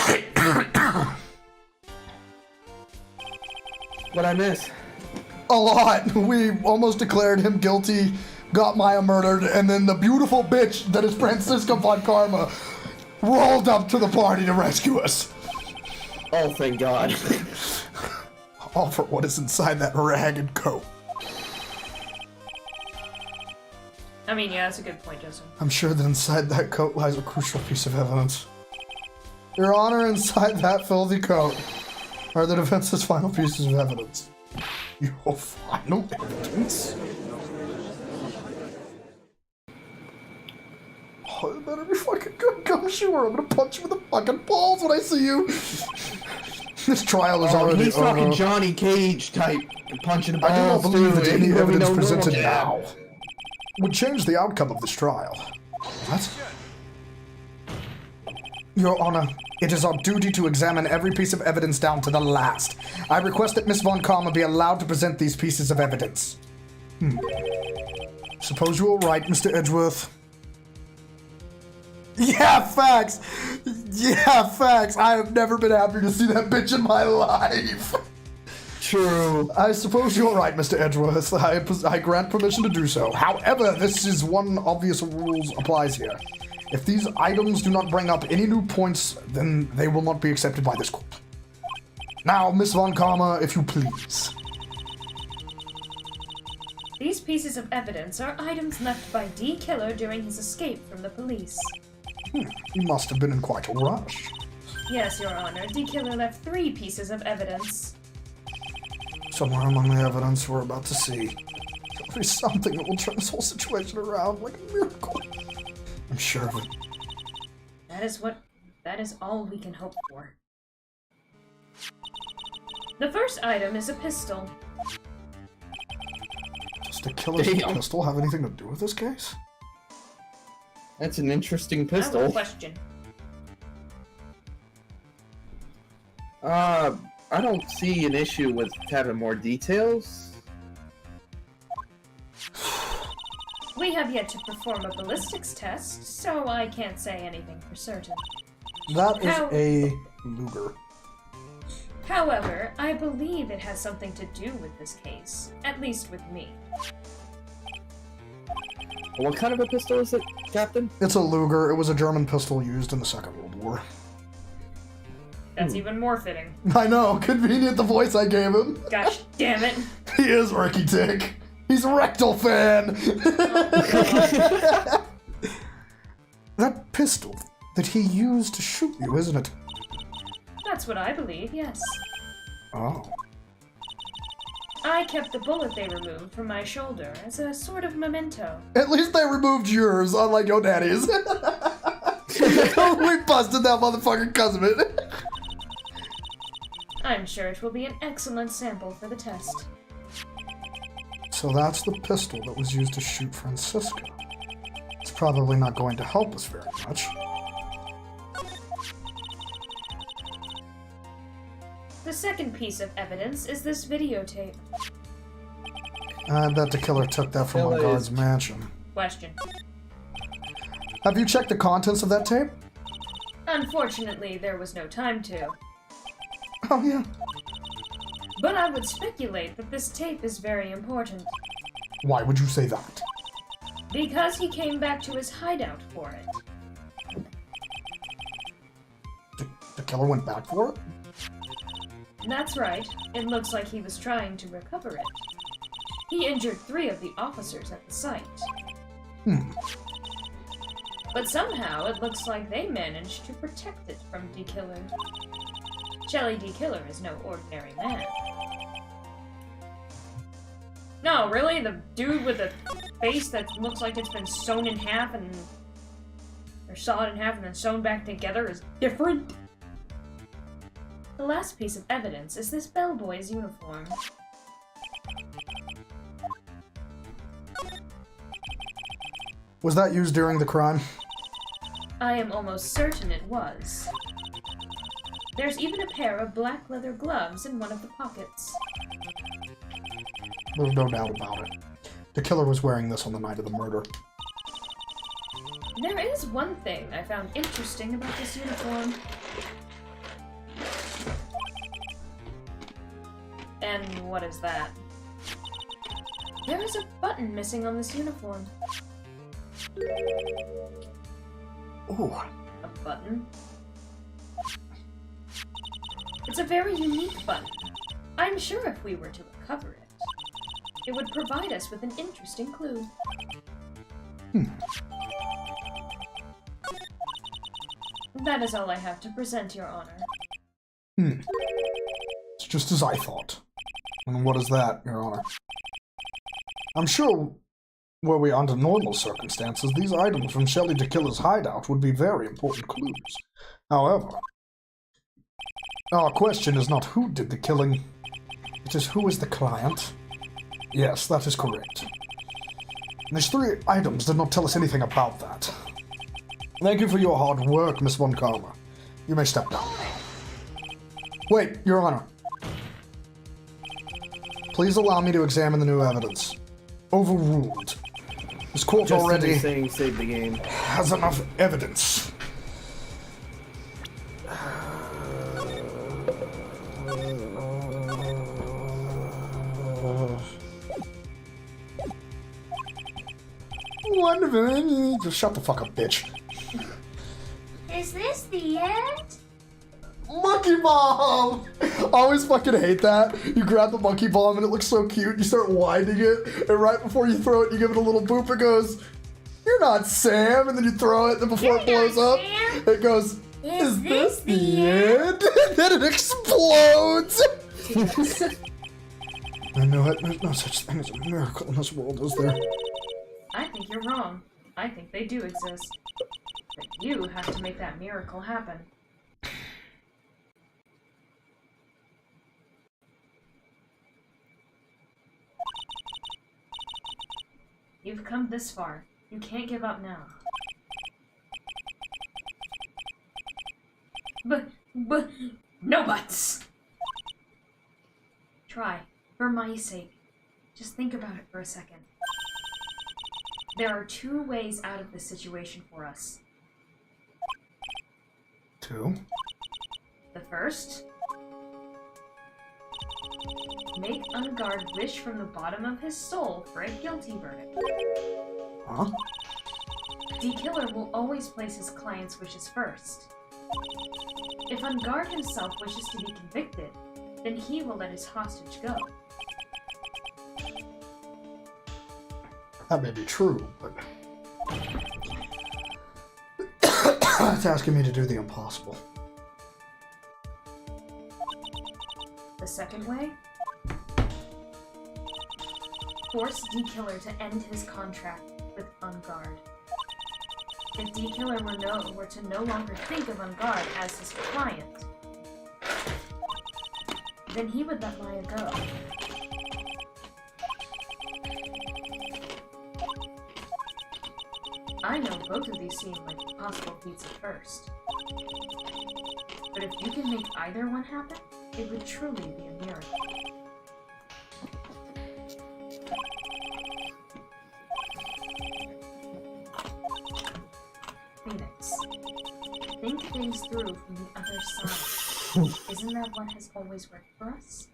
What'd I miss? A lot. We almost declared him guilty, got Maya murdered, and then the beautiful bitch that is Francisca von Karma rolled up to the party to rescue us. Oh, thank God. All for what is inside that ragged coat. I mean, yeah, that's a good point, Justin. I'm sure that inside that coat lies a crucial piece of evidence. Your Honor, inside that filthy coat are the defense's final pieces of evidence. Your final evidence? Oh, it better be fucking good, Gumshoe, or I'm gonna punch you in the fucking balls when I see you. This trial is already he's over. talking Johnny Cage type punching the balls. I do not believe that any evidence no presented more. now would change the outcome of this trial. What? Your Honor, it is our duty to examine every piece of evidence down to the last. I request that Miss Von Karma be allowed to present these pieces of evidence. Suppose you are right, Mr. Edgeworth. Yeah, facts! Yeah, facts! I have never been happier to see that bitch in my life! True. I suppose you're right, Mr. Edgeworth. I grant permission to do so. However, this is one obvious rule applies here. If these items do not bring up any new points, then they will not be accepted by this court. Now, Miss Von Karma, if you please. These pieces of evidence are items left by D. Killer during his escape from the police. You must have been in quite a rush. Yes, Your Honor, D. Killer left 3 pieces of evidence. Somewhere among the evidence we're about to see, there'll be something that will turn this whole situation around like a miracle. I'm sure of it. That is all we can hope for. The first item is a pistol. Does the killer's pistol have anything to do with this case? That's an interesting I have a pistol. question. I don't see an issue with having more details. We have yet to perform a ballistics test, so I can't say anything for certain. That is a Luger. However, I believe it has something to do with this case, at least with me. What kind of a pistol is it, Captain? It's a Luger. It was a German pistol used in the Second World War. That's even more fitting. I know, convenient the voice I gave him. Gosh damn it. He is Ricky Tick. He's a rectal fan. That pistol that he used to shoot you, isn't it? That's what I believe, yes. Oh. I kept the bullet they removed from my shoulder as a sort of memento. At least they removed yours, unlike your daddy's. We busted that motherfucker because of it. I'm sure it will be an excellent sample for the test. So that's the pistol that was used to shoot Francisco. It's probably not going to help us very much. The second piece of evidence is this videotape. I bet the killer took that from a guard's mansion. Question. Have you checked the contents of that tape? Unfortunately, there was no time to. Oh, yeah. But I would speculate that this tape is very important. Why would you say that? Because he came back to his hideout for it. The killer went back for it? That's right. It looks like he was trying to recover it. He injured 3 of the officers at the site. But somehow it looks like they managed to protect it from D. Killer. Shelly D. Killer is no ordinary man. No, really? The dude with the face that looks like it's been sewn in half and... or sawed in half and then sewn back together is different? The last piece of evidence is this bellboy's uniform. Was that used during the crime? I am almost certain it was. There's even a pair of black leather gloves in one of the pockets. There's no doubt about it. The killer was wearing this on the night of the murder. There is one thing I found interesting about this uniform. And what is that? There is a button missing on this uniform. Ooh. A button? It's a very unique button. I'm sure if we were to recover it, it would provide us with an interesting clue. That is all I have to present, Your Honor. It's just as I thought. And what is that, Your Honor? I'm sure, were we under normal circumstances, these items from Shelly the Killer's hideout would be very important clues. However, our question is not who did the killing, it is who is the client. Yes, that is correct. These 3 items did not tell us anything about that. Thank you for your hard work, Miss Von Karma. You may step down. Wait, Your Honor. Please allow me to examine the new evidence. Overruled. This court Just already saying save the game. has enough evidence. Wonderful. Just shut the fuck up, bitch. Is this the end? Monkey bomb! I always fucking hate that. You grab the monkey bomb and it looks so cute. You start winding it, and right before you throw it, you give it a little boop. It goes, "You're not Sam," and then you throw it, and before it blows up, it goes, "Is this the end?" And then it explodes. I know it. There's no such thing as a miracle in this world, is there? I think you're wrong. I think they do exist. But you have to make that miracle happen. You've come this far. You can't give up now. But, no buts! Try, for my sake. Just think about it for a second. There are 2 ways out of this situation for us. 2. The first, make Unguard wish from the bottom of his soul for a guilty verdict. Huh? D-Killer will always place his client's wishes first. If Unguard himself wishes to be convicted, then he will let his hostage go. That may be true, but it's asking me to do the impossible. The second way? Force D-Killer to end his contract with Unguard. If D-Killer were to no longer think of Unguard as his client, then he would let Maya go. I know both of these seem like possible feats at first. But if you can make either one happen, it would truly be a miracle. Phoenix, think things through from the other side. Isn't that what has always worked for us?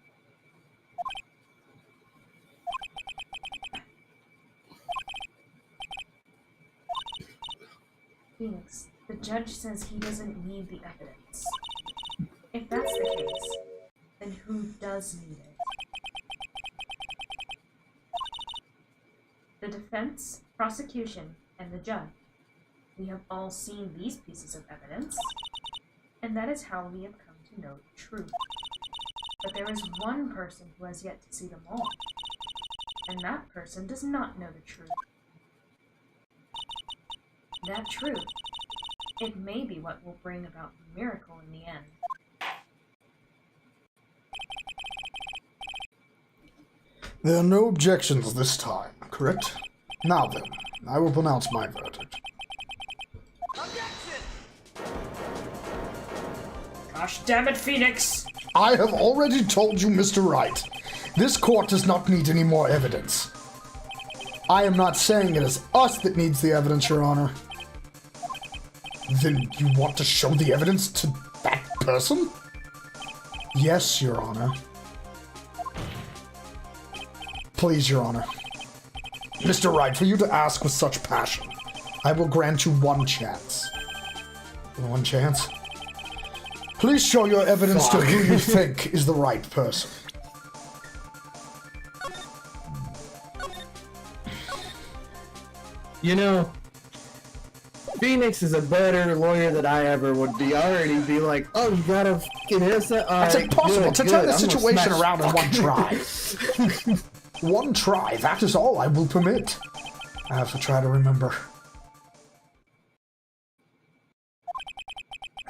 Phoenix, the judge says he doesn't need the evidence. If that's the case, then who does need it? The defense, prosecution, and the judge. We have all seen these pieces of evidence, and that is how we have come to know the truth. But there is one person who has yet to see them all, and that person does not know the truth. That truth, it may be what will bring about the miracle in the end. There are no objections this time, correct? Now then, I will pronounce my verdict. Gosh damn it, Phoenix! I have already told you, Mr. Wright. This court does not need any more evidence. I am not saying it is us that needs the evidence, Your Honor. Then you want to show the evidence to that person? Yes, Your Honor. Please, Your Honor. Mr. Wright, for you to ask with such passion, I will grant you one chance. One chance? Please show your evidence to who you think is the right person. You know, Phoenix is a better lawyer than I ever would be. I already be like, oh, you gotta get innocent. It's impossible to turn the I'm gonna situation smash- around in one try. One try, that is all I will permit. I have to try to remember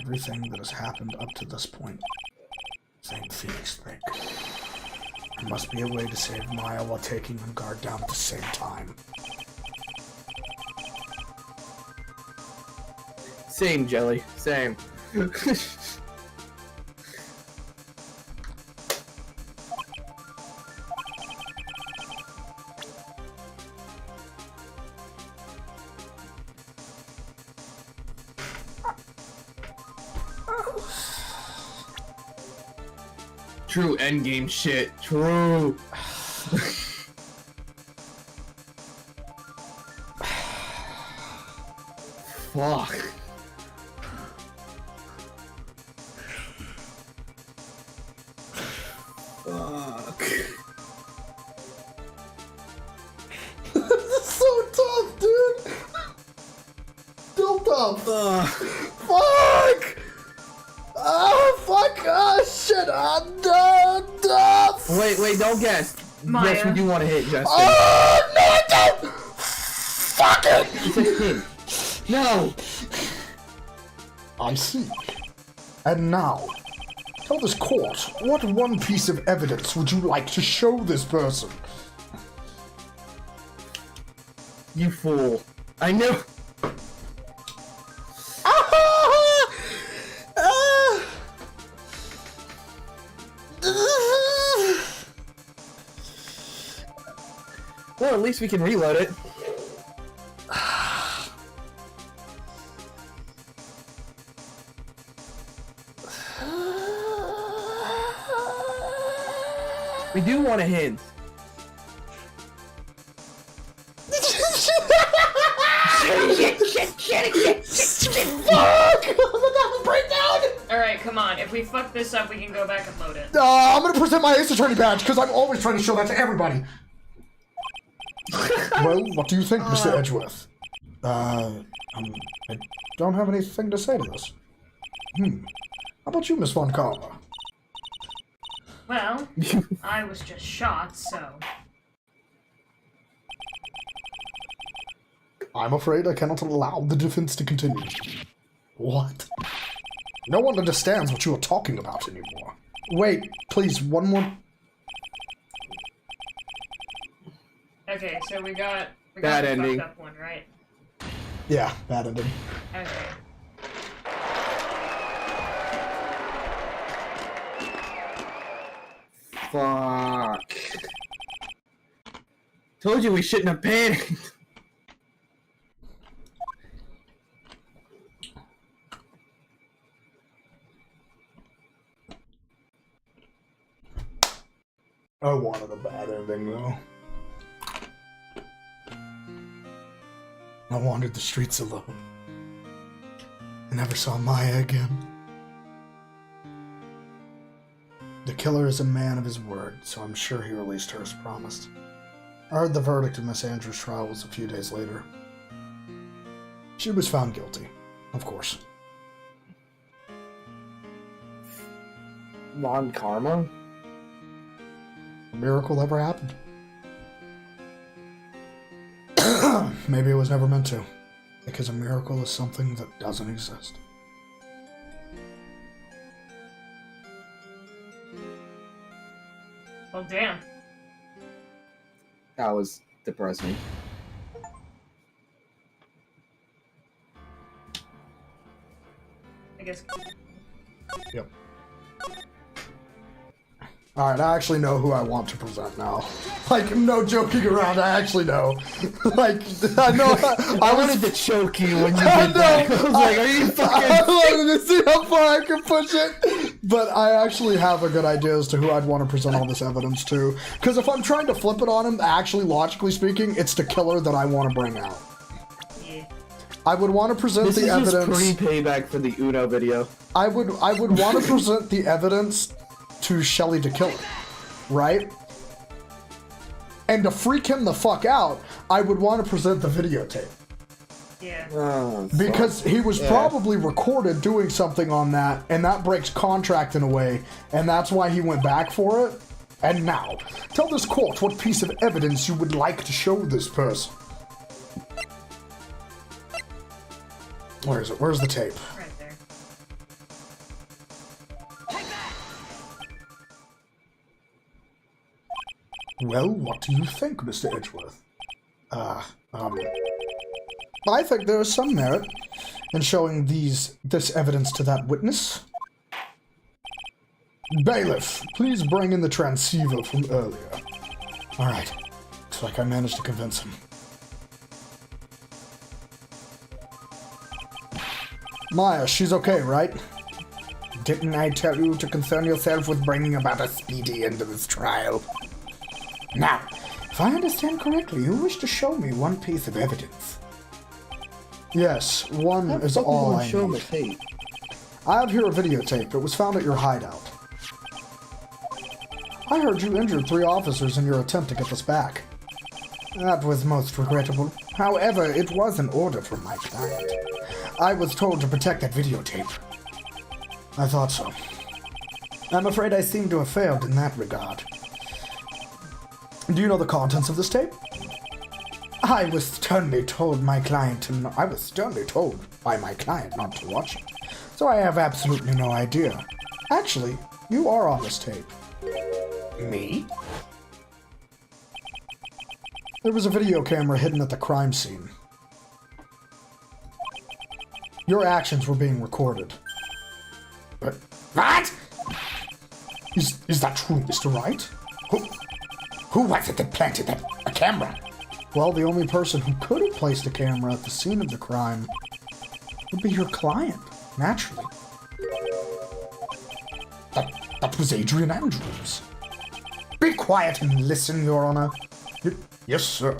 everything that has happened up to this point. Same Phoenix thing. There must be a way to save Maya while taking on guard down at the same time. Same, Jelly. Same. True endgame shit. True. Fuck. Fuck. This is so tough, dude! Still tough! Fuck! Oh, fuck! Oh, shit! Wait, don't guess. Maya. Yes, we do want to hit Justin. Oh, no, I don't! Fuck it! It's a hint. No! I see. And now, tell this court, what one piece of evidence would you like to show this person? You fool. I know. Well, at least we can reload it. We do want a hint. Alright, come on. If we fuck this up, we can go back and load it. I'm gonna present my Ace Attorney badge, because I'm always trying to show that to everybody. Well, what do you think, Mr. Edgeworth? I don't have anything to say to this. How about you, Miss Von Karma? Well, I was just shot, so... I'm afraid I cannot allow the defense to continue. What? No one understands what you are talking about anymore. Wait, please, one more... Okay, so we got Bad the ending. fucked up one, right? Yeah, bad ending. Okay. Fuck. Told you we shouldn't have panicked. I wanted a bad ending, though. I wandered the streets alone. I never saw Maya again. The killer is a man of his word, so I'm sure he released her as promised. I heard the verdict of Miss Andrews' trial was a few days later. She was found guilty, of course. Von Karma? A miracle ever happened. Maybe it was never meant to, because a miracle is something that doesn't exist. Well, damn. That was depressing. I guess. Yep. Alright, I actually know who I want to present now. Like, no joking around, I actually know. Like, I know. I wanted to choke you when you did I know. that. I was like, are you fucking... I wanted to see how far I can push it. But I actually have a good idea as to who I'd want to present all this evidence to. Because if I'm trying to flip it on him, actually, logically speaking, it's the killer that I want to bring out. Yeah. I would want to present This the is evidence. just pre-payback for the Uno video. I would want to present the evidence to Shelly the Killer, right? And to freak him the fuck out, I would want to present the videotape. Yeah. Oh, Because he was probably recorded doing something on that, and that breaks contract in a way, and that's why he went back for it. And now, tell this court what piece of evidence you would like to show this person. Where is it? Where's the tape? Right there. Well, what do you think, Mr. Edgeworth? I think there is some merit in showing this evidence to that witness. Bailiff, please bring in the transceiver from earlier. Alright, looks like I managed to convince him. Maya, she's okay, right? Didn't I tell you to concern yourself with bringing about a speedy end to this trial? Now, if I understand correctly, you wish to show me one piece of evidence. Yes, one is all I show need. the tape. I have here a videotape. It was found at your hideout. I heard you injured 3 officers in your attempt to get this back. That was most regrettable. However, it was an order from my client. I was told to protect that videotape. I thought so. I'm afraid I seem to have failed in that regard. Do you know the contents of this tape? I was sternly told by my client not to watch it. So I have absolutely no idea. Actually, you are on this tape. Me? There was a video camera hidden at the crime scene. Your actions were being recorded. But what? Is that true, Mr. Wright? Who was it that planted a camera? Well, the only person who could have placed a camera at the scene of the crime would be your client, naturally. That was Adrian Andrews. Be quiet and listen, Your Honor. Yes, sir.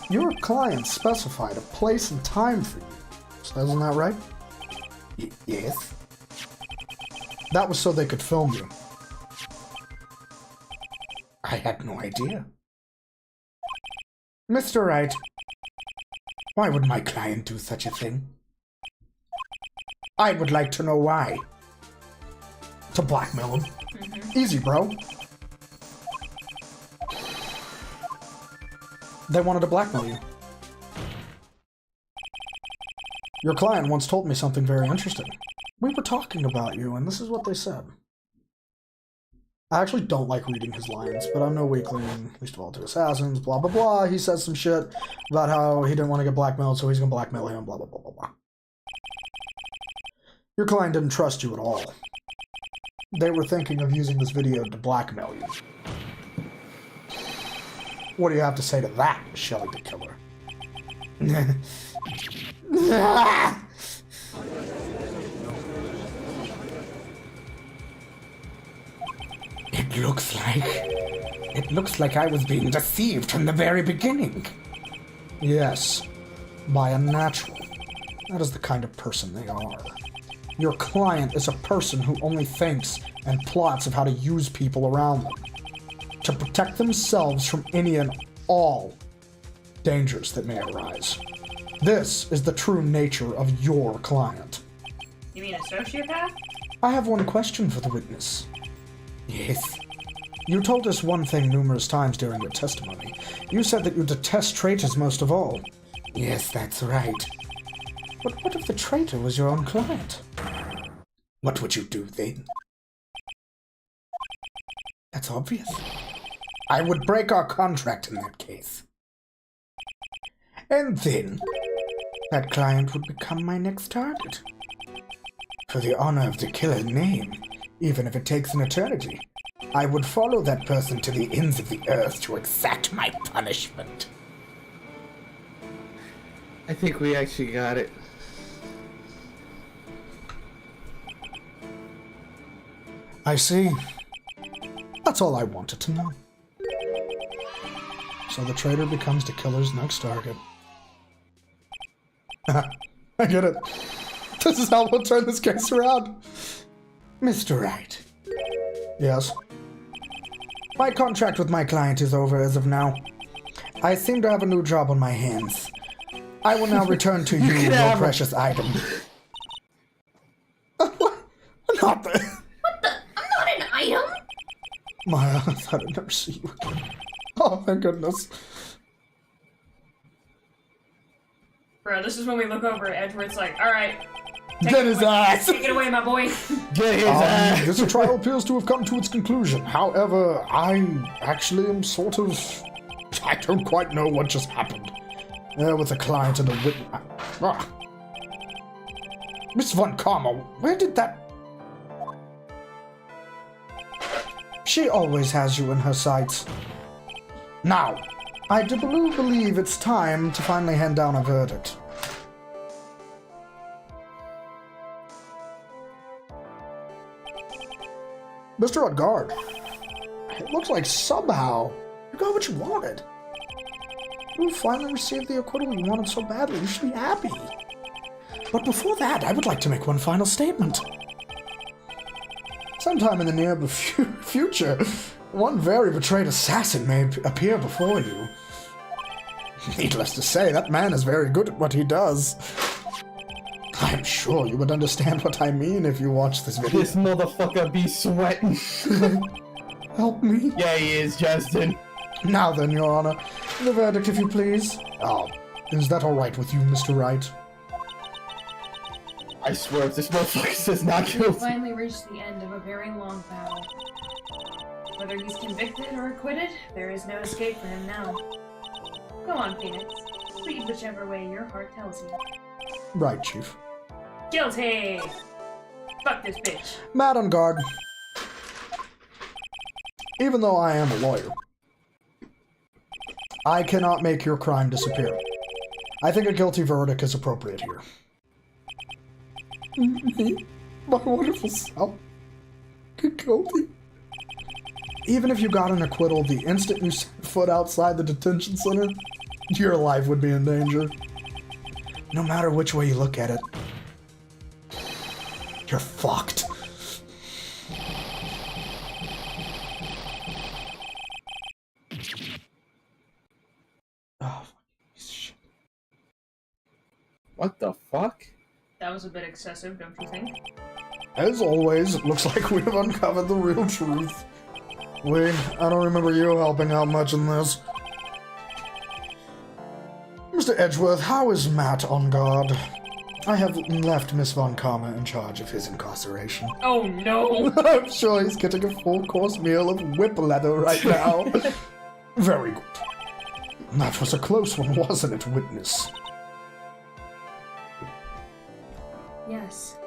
Your client specified a place and time for you. So isn't that right? Yes. That was so they could film you. I had no idea. Mr. Wright, why would my client do such a thing? I would like to know why. To blackmail him. Easy, bro. They wanted to blackmail you. Your client once told me something very interesting. We were talking about you, and this is what they said. I actually don't like reading his lines, but I'm no weakling, least of all to assassins, blah blah blah. He says some shit about how he didn't want to get blackmailed, so he's gonna blackmail him, blah blah blah blah blah. Your client didn't trust you at all. They were thinking of using this video to blackmail you. What do you have to say to that, Shelly the Killer? It looks like I was being deceived from the very beginning. Yes, by a natural. That is the kind of person they are. Your client is a person who only thinks and plots of how to use people around them to protect themselves from any and all dangers that may arise. This is the true nature of your client. You mean a sociopath? I have one question for the witness. Yes. You told us one thing numerous times during your testimony. You said that you detest traitors most of all. Yes, that's right. But what if the traitor was your own client? What would you do then? That's obvious. I would break our contract in that case. And then, that client would become my next target. For the honor of the killer's name, even if it takes an eternity, I would follow that person to the ends of the earth to exact my punishment. I think we actually got it. I see. That's all I wanted to know. So the traitor becomes the killer's next target. I get it. This is how we'll turn this case around. Mr. Wright, Yes. my contract with my client is over as of now. I seem to have a new job on my hands. I will now return to you your precious item. Not the... I'm not an item! Maya, I thought I'd never see you again. Oh, thank goodness. Bro, this is when we look over at Edge where it's like, alright. Get his ass! Take it away, my boy. Get his ass! This trial appears to have come to its conclusion. However, I actually am sort of... I don't quite know what just happened. There was a client and a witness... Miss Von Karma, where did that... She always has you in her sights. Now, I do believe it's time to finally hand down a verdict. Mr. Odgard, it looks like somehow you got what you wanted. You finally received the acquittal you wanted so badly. You should be happy. But before that, I would like to make one final statement. Sometime in the near future, one very betrayed assassin may appear before you. Needless to say, that man is very good at what he does. I'm sure you would understand what I mean if you watch this video. This motherfucker be sweating. Help me. Yeah, he is, Justin. Now then, Your Honor, the verdict, if you please. Oh, is that all right with you, Mr. Wright? I swear, if this motherfucker says not We guilty. finally reached the end of a very long battle. Whether he's convicted or acquitted, there is no escape for him now. Go on, Phoenix. Lead whichever way your heart tells you. Right, Chief. Guilty! Fuck this bitch. Mad on guard. Even though I am a lawyer, I cannot make your crime disappear. I think a guilty verdict is appropriate here. Me? My wonderful self? Guilty? Even if you got an acquittal the instant you set foot outside the detention center, your life would be in danger. No matter which way you look at it, you're fucked. Oh, shit. What the fuck? That was a bit excessive, don't you think? As always, it looks like we have uncovered the real truth. I don't remember you helping out much in this. Mr. Edgeworth, how is Matt on guard? I have left Miss Von Karma in charge of his incarceration. Oh no! I'm sure he's getting a full-course meal of whip leather right now. Very good. That was a close one, wasn't it, witness? Yes.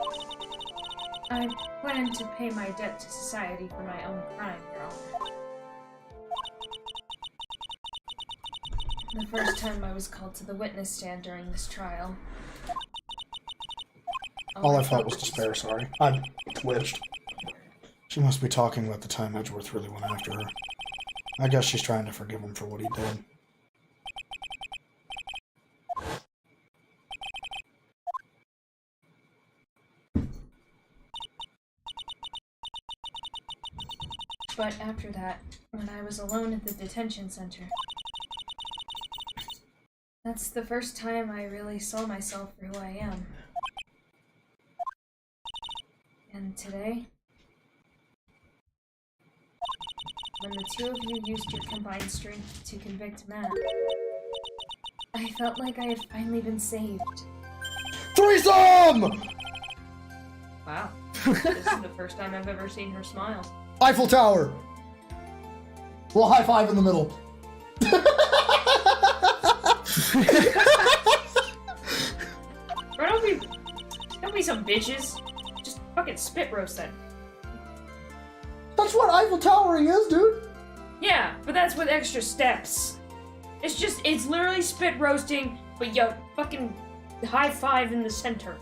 I plan to pay my debt to society for my own crime, Your Honor. The first time I was called to the witness stand during this trial. All I felt was despair, sorry. I twitched. She must be talking about the time Edgeworth really went after her. I guess she's trying to forgive him for what he did. But after that, when I was alone at the detention center, that's the first time I really saw myself for who I am. And today, when the two of you used your combined strength to convict Matt, I felt like I had finally been saved. Threesome! Wow. This is the first time I've ever seen her smile. Eiffel Tower! Well, high five in the middle. Bro, don't be some bitches. Just fucking spit roast then. That's what Eiffel Towering is, dude. Yeah, but that's with extra steps. It's literally spit roasting, but you fucking high five in the center.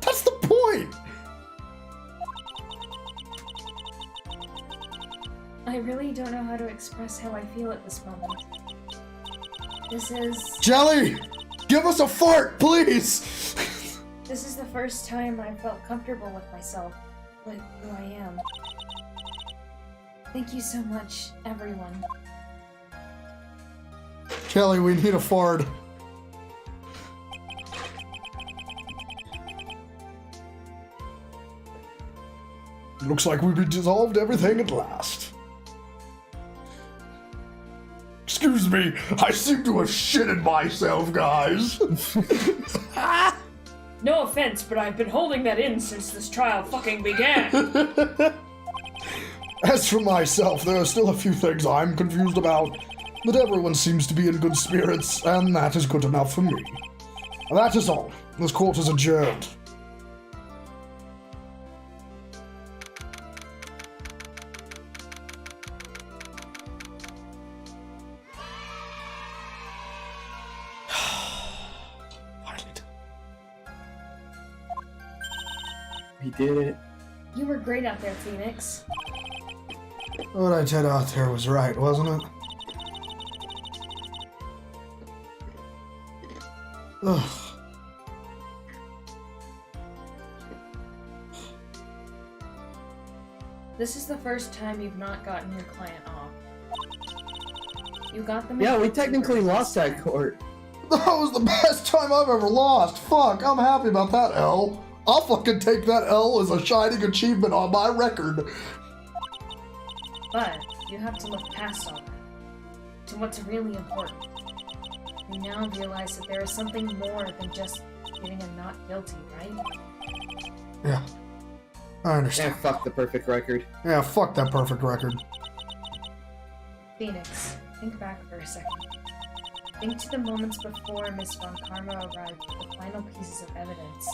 That's the point. I really don't know how to express how I feel at this moment. This is... Jelly, give us a fart, please. This is the first time I felt comfortable with myself, with who I am. Thank you so much, everyone. Jelly, we need a fart. Looks like we've dissolved everything at last. Excuse me, I seem to have shitted myself, guys. No offense, but I've been holding that in since this trial fucking began. As for myself, there are still a few things I'm confused about, but everyone seems to be in good spirits, and that is good enough for me. That is all. This court is adjourned. He did it. You were great out there, Phoenix. What I did out there was right, wasn't it? Ugh. This is the first time you've not gotten your client off. You got them. Yeah, we technically lost that court. That was the best time I've ever lost. Fuck, I'm happy about that L. I'll fucking take that L as a shining achievement on my record. But you have to look past all that to what's really important. You now realize that there is something more than just getting a not guilty, right? Yeah, I Yeah, understand. fuck the perfect record. Yeah, fuck that perfect record. Phoenix, think back for a second. Think to the moments before Miss Von Karma arrived with the final pieces of evidence.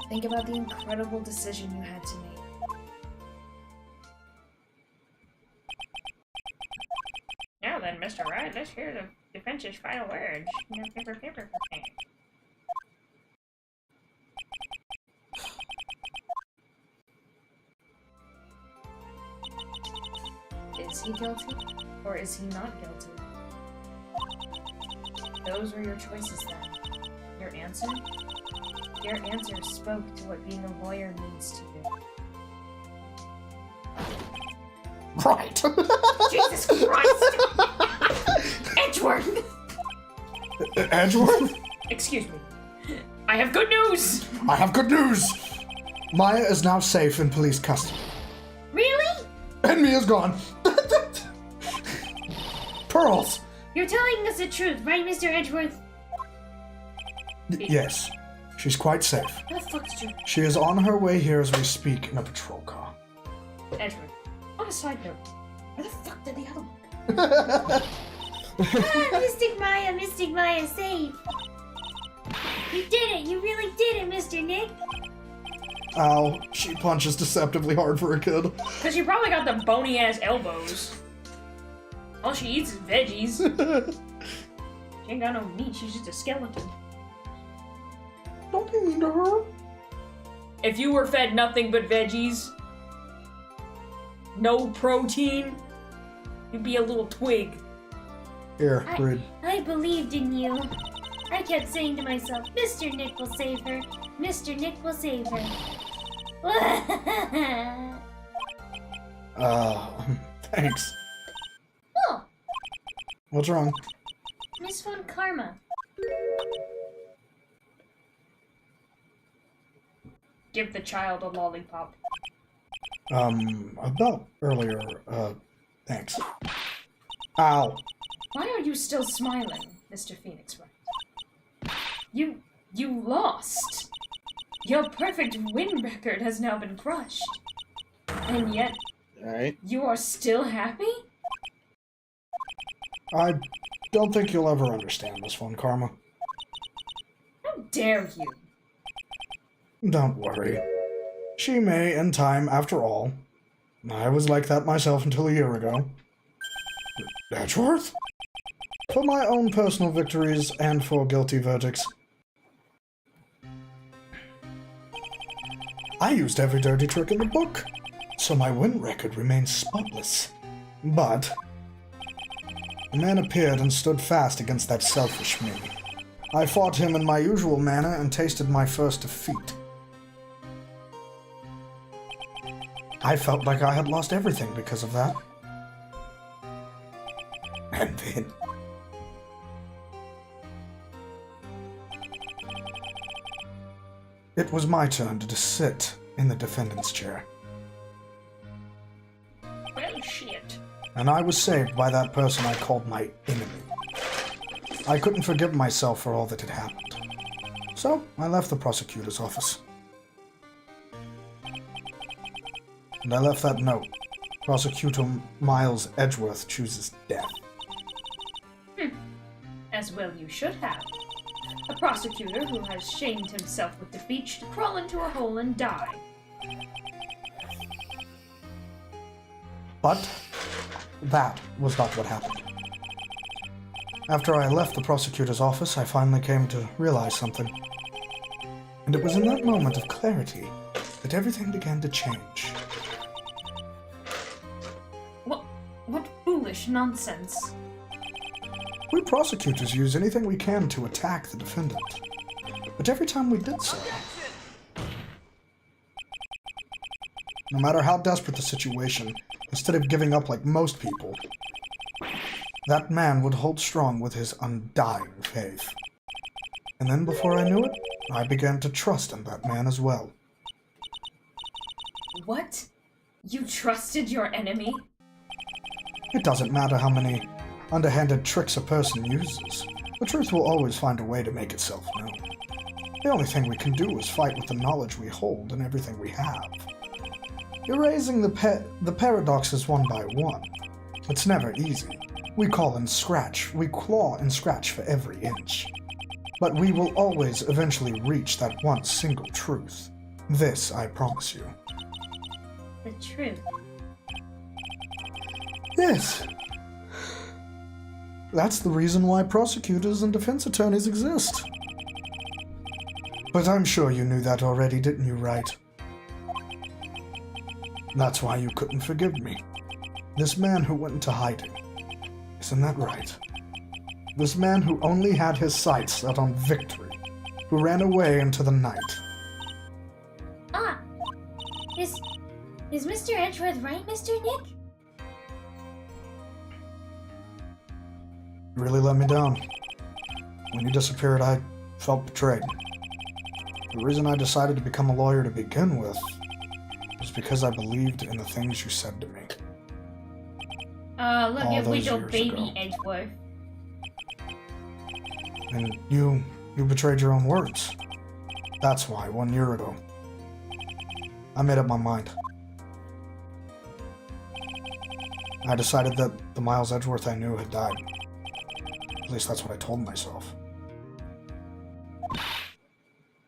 Think about the incredible decision you had to make. Now then, Mr. Wright, let's hear the defense's final words. Is he guilty? Or is he not guilty? Those were your choices then. Your answer? Your answer spoke to what being a lawyer means to you. Right. Jesus Christ! Edgeworth! Edgeworth? Excuse me. I have good news! I have good news. Maya is now safe in police custody. Really? And Mia's gone. Pearls. You're telling us the truth, right, Mr. Edgeworth? Yes, she's quite safe. What the fuck's true? She is on her way here as we speak in a patrol car. Edgeworth, on a side note, where the fuck did the other one Ah, Mystic Maya, safe. You did it. You really did it, Mr. Nick. Ow, she punches deceptively hard for a kid. Because she probably got the bony ass elbows. All she eats is veggies. She ain't got no meat, she's just a skeleton. Don't be mean to her. If you were fed nothing but veggies, no protein, you'd be a little twig. Here, read. I believed in you. I kept saying to myself, Mr. Nick will save her. Mr. Nick will save her. Thanks. Oh, What's wrong? Miss Von Karma. Give the child a lollipop. About earlier, thanks. Ow. Why are you still smiling, Mr. Phoenix Wright? You lost. Your perfect win record has now been crushed. And yet, Alright. you are still happy? I don't think you'll ever understand this one, Karma. How dare you? Don't worry. She may, in time, after all. I was like that myself until a year ago. Edgeworth? For my own personal victories and for guilty verdicts. I used every dirty trick in the book, so my win record remains spotless. But a man appeared and stood fast against that selfish me. I fought him in my usual manner and tasted my first defeat. I felt like I had lost everything because of that. And then... it was my turn to sit in the defendant's chair. Well, shit. And I was saved by that person I called my enemy. I couldn't forgive myself for all that had happened. So, I left the prosecutor's office. And I left that note. Prosecutor Miles Edgeworth chooses death. As well you should have. A prosecutor who has shamed himself with defeat should crawl into a hole and die. But that was not what happened. After I left the prosecutor's office, I finally came to realize something. And it was in that moment of clarity that everything began to change. What foolish nonsense. We prosecutors use anything we can to attack the defendant. But every time we did so, no matter how desperate the situation, instead of giving up like most people, that man would hold strong with his undying faith. And then before I knew it, I began to trust in that man as well. What? You trusted your enemy? It doesn't matter how many underhanded tricks a person uses. The truth will always find a way to make itself known. The only thing we can do is fight with the knowledge we hold and everything we have. Erasing the paradoxes one by one. It's never easy. We claw and scratch for every inch. But we will always eventually reach that one single truth. This I promise you. The truth. Yes. That's the reason why prosecutors and defense attorneys exist. But I'm sure you knew that already, didn't you, right? That's why you couldn't forgive me. This man who went into hiding. Isn't that right? This man who only had his sights set on victory. Who ran away into the night. Ah! Is Mr. Edgeworth right, Mr. Nick? You really let me down. When you disappeared, I felt betrayed. The reason I decided to become a lawyer to begin with was because I believed in the things you said to me. Look All at those little years baby ago. Edgeworth. And you betrayed your own words. That's why, 1 year ago, I made up my mind. I decided that the Miles Edgeworth I knew had died. At least that's what I told myself.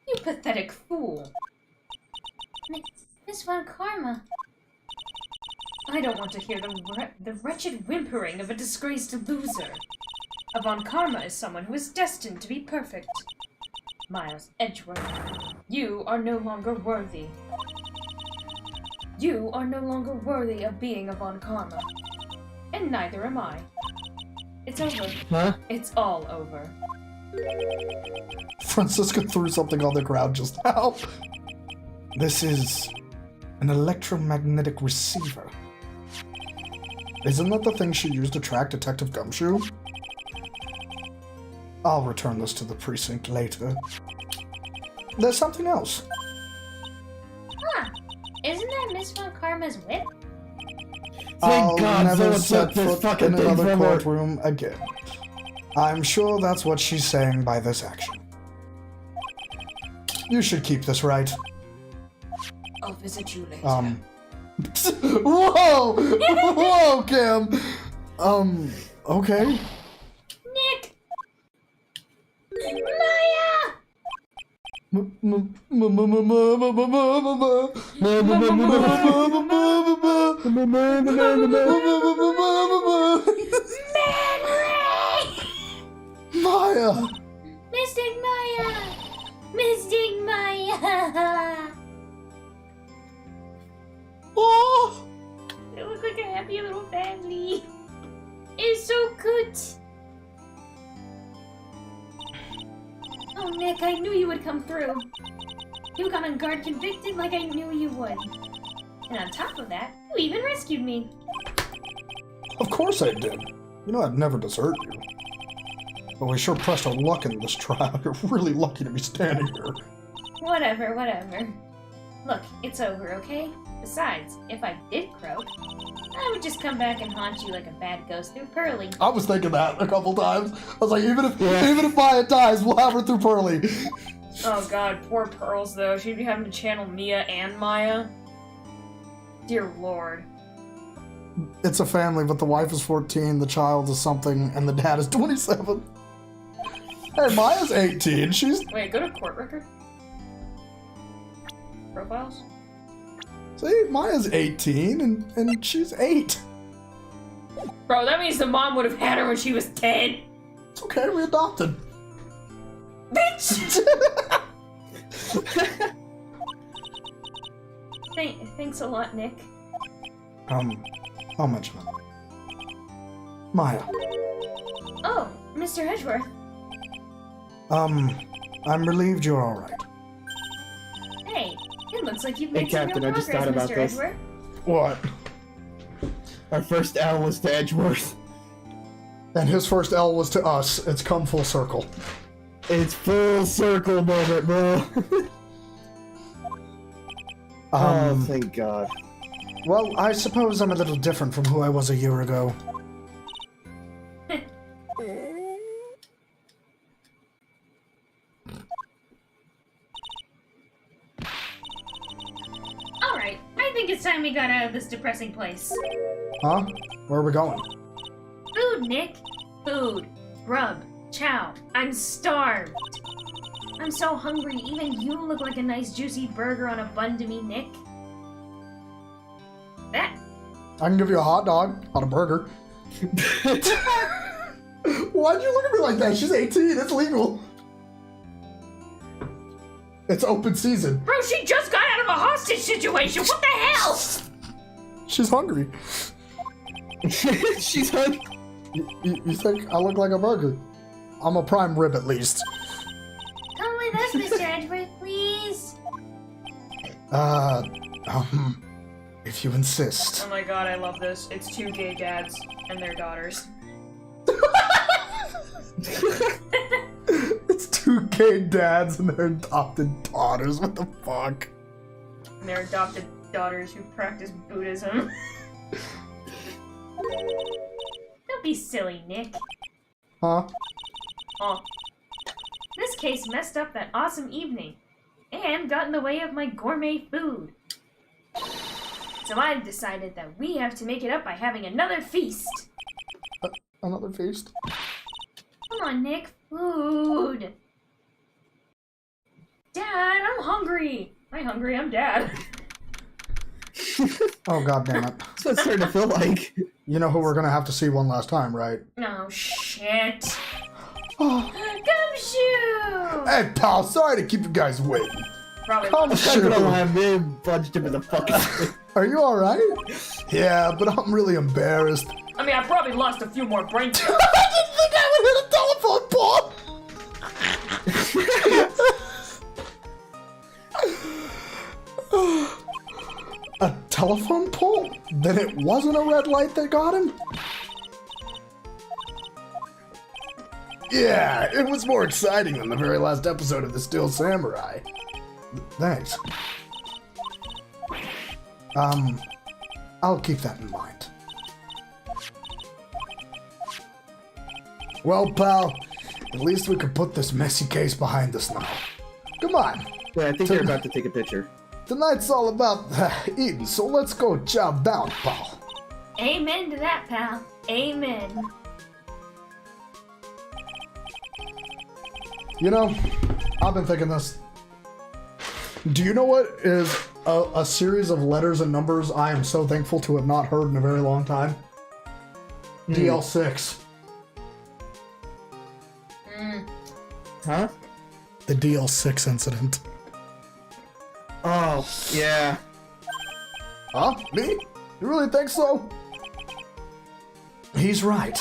You pathetic fool. Miss Von Karma. I don't want to hear the wretched whimpering of a disgraced loser. A Von Karma is someone who is destined to be perfect. Miles Edgeworth, you are no longer worthy. You are no longer worthy of being a Von Karma. And neither am I. It's over. Huh? It's all over. Francisco threw something on the ground just now. This is an electromagnetic receiver. Isn't that the thing she used to track Detective Gumshoe? I'll return this to the precinct later. There's something else. Huh. Isn't that Miss Von Karma's whip? I'll God never someone set took this foot fucking in thing another from her. courtroom again. I'm sure that's what she's saying by this action. You should keep this right. I'll visit you later. Whoa! Whoa, Cam! Okay. Nick! Maya! Maya! Mystic Maya! Mystic Maya! Oh! They look like a happy little family. It's so good. Oh, Nick, I knew you would come through. You got on guard convicted like I knew you would. And on top of that, you even rescued me. Of course I did. You know I'd never desert you. But we sure pressed our luck in this trial. You're really lucky to be standing here. Whatever, whatever. Look, it's over, okay? Besides, if I did croak, I would just come back and haunt you like a bad ghost through Pearly. I was thinking that a couple times. I was like, even if Maya dies, we'll have her through Pearly. Oh god, poor Pearls though. She'd be having to channel Mia and Maya. Dear lord. It's a family, but the wife is 14, the child is something, and the dad is 27. Hey, Maya's 18. She's... Wait, go to court record. Profiles? See, Maya's 18, and she's 8. Bro, that means the mom would have had her when she was 10. It's okay, we adopted. Bitch! Thanks a lot, Nick. I'll mention it. Maya. Oh, Mr. Edgeworth. I'm relieved you're alright. Hey, it looks like you've Hey, made some Captain, real I just progress, thought about Mr. this. Edgeworth. What? Our first L was to Edgeworth. And his first L was to us. It's come full circle. It's full circle moment, bro. Oh, thank God. Well, I suppose I'm a little different from who I was a year ago. Alright, I think it's time we got out of this depressing place. Huh? Where are we going? Food, Nick. Food. Grub. Chow. I'm starved. I'm so hungry, even you look like a nice juicy burger on a bun to me, Nick. That. I can give you a hot dog, not a burger. Why'd you look at me like that? She's 18, it's legal. It's open season. Bro, she just got out of a hostage situation! What the hell? She's hungry. She's hungry. You think I look like a burger? I'm a prime rib at least. Come with us, Mr. Edgeworth, please. If you insist. Oh my god, I love this. It's two gay dads and their daughters. It's two gay dads and their adopted daughters. What the fuck? And their adopted daughters who practice Buddhism. Don't be silly, Nick. Huh? Oh. This case messed up that awesome evening, and got in the way of my gourmet food. So I've decided that we have to make it up by having another feast. Another feast? Come on, Nick. Food. Dad, I'm hungry. I'm hungry, I'm dad. Oh, god damn it. That's what it's starting to feel like. You know who we're gonna have to see one last time, right? Oh, shit. Oh. Gumshoe! Hey, pal, sorry to keep you guys waiting. Probably Come not. I'm gonna shoot. lie, they budged him in the fucking thing. Are you alright? Yeah, but I'm really embarrassed. I mean, I probably lost a few more brain cells. I didn't think I would hit a telephone pole! A telephone pole? Then it wasn't a red light that got him? Yeah, it was more exciting than the very last episode of The Steel Samurai. Thanks. I'll keep that in mind. Well, pal, at least we could put this messy case behind us now. Come on. Yeah, I think they're about to take a picture. Tonight's all about eating, so let's go chow down, pal. Amen to that, pal. Amen. You know, I've been thinking this. Do you know what is a series of letters and numbers I am so thankful to have not heard in a very long time? DL6. Huh? The DL6 incident. Oh, yeah. Huh? Me? You really think so? He's right.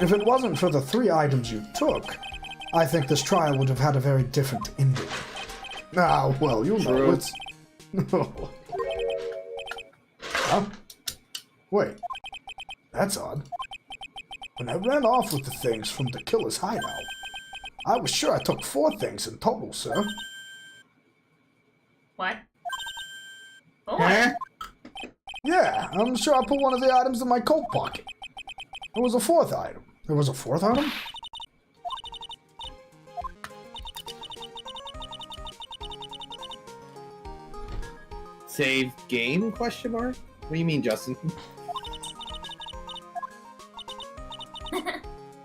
If it wasn't for the 3 items you took, I think this trial would have had a very different ending. Ah, well, you know, it's... Huh? Wait. That's odd. When I ran off with the things from the killer's hideout, I was sure I took 4 things in total, sir. What? Oh, Huh? Yeah, I'm sure I put one of the items in my coat pocket. There was a 4th item. There was a 4th item? Save game? Question mark? What do you mean, Justin?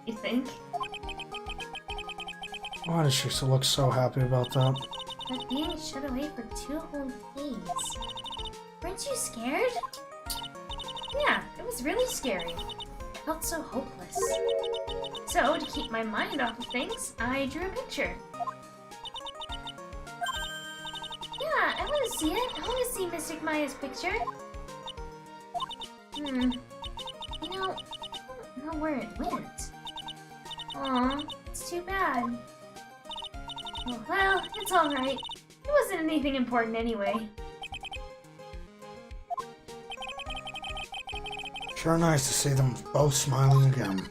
you think? Why does she look so happy about that? But being shut away for 2 whole days. Weren't you scared? Yeah, it was really scary. I felt so hopeless. So, to keep my mind off of things, I drew a picture. Yeah, I want to see it. I want to see Mystic Maya's picture. You know, I don't know where it went. Aw, it's too bad. Well, it's alright. It wasn't anything important anyway. Sure nice to see them both smiling again.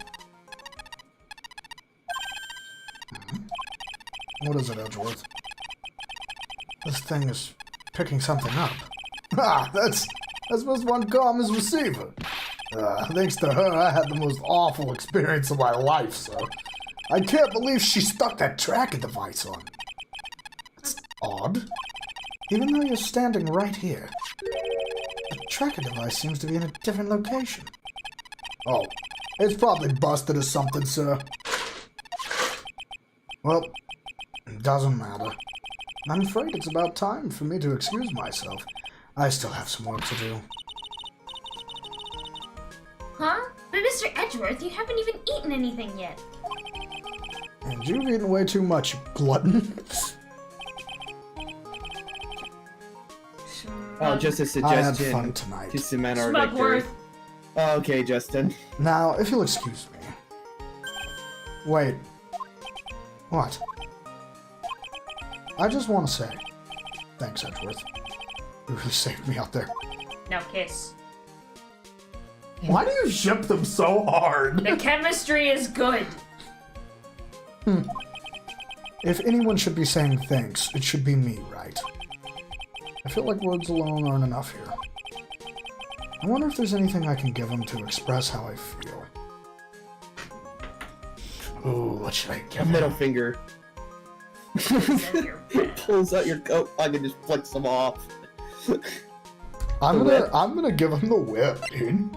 What is it, Edgeworth? This thing is picking something up. Ah, that's Miss Von Karma's receiver. Thanks to her, I had the most awful experience of my life, so I can't believe she stuck that tracking device on. It's odd. Even though you're standing right here, the tracker device seems to be in a different location. Oh, it's probably busted or something, sir. Well, it doesn't matter. I'm afraid it's about time for me to excuse myself. I still have some work to do. Huh? But Mr. Edgeworth, you haven't even eaten anything yet. And you've eaten way too much, you glutton. Oh, just a I had suggestion fun tonight. to cement our victory. Smugworth. Oh, okay, Justin. Now, if you'll excuse me. Wait. What? I just want to say, thanks, Edgeworth. You really saved me out there. Now kiss. Why do you ship them so hard? The chemistry is good. If anyone should be saying thanks, it should be me, right? I feel like words alone aren't enough here. I wonder if there's anything I can give him to express how I feel. Ooh, what should I give him? Middle finger. Your bed. Pulls out your coat pocket and just flicks them off. I'm whip. gonna give him the whip, dude.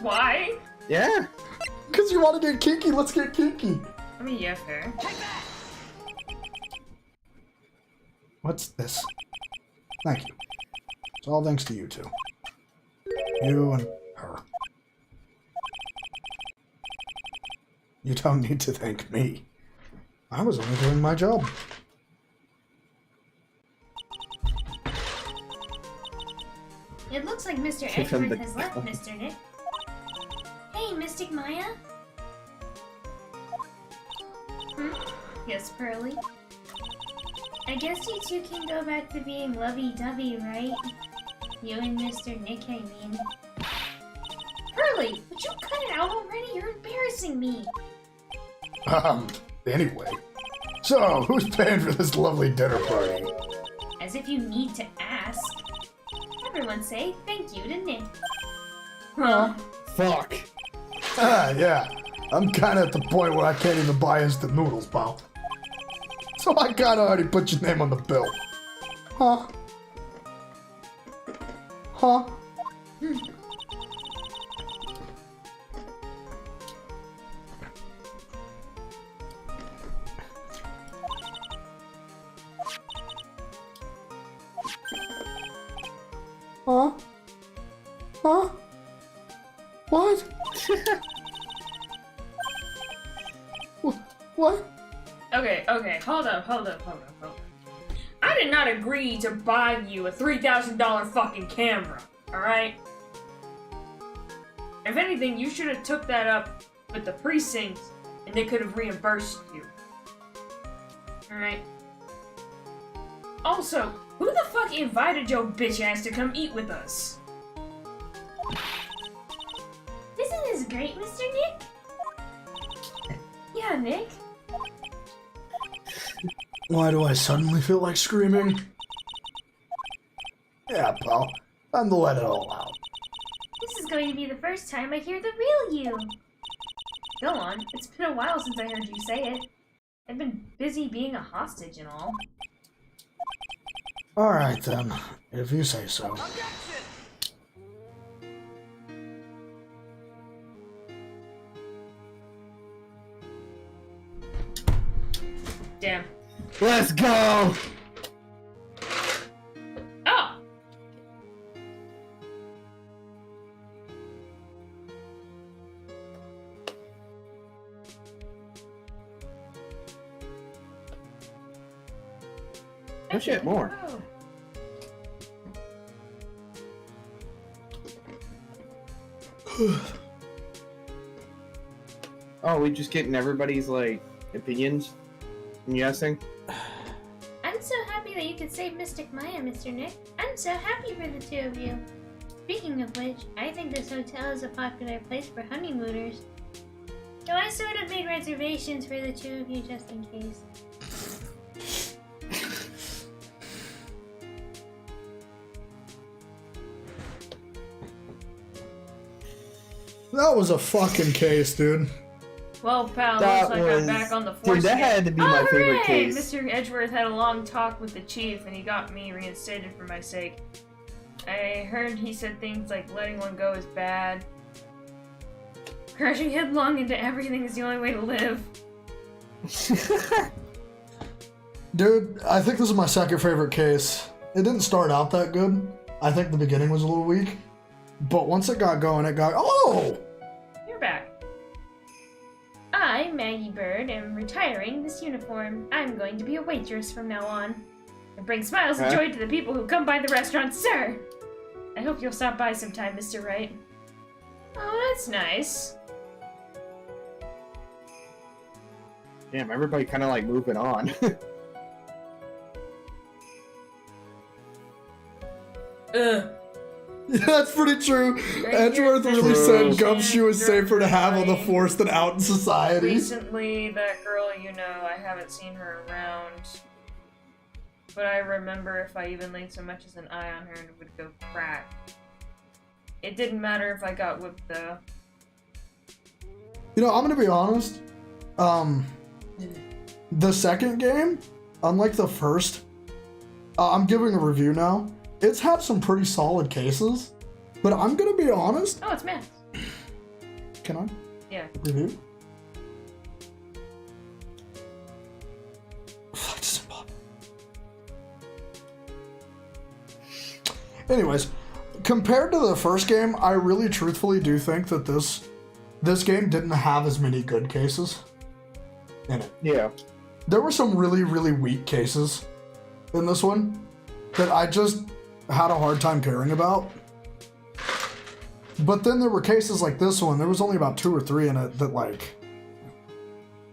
Why? Yeah. Cause you want to get kinky, let's get kinky. I mean, yeah, fair. What's this? Thank you. It's all thanks to you two. You and her. You don't need to thank me. I was only doing my job. It looks like Mr. Give him Edgeworth the has left, gun. Mr. Nick. Hey, Mystic Maya. Yes, Pearly. I guess you two can go back to being lovey-dovey, right? You and Mr. Nick, I mean. Pearly, would you cut it out already? You're embarrassing me. Anyway. So, who's paying for this lovely dinner party? As if you need to ask. Everyone say thank you to Nick. Huh? Fuck. Yeah. I'm kinda at the point where I can't even buy instant noodles, pal. So I kinda already put your name on the bill. Huh? Huh? Huh? Huh? What? What? Okay, hold up. I did not agree to buy you a $3,000 fucking camera, alright? If anything, you should have took that up with the precinct and they could have reimbursed you. Alright? Also, who the fuck invited your bitch ass to come eat with us? Isn't this great, Mr. Nick? Yeah, Nick. Why do I suddenly feel like screaming? Yeah, pal. Time to let it all out. This is going to be the first time I hear the real you. Go on. It's been a while since I heard you say it. I've been busy being a hostage and all. Alright then, if you say so. Damn. Let's go! Oh! Oh shit, more. Oh. Oh, we just getting everybody's, like, opinions? I'm guessing? I'm so happy that you could save Mystic Maya, Mr. Nick. I'm so happy for the two of you. Speaking of which, I think this hotel is a popular place for honeymooners. So I sort of made reservations for the two of you just in case. That was a fucking case, dude. Well, pal, That looks like was- I'm back on the force. Dude, that again. had to be my favorite Hooray! case. Mr. Edgeworth had a long talk with the chief, and he got me reinstated for my sake. I heard he said things like letting one go is bad. Crashing headlong into everything is the only way to live. Dude, I think this is my second favorite case. It didn't start out that good. I think the beginning was a little weak. But once it got going, it got... Oh! You're back. I, Maggie Bird, am retiring this uniform. I'm going to be a waitress from now on. And bring smiles and joy to the people who come by the restaurant, sir! I hope you'll stop by sometime, Mr. Wright. Oh, that's nice. Damn, everybody kind of, like, moving on. Ugh. Yeah, that's pretty true. Right Edgeworth here, really True. said Gumshoe is safer to have on the force than out in society. Recently, that girl, you know, I haven't seen her around. But I remember if I even laid so much as an eye on her, it would go crack. It didn't matter if I got whipped, though. You know, I'm gonna be honest. The second game, unlike the first, I'm giving a review now. It's had some pretty solid cases, but I'm gonna be honest. Oh, it's Max. Can I Yeah. review? Fuck, this is pop. Anyways, compared to the first game, I really truthfully do think that this game didn't have as many good cases in it. Yeah. There were some really, really weak cases in this one that I just had a hard time caring about. But then there were cases like this one, there was only about 2 or 3 in it that, like,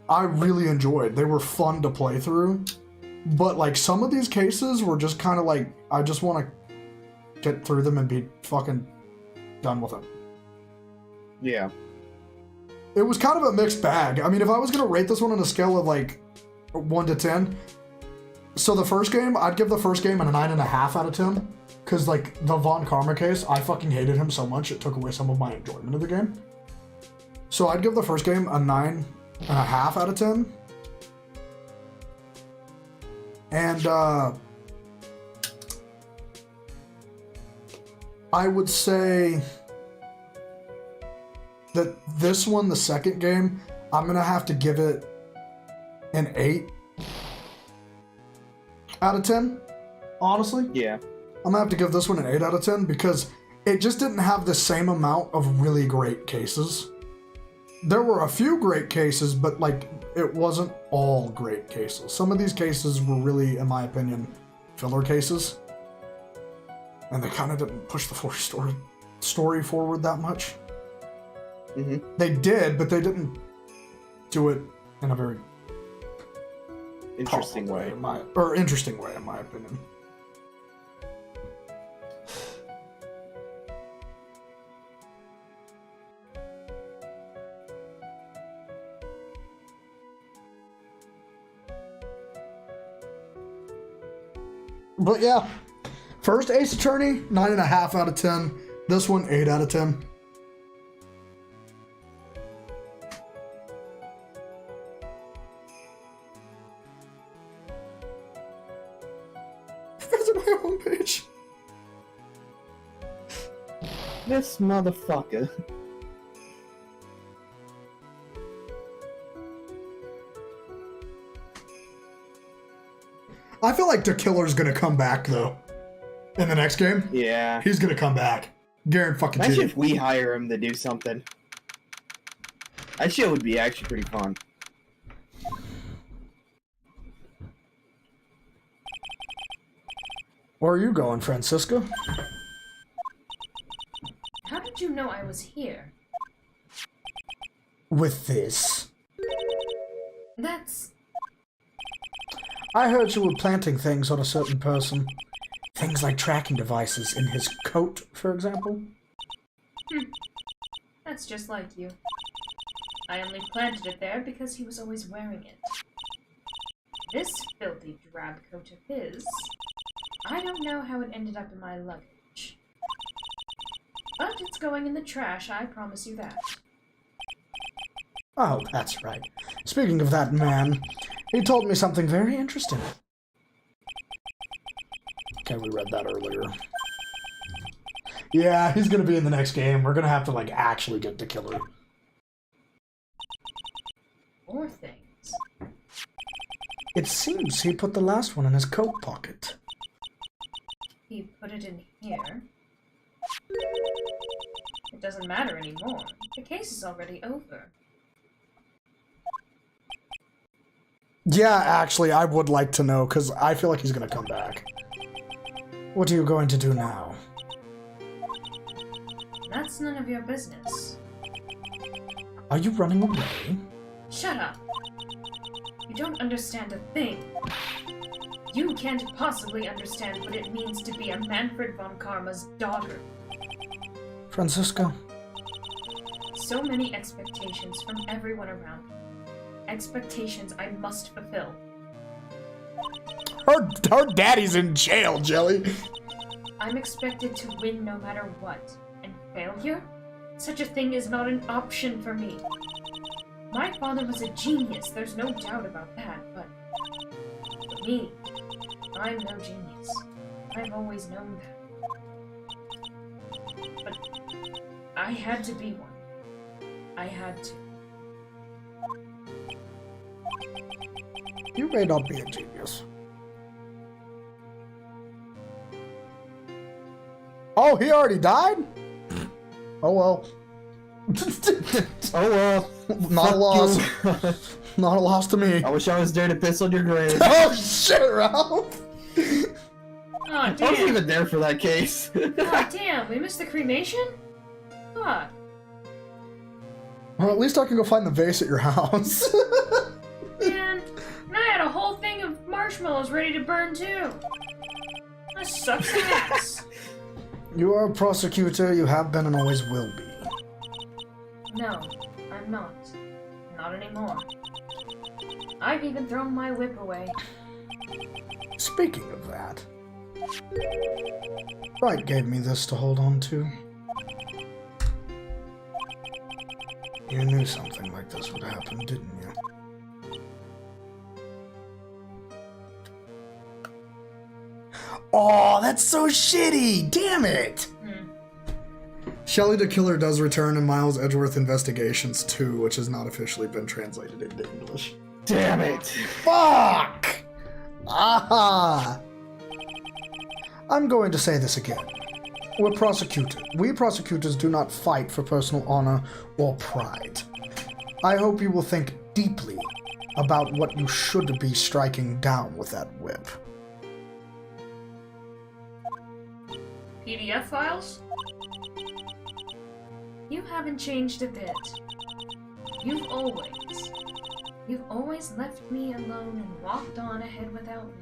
I really enjoyed. They were fun to play through. But, like, some of these cases were just kind of like, I just want to get through them and be fucking done with it. Yeah. It was kind of a mixed bag. I mean, if I was going to rate this one on a scale of, like, 1 to 10, so the first game, I'd give the first game a 9.5 out of 10. Because, like, the Von Karma case, I fucking hated him so much, it took away some of my enjoyment of the game. So I'd give the first game a 9.5 out of 10. And, I would say that this one, the second game, I'm going to have to give it an 8 out of 10, honestly. Yeah. I'm gonna have to give this one an 8 out of 10 because it just didn't have the same amount of really great cases. There were a few great cases, but like it wasn't all great cases. Some of these cases were really, in my opinion, filler cases. And they kind of didn't push the story forward that much. Mm-hmm. They did, but they didn't do it in a very Interesting way. Interesting way, in my opinion. But yeah, first Ace Attorney, 9.5 out of 10. This one, 8 out of 10. Visit my homepage. This motherfucker. I feel like the killer's gonna come back though. In the next game. Yeah. He's gonna come back. Guaranteed fucking Imagine shit. if we hire him to do something. That shit would be actually pretty fun. Where are you going, Francisco? How did you know I was here? With this. That's... I heard you were planting things on a certain person. Things like tracking devices in his coat, for example. That's just like you. I only planted it there because he was always wearing it. This filthy drab coat of his, I don't know how it ended up in my luggage. But it's going in the trash, I promise you that. Oh, that's right. Speaking of that man, he told me something very interesting. Okay, we read that earlier. Yeah, he's gonna be in the next game. We're gonna have to, like, actually get the killer. More things. It seems he put the last one in his coat pocket. He put it in here. It doesn't matter anymore. The case is already over. Yeah, actually, I would like to know, because I feel like he's gonna come back. What are you going to do now? That's none of your business. Are you running away? Shut up! You don't understand a thing. You can't possibly understand what it means to be a Manfred von Karma's daughter. Francisco? So many expectations from everyone around me. Expectations I must fulfill. Her daddy's in jail, Jelly. I'm expected to win no matter what. And failure? Such a thing is not an option for me. My father was a genius, there's no doubt about that, but for me, I'm no genius. I've always known that. But I had to be one. I had to. You may not be a genius. Oh, he already died? Oh well. Oh well. Not a loss. Not a loss to me. I wish I was there to piss on your grave. Oh shit, Ralph! Aw, I wasn't damn! even there for that case. Aw, damn, we missed the cremation? Fuck. Well, at least I can go find the vase at your house. Man, and I had a whole thing of marshmallows ready to burn too. That sucks ass. You are a prosecutor, you have been and always will be. No, I'm not. Not anymore. I've even thrown my whip away. Speaking of that, Wright gave me this to hold on to. You knew something like this would happen, didn't you? Oh, that's so shitty! Damn it! Shelley the Killer does return in Miles Edgeworth Investigations 2, which has not officially been translated into English. Damn it! Fuck! Ah! I'm going to say this again. We're prosecutors. We prosecutors do not fight for personal honor or pride. I hope you will think deeply about what you should be striking down with that whip. PDF files? You haven't changed a bit. You've always left me alone and walked on ahead without me.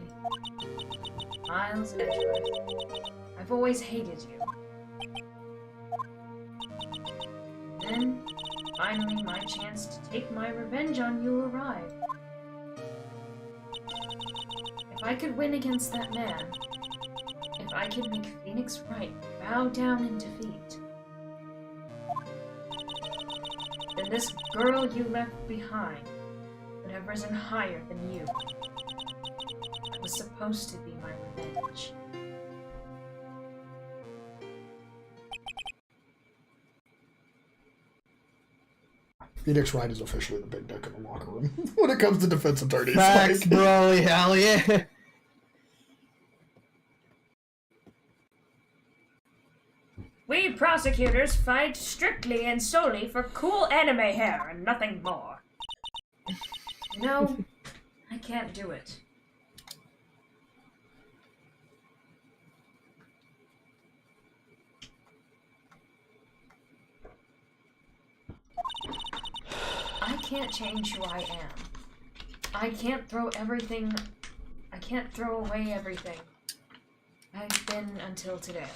Miles Edgeworth, I've always hated you. Then, finally my chance to take my revenge on you arrived. If I could win against that man, if I could make Phoenix Wright bow down in defeat, then this girl you left behind would have risen higher than you. That was supposed to be my revenge. Phoenix Wright is officially the big dick in the locker room when it comes to defense attorneys. Facts, Like, bro. Hell yeah. We prosecutors fight strictly and solely for cool anime hair and nothing more. No, I can't do it. I can't change who I am. I can't throw away everything I've been until today.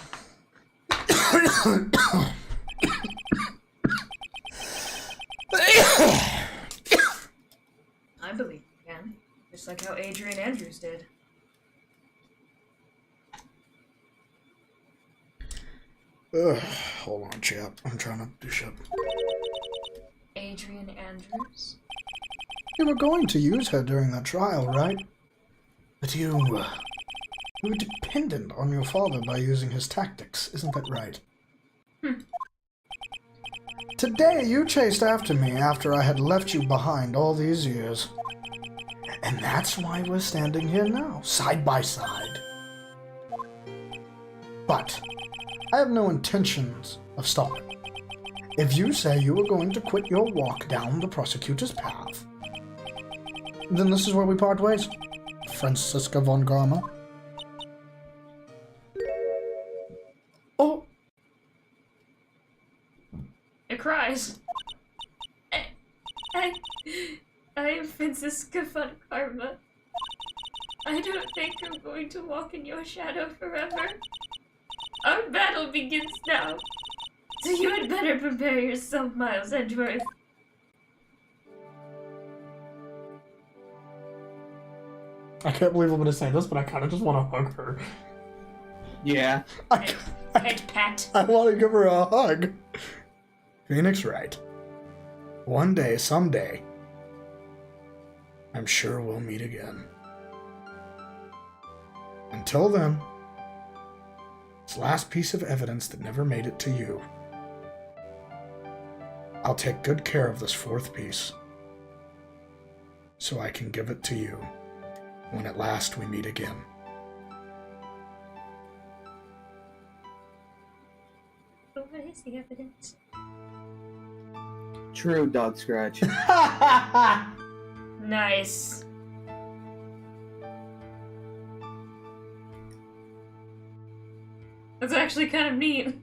I believe you can, just like how Adrian Andrews did. Hold on, chap. I'm trying to do shit. Adrian Andrews? You were going to use her during that trial, right? But you were dependent on your father by using his tactics, isn't that right? Today you chased after me after I had left you behind all these years. And that's why we're standing here now, side by side. But I have no intentions of stopping. If you say you are going to quit your walk down the prosecutor's path, then this is where we part ways, Franziska von Garma. Oh! It cries. I am Franziska von Karma. I don't think I'm going to walk in your shadow forever. Our battle begins now. So you had better prepare yourself, Miles Edgeworth. I can't believe I'm going to say this, but I kind of just want to hug her. Yeah. Head pat. I want to give her a hug. Phoenix Wright. One day, someday, I'm sure we'll meet again. Until then, this last piece of evidence that never made it to you, I'll take good care of this fourth piece, so I can give it to you when at last we meet again. But what is the evidence? True, dog scratch. Nice. That's actually kind of neat.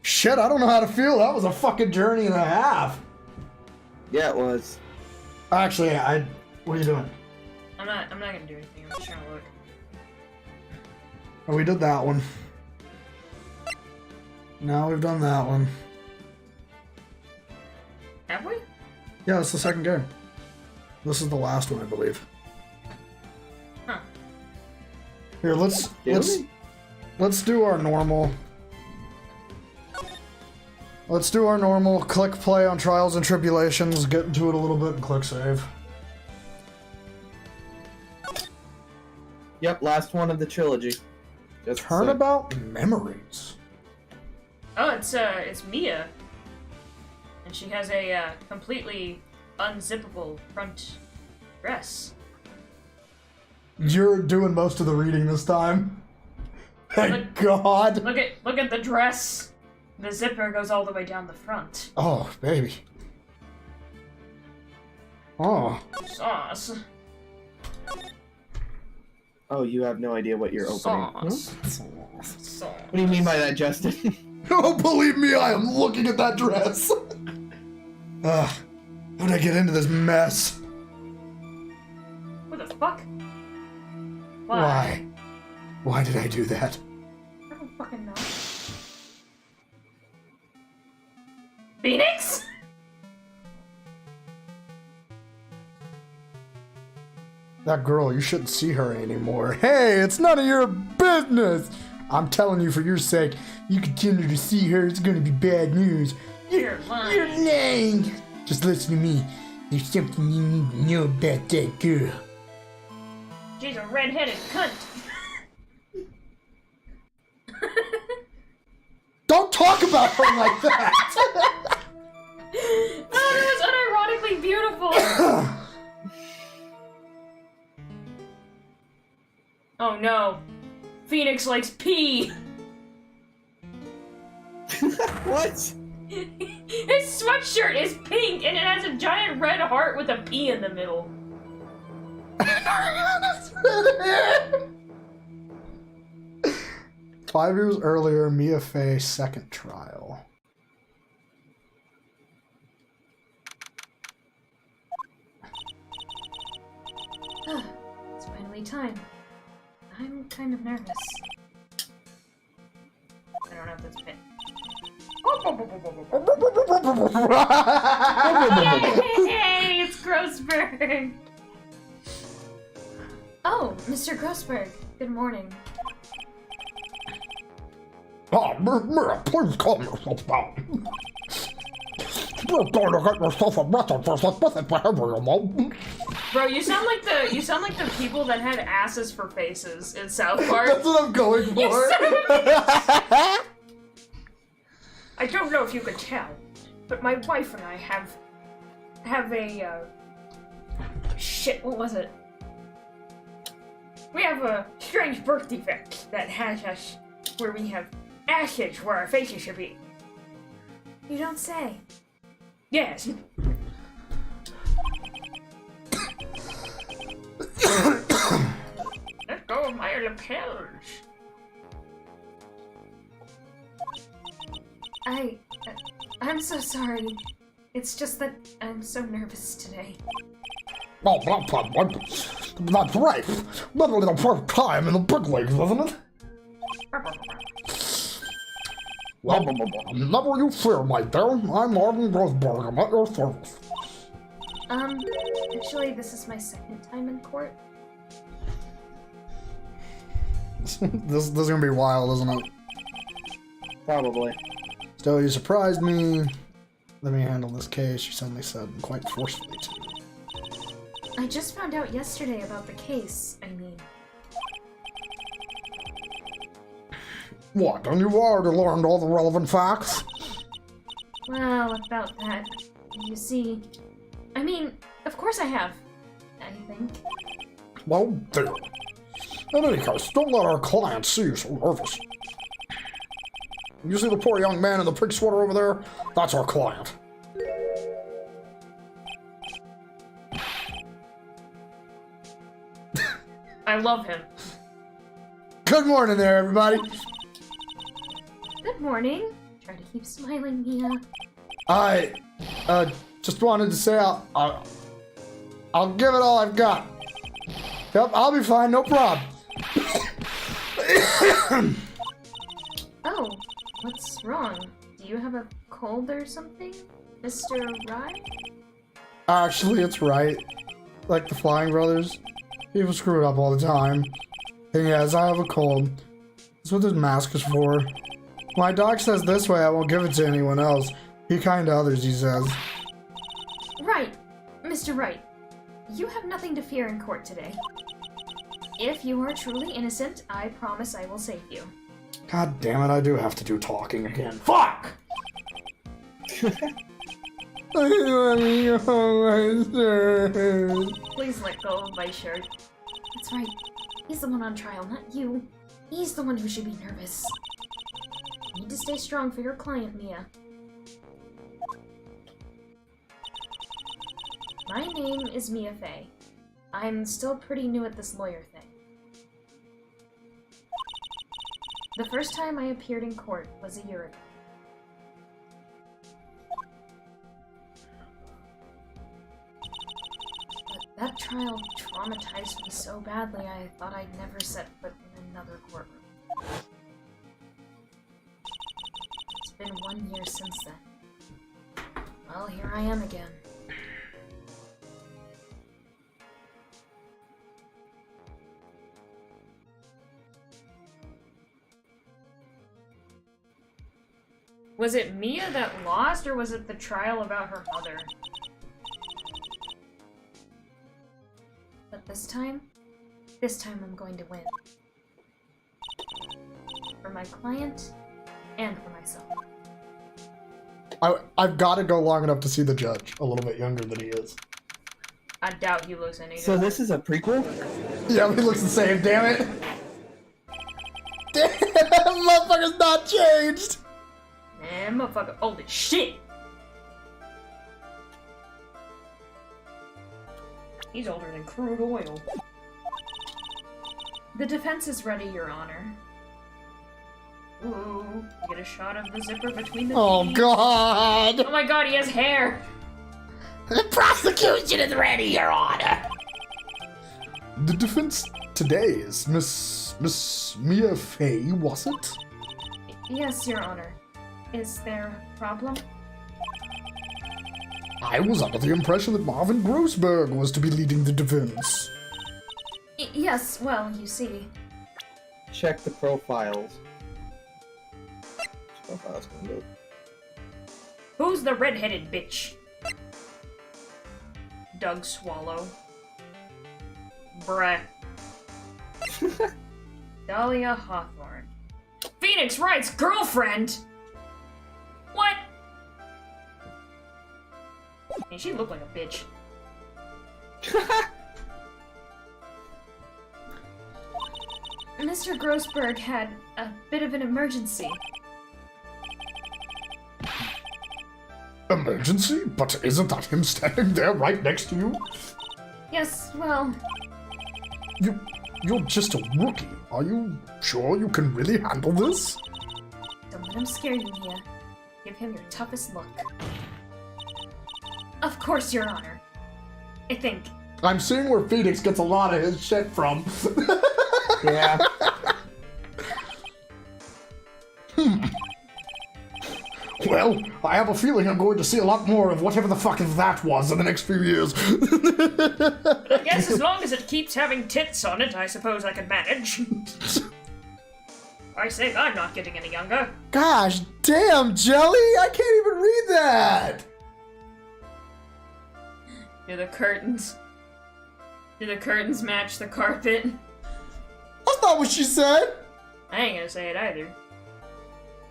Shit, I don't know how to feel. That was a fucking journey and a half. Yeah, it was. Actually, what are you doing? I'm not gonna do anything. I'm just trying to look. Oh, we did that one. Now we've done that one. Have we? Yeah, it's the second game. This is the last one, I believe. Huh. Here, let's do our normal. Let's do our normal click play on Trials and Tribulations, get into it a little bit, and click save. Yep, last one of the trilogy. Just Turnabout Memories. Oh, it's Mia. And she has a completely unzippable front dress. You're doing most of the reading this time. Thank God. Look at the dress. The zipper goes all the way down the front. Oh, baby. Oh. Sauce. Oh, you have no idea what you're opening. Sauce. Hmm? Sauce. What do you mean by that, Justin? Oh, believe me, I am looking at that dress. Ugh. How did I get into this mess? What the fuck? Why? Why did I do that? I don't fucking know. Phoenix? That girl, you shouldn't see her anymore. Hey, it's none of your business! I'm telling you, for your sake, you continue to see her, it's gonna be bad news. You're lying. You're lying! Just listen to me. There's something you need to know about that girl. She's a red-headed cunt. Don't talk about her like that! Oh, that was unironically beautiful. Oh no. Phoenix likes pee. What? His sweatshirt is pink and it has a giant red heart with a P in the middle. 5 years earlier, Mia Fey's second trial. It's finally time. I'm kind of nervous. I don't know if that's pink. Yay! It's Grossberg! Oh, Mr. Grossberg. Good morning. Oh, Mira, please calm yourself down. You're going to get yourself arrested for suspicious behavior, Mom. Bro, you sound like the people that had asses for faces in South Park. That's what I'm going for. I don't know if you could tell, but my wife and I have a shit, what was it? We have a strange birth defect that has us where we have ashes where our faces should be. You don't say. Yes. Let go of my lapels. I'm so sorry. It's just that I'm so nervous today. Oh, that's right. Literally the first time in the big leagues, isn't it? Well, never you fear, my dear. I'm Arden Grossberg. I'm at your service. Actually, this is my second time in court. This is gonna be wild, isn't it? Probably. Still, you surprised me. Let me handle this case, you suddenly said, quite forcefully to me. I just found out yesterday about the case, I mean. What, and you've already learned all the relevant facts? Well, about that. You see. I mean, of course I have. I think. Well, dear. In any case, don't let our client see you so nervous. You see the poor young man in the pig sweater over there? That's our client. I love him. Good morning there, everybody. Good morning. Try to keep smiling, Mia. I, just wanted to say I'll give it all I've got. Yep, I'll be fine, no problem. Oh, what's wrong? Do you have a cold or something, Mr. Rye? Actually, it's right. Like the Flying Brothers. People screw it up all the time. And yes, I have a cold. That's what this mask is for. My doc says this way I won't give it to anyone else. Be kind to others, he says. Right, Mr. Wright. You have nothing to fear in court today. If you are truly innocent, I promise I will save you. God damn it, I do have to do talking again. Fuck! Please let go of my shirt. That's right. He's the one on trial, not you. He's the one who should be nervous. You need to stay strong for your client, Mia. My name is Mia Fey. I'm still pretty new at this lawyer thing. The first time I appeared in court was a year ago. But that trial traumatized me so badly I thought I'd never set foot in another courtroom. It's been 1 year since then. Well, here I am again. Was it Mia that lost, or was it the trial about her mother? But this time I'm going to win. For my client, and for myself. I've got to go long enough to see the judge, a little bit younger than he is. I doubt he looks any So different. this is a prequel? Yeah, he looks the same, damn it! Damn, motherfucker's not changed! Man, motherfucker, holy shit! He's older than crude oil. The defense is ready, Your Honor. Ooh, you get a shot of the zipper between the Oh teeth. god! Oh my god, he has hair! The prosecution is ready, Your Honor. The defense today is Miss Mia Fey, was it? Yes, Your Honor. Is there a problem? I was under the impression that Marvin Grossberg was to be leading the defense. Yes, well, you see. Check the profiles. Profiles window. Who's the red-headed bitch? Doug Swallow. Bruh. Dahlia Hawthorne. Phoenix Wright's girlfriend! What? Man, she looked like a bitch. Mr. Grossberg had a bit of an emergency. Emergency? But isn't that him standing there right next to you? Yes, well, You're just a rookie. Are you sure you can really handle this? don't let him scare you, Mia. Give him your toughest look. Of course, Your Honor. I think. I'm seeing where Phoenix gets a lot of his shit from. Yeah. Well, I have a feeling I'm going to see a lot more of whatever the fuck that was in the next few years. I guess as long as it keeps having tits on it, I suppose I can manage. I say I'm not getting any younger. Gosh damn, Jelly! I can't even read that! Do the curtains match the carpet? That's not what she said! I ain't gonna say it either.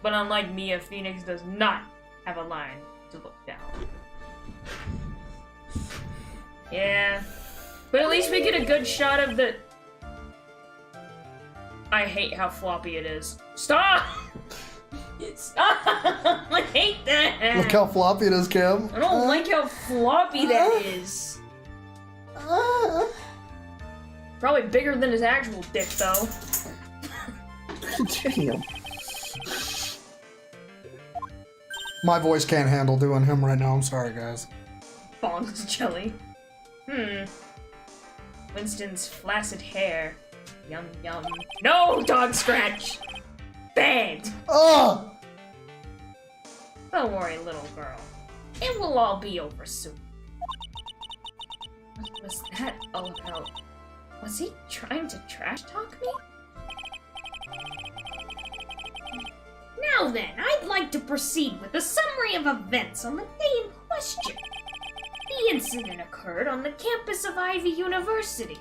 But unlike Mia, Phoenix does not have a line to look down. Yeah. But at least we get a good shot of the... I hate how floppy it is. Stop! Stop! I hate that! Look how floppy it is, Cam. I don't like how floppy that is. Probably bigger than his actual dick, though. Damn. My voice can't handle doing him right now, I'm sorry, guys. Bongs jelly. Winston's flaccid hair. Yum yum. No, dog scratch! Bad! Ugh! Don't worry, little girl. It will all be over soon. What was that all about? Was he trying to trash talk me? Now then, I'd like to proceed with a summary of events on the day in question. The incident occurred on the campus of Ivy University.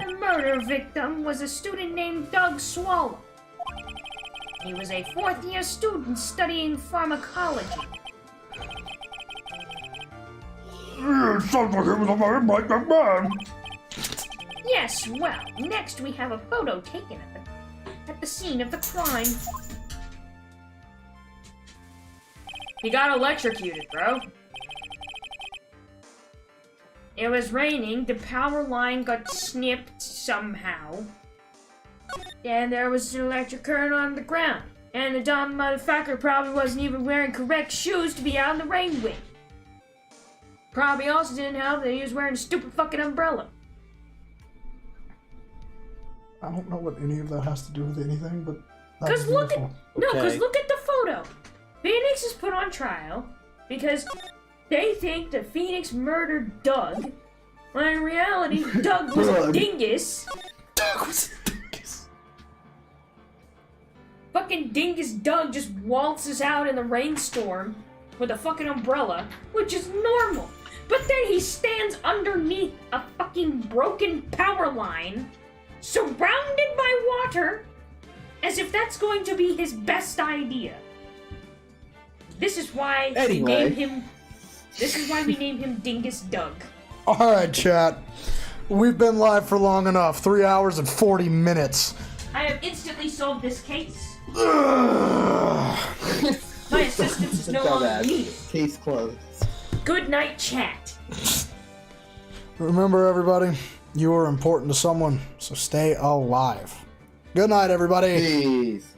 A murder victim was a student named Doug Swallow. He was a fourth-year student studying pharmacology. It sounds like he was a very bright man. Yes, well, next we have a photo taken at the scene of the crime. He got electrocuted, bro. It was raining, the power line got snipped somehow. And there was an electric current on the ground. And the dumb motherfucker probably wasn't even wearing correct shoes to be out in the rain with. Probably also didn't help that he was wearing a stupid fucking umbrella. I don't know what any of that has to do with anything, but Cause look at Okay. look at the photo. Phoenix is put on trial because they think that Phoenix murdered Doug, when in reality Doug was a dingus. Doug was a dingus. Fucking dingus Doug just waltzes out in the rainstorm with a fucking umbrella, which is normal. But then he stands underneath a fucking broken power line, surrounded by water, as if that's going to be his best idea. This is why we name him. This is why we name him Dingus Doug. Alright, chat. We've been live for long enough. 3 hours and 40 minutes. I have instantly solved this case. Ugh. My assistance is no longer needed. Case closed. Good night, chat. Remember, everybody, you are important to someone, so stay alive. Good night, everybody. Peace.